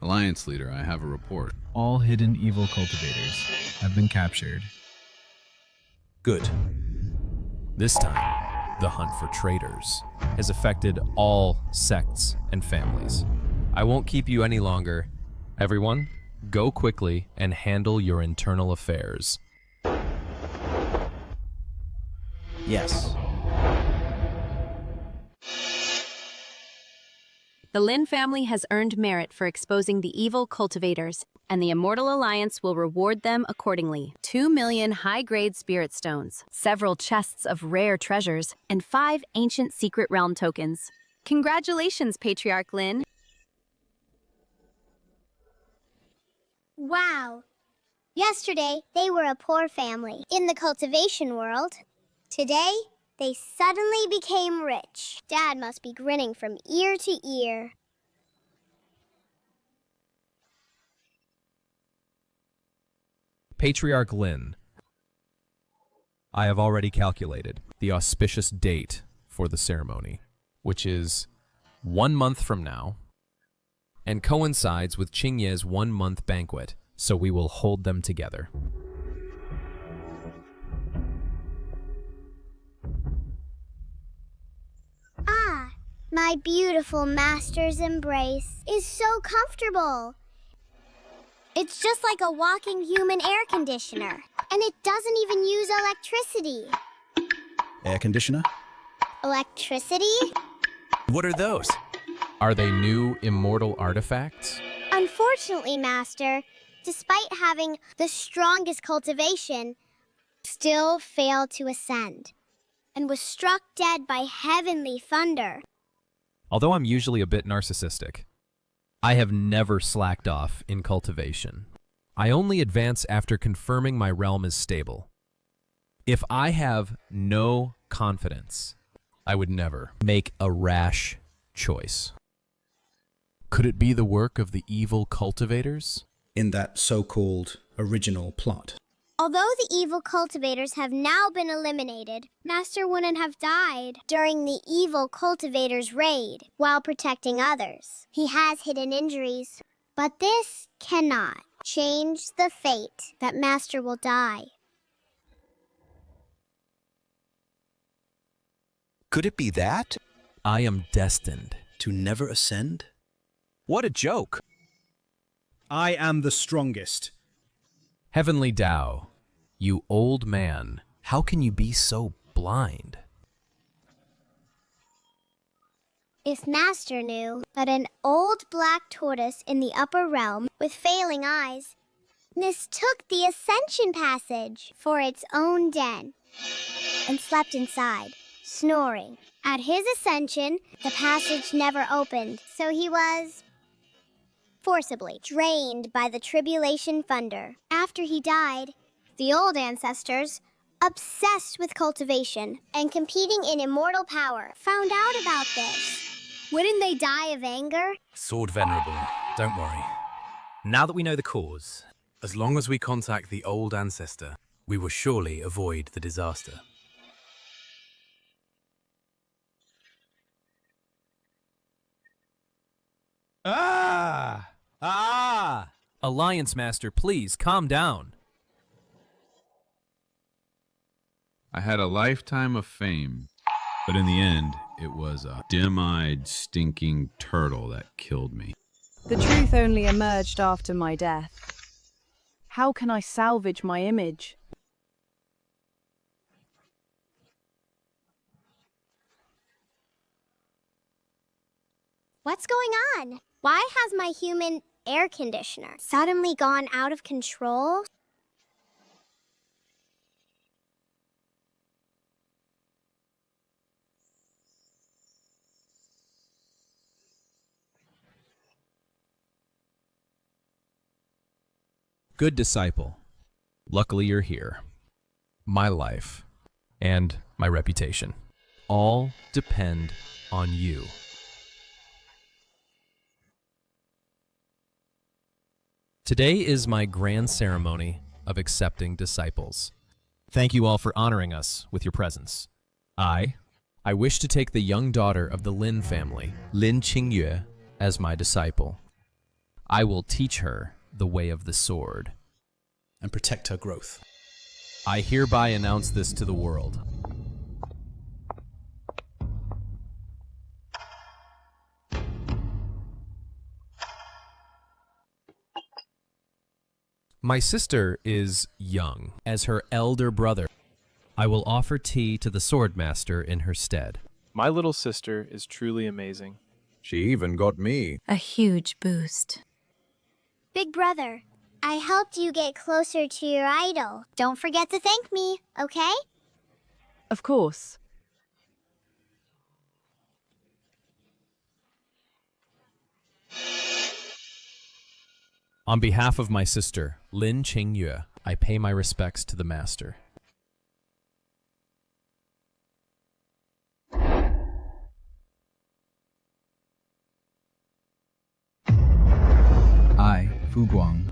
Alliance leader, I have a report. All hidden evil cultivators have been captured. Good. This time, the hunt for traitors has affected all sects and families. I won't keep you any longer. Everyone, go quickly and handle your internal affairs. Yes. The Lin family has earned merit for exposing the evil cultivators, and the Immortal Alliance will reward them accordingly. 2 million high-grade spirit stones, several chests of rare treasures, and 5 ancient secret realm tokens. Congratulations, Patriarch Lin. Wow. Yesterday, they were a poor family in the cultivation world. Today, they suddenly became rich. Dad must be grinning from ear to ear. Patriarch Lin, I have already calculated the auspicious date for the ceremony, which is 1 month from now, and coincides with Qingyue's 1-month banquet, so we will hold them together. Ah, my beautiful master's embrace is so comfortable. It's just like a walking human air conditioner, and it doesn't even use electricity. Air conditioner? Electricity? What are those? Are they new immortal artifacts? Unfortunately, Master, despite having the strongest cultivation, still failed to ascend, and was struck dead by heavenly thunder. Although I'm usually a bit narcissistic, I have never slacked off in cultivation. I only advance after confirming my realm is stable. If I have no confidence, I would never make a rash choice. Could it be the work of the evil cultivators? In that so-called original plot. Although the evil cultivators have now been eliminated, Master wouldn't have died during the evil cultivators' raid while protecting others. He has hidden injuries, but this cannot change the fate that Master will die. Could it be that? I am destined to never ascend? What a joke. I am the strongest. Heavenly Tao, you old man, how can you be so blind? If Master knew that an old black tortoise in the upper realm with failing eyes mistook the ascension passage for its own den and slept inside, snoring. At his ascension, the passage never opened, so he was forcibly drained by the tribulation thunder. After he died, the old ancestors, obsessed with cultivation and competing in immortal power, found out about this. Wouldn't they die of anger? Sword Venerable, don't worry. Now that we know the cause, as long as we contact the old ancestor, we will surely avoid the disaster. Alliance Master, please, calm down. I had a lifetime of fame, but in the end, it was a dim-eyed, stinking turtle that killed me. The truth only emerged after my death. How can I salvage my image? What's going on? Why has my human air conditioner suddenly gone out of control? Good disciple, luckily you're here. My life and my reputation all depend on you. Today is my grand ceremony of accepting disciples. Thank you all for honoring us with your presence. I wish to take the young daughter of the Lin family, Lin Qingyue, as my disciple. I will teach her the way of the sword and protect her growth. I hereby announce this to the world. My sister is young. As her elder brother, I will offer tea to the sword master in her stead. My little sister is truly amazing. She even got me. A huge boost. Big brother, I helped you get closer to your idol. Don't forget to thank me, okay? Of course. On behalf of my sister, Lin Qingyue, I pay my respects to the master. I, Fu Guang,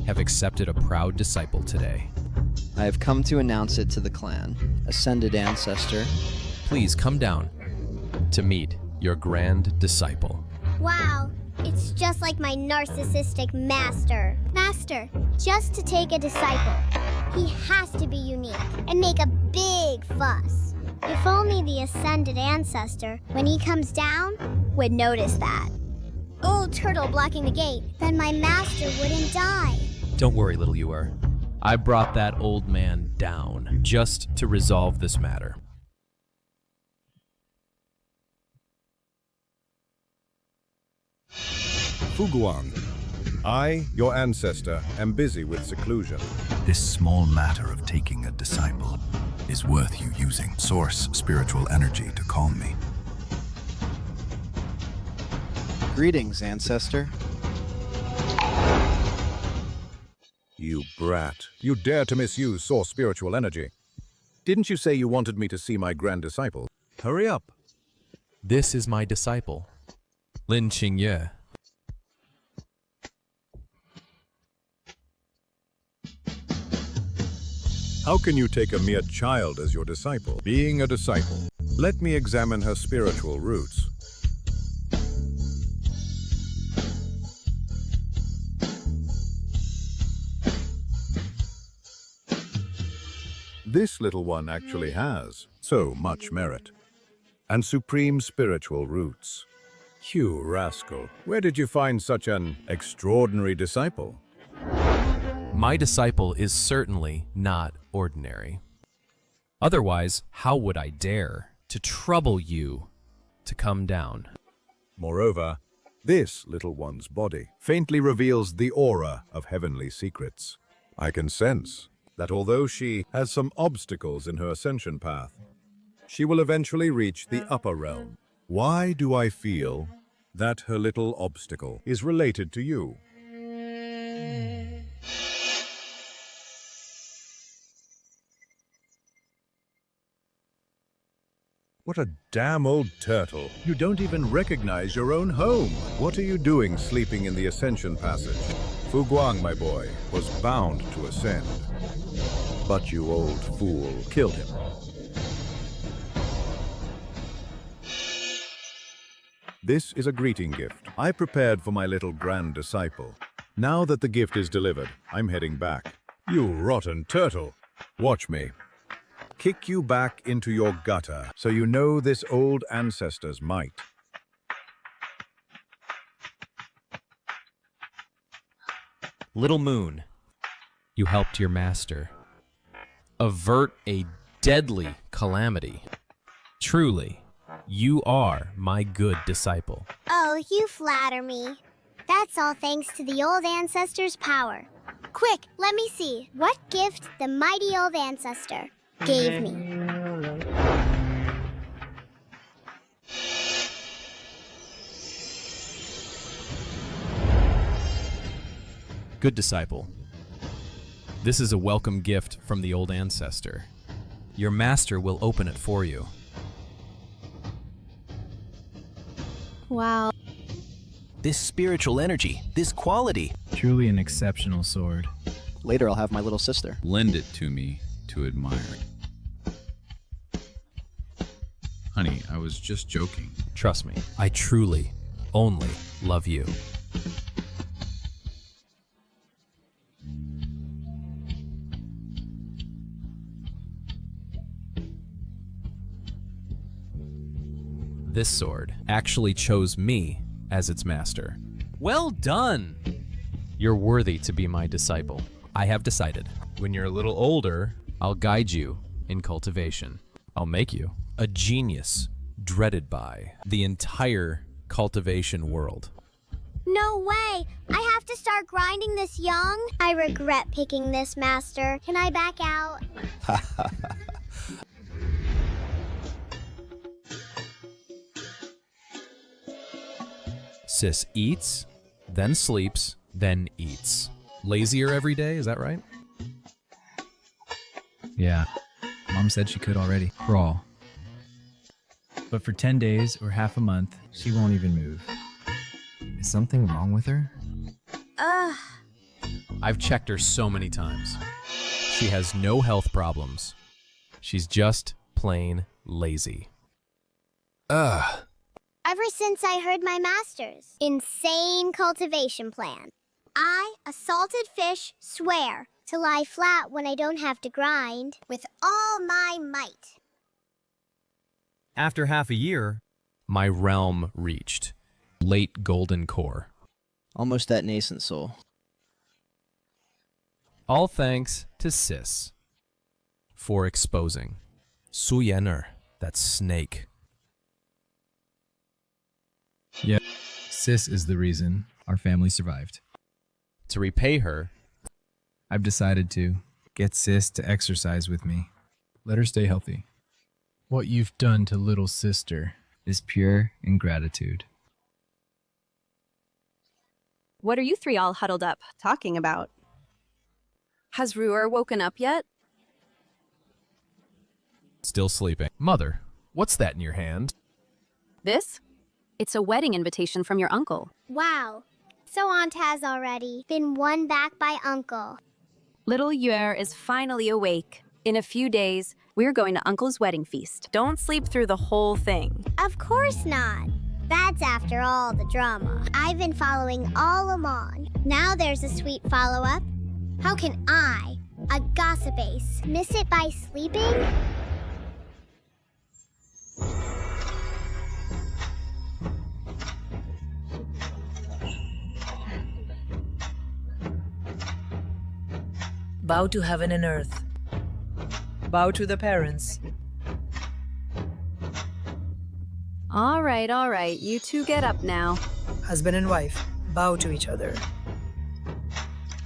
have accepted a proud disciple today. I have come to announce it to the clan. Ascended ancestor. Please come down to meet your grand disciple. Wow, it's just like my narcissistic master. Master, just to take a disciple, he has to be unique and make a big fuss. If only the ascended ancestor, when he comes down, would notice that. Old turtle blocking the gate, then my master wouldn't die. Don't worry, little Yuer. I brought that old man down just to resolve this matter. Fuguang, I, your ancestor, am busy with seclusion. This small matter of taking a disciple is worth you using source spiritual energy to calm me. Greetings, ancestor. You brat. You dare to misuse source spiritual energy. Didn't you say you wanted me to see my grand disciple? Hurry up. This is my disciple, Lin Qingyue. How can you take a mere child as your disciple? Being a disciple, let me examine her spiritual roots. This little one actually has so much merit and supreme spiritual roots. You rascal, where did you find such an extraordinary disciple? My disciple is certainly not ordinary. Otherwise, how would I dare to trouble you to come down? Moreover, this little one's body faintly reveals the aura of heavenly secrets. I can sense that although she has some obstacles in her ascension path, she will eventually reach the upper realm. Why do I feel that her little obstacle is related to you? What a damn old turtle. You don't even recognize your own home. What are you doing sleeping in the Ascension Passage? Fu Guang, my boy, was bound to ascend. But you old fool killed him. This is a greeting gift I prepared for my little grand disciple. Now that the gift is delivered, I'm heading back. You rotten turtle. Watch me. Kick you back into your gutter so you know this old ancestor's might. Little Moon, you helped your master avert a deadly calamity. Truly, you are my good disciple. Oh, you flatter me. That's all thanks to the old ancestor's power. Quick, let me see what gift the mighty old ancestor gave me. Good disciple. This is a welcome gift from the old ancestor. Your master will open it for you. Wow. This spiritual energy, this quality. Truly an exceptional sword. Later I'll have my little sister lend it to me to admire. Honey, I was just joking. Trust me, I truly only love you. This sword actually chose me as its master. Well done! You're worthy to be my disciple. I have decided. When you're a little older, I'll guide you in cultivation. I'll make you a genius dreaded by the entire cultivation world. No way! I have to start grinding this young? I regret picking this, Master. Can I back out? Sis eats, then sleeps, then eats. Lazier every day, is that right? Yeah. Mom said she could already crawl. But for 10 days or half a month, she won't even move. Is something wrong with her? Ugh. I've checked her so many times. She has no health problems. She's just plain lazy. Ugh. Ever since I heard my master's insane cultivation plan, I, a salted fish, swear to lie flat when I don't have to grind with all my might. After half a year, my realm reached. Late golden core. Almost that nascent soul. All thanks to Sis for exposing Su Yener, that snake. Yep. Sis is the reason our family survived. To repay her, I've decided to get Sis to exercise with me. Let her stay healthy. What you've done to little sister is pure ingratitude. What are you three all huddled up talking about? Has Ruer woken up yet? still sleeping. Mother, what's that in your hand? This? It's a wedding invitation from your uncle. Wow. So Aunt has already been won back by Uncle. Little Yuer is finally awake. In a few days, we're going to Uncle's wedding feast. Don't sleep through the whole thing. Of course not. That's after all the drama. I've been following all along. Now there's a sweet follow-up. How can I, a gossip ace, miss it by sleeping? Bow to heaven and earth. Bow to the parents. All right, you two get up now. Husband and wife, bow to each other.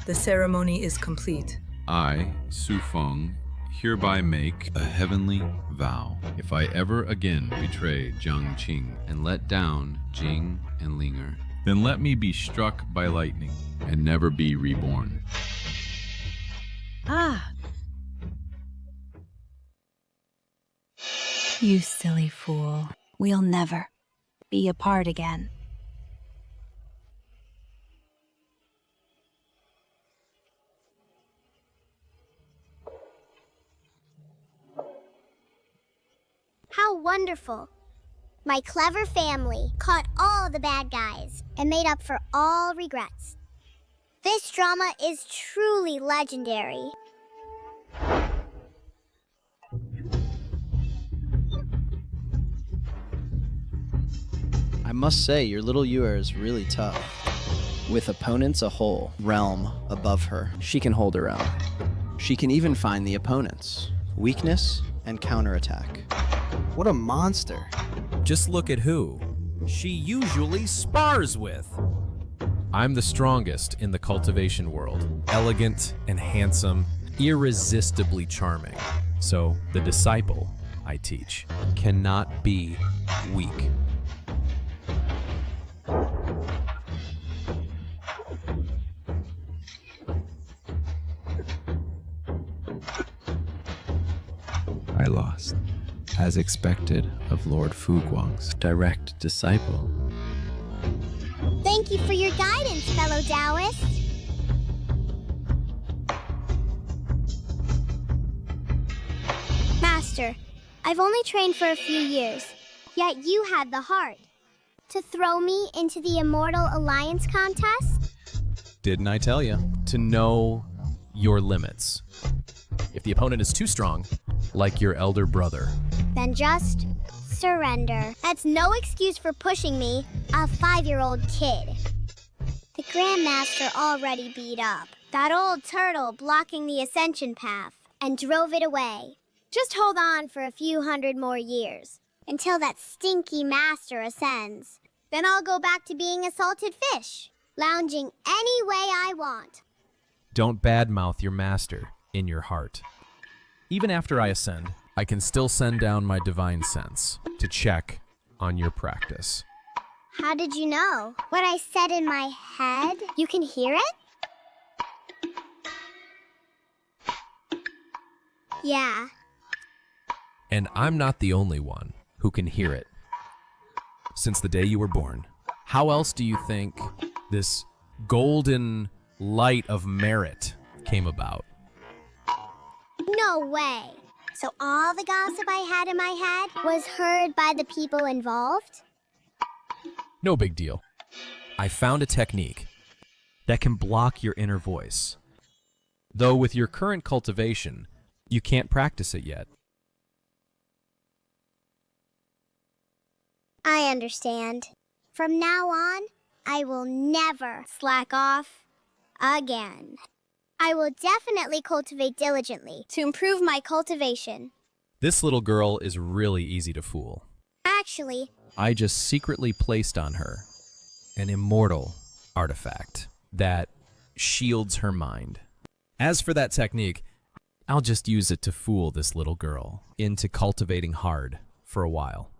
The ceremony is complete. I, Su Feng, hereby make a heavenly vow. If I ever again betray Jiang Qing and let down Jing and Linger, then let me be struck by lightning and never be reborn. Ah. You silly fool. We'll never be apart again. How wonderful. My clever family caught all the bad guys and made up for all regrets. This drama is truly legendary. I must say, your little Yuer is really tough. With opponents a whole realm above her, she can hold her own. She can even find the opponents' weakness and counterattack. What a monster. Just look at who she usually spars with. I'm the strongest in the cultivation world. Elegant and handsome, irresistibly charming. So the disciple I teach cannot be weak. I lost, as expected of Lord Fuguang's direct disciple. Thank you for your guidance, fellow Taoist. Master, I've only trained for a few years, yet you had the heart to throw me into the Immortal Alliance contest? Didn't I tell you? To know your limits. If the opponent is too strong, like your elder brother, Then just surrender. That's no excuse for pushing me, a 5-year-old kid. The Grandmaster already beat up that old turtle blocking the ascension path and drove it away. Just hold on for a few hundred more years until that stinky master ascends. Then I'll go back to being a salted fish, lounging any way I want. Don't badmouth your master in your heart. Even after I ascend, I can still send down my divine sense to check on your practice. How did you know? What I said in my head? You can hear it? Yeah. And I'm not the only one who can hear it. Since the day you were born, how else do you think this golden light of merit came about? No way. So all the gossip I had in my head was heard by the people involved? No big deal. I found a technique that can block your inner voice. Though with your current cultivation, you can't practice it yet. I understand. From now on, I will never slack off again. I will definitely cultivate diligently to improve my cultivation. This little girl is really easy to fool. Actually, I just secretly placed on her an immortal artifact that shields her mind. As for that technique, I'll just use it to fool this little girl into cultivating hard for a while.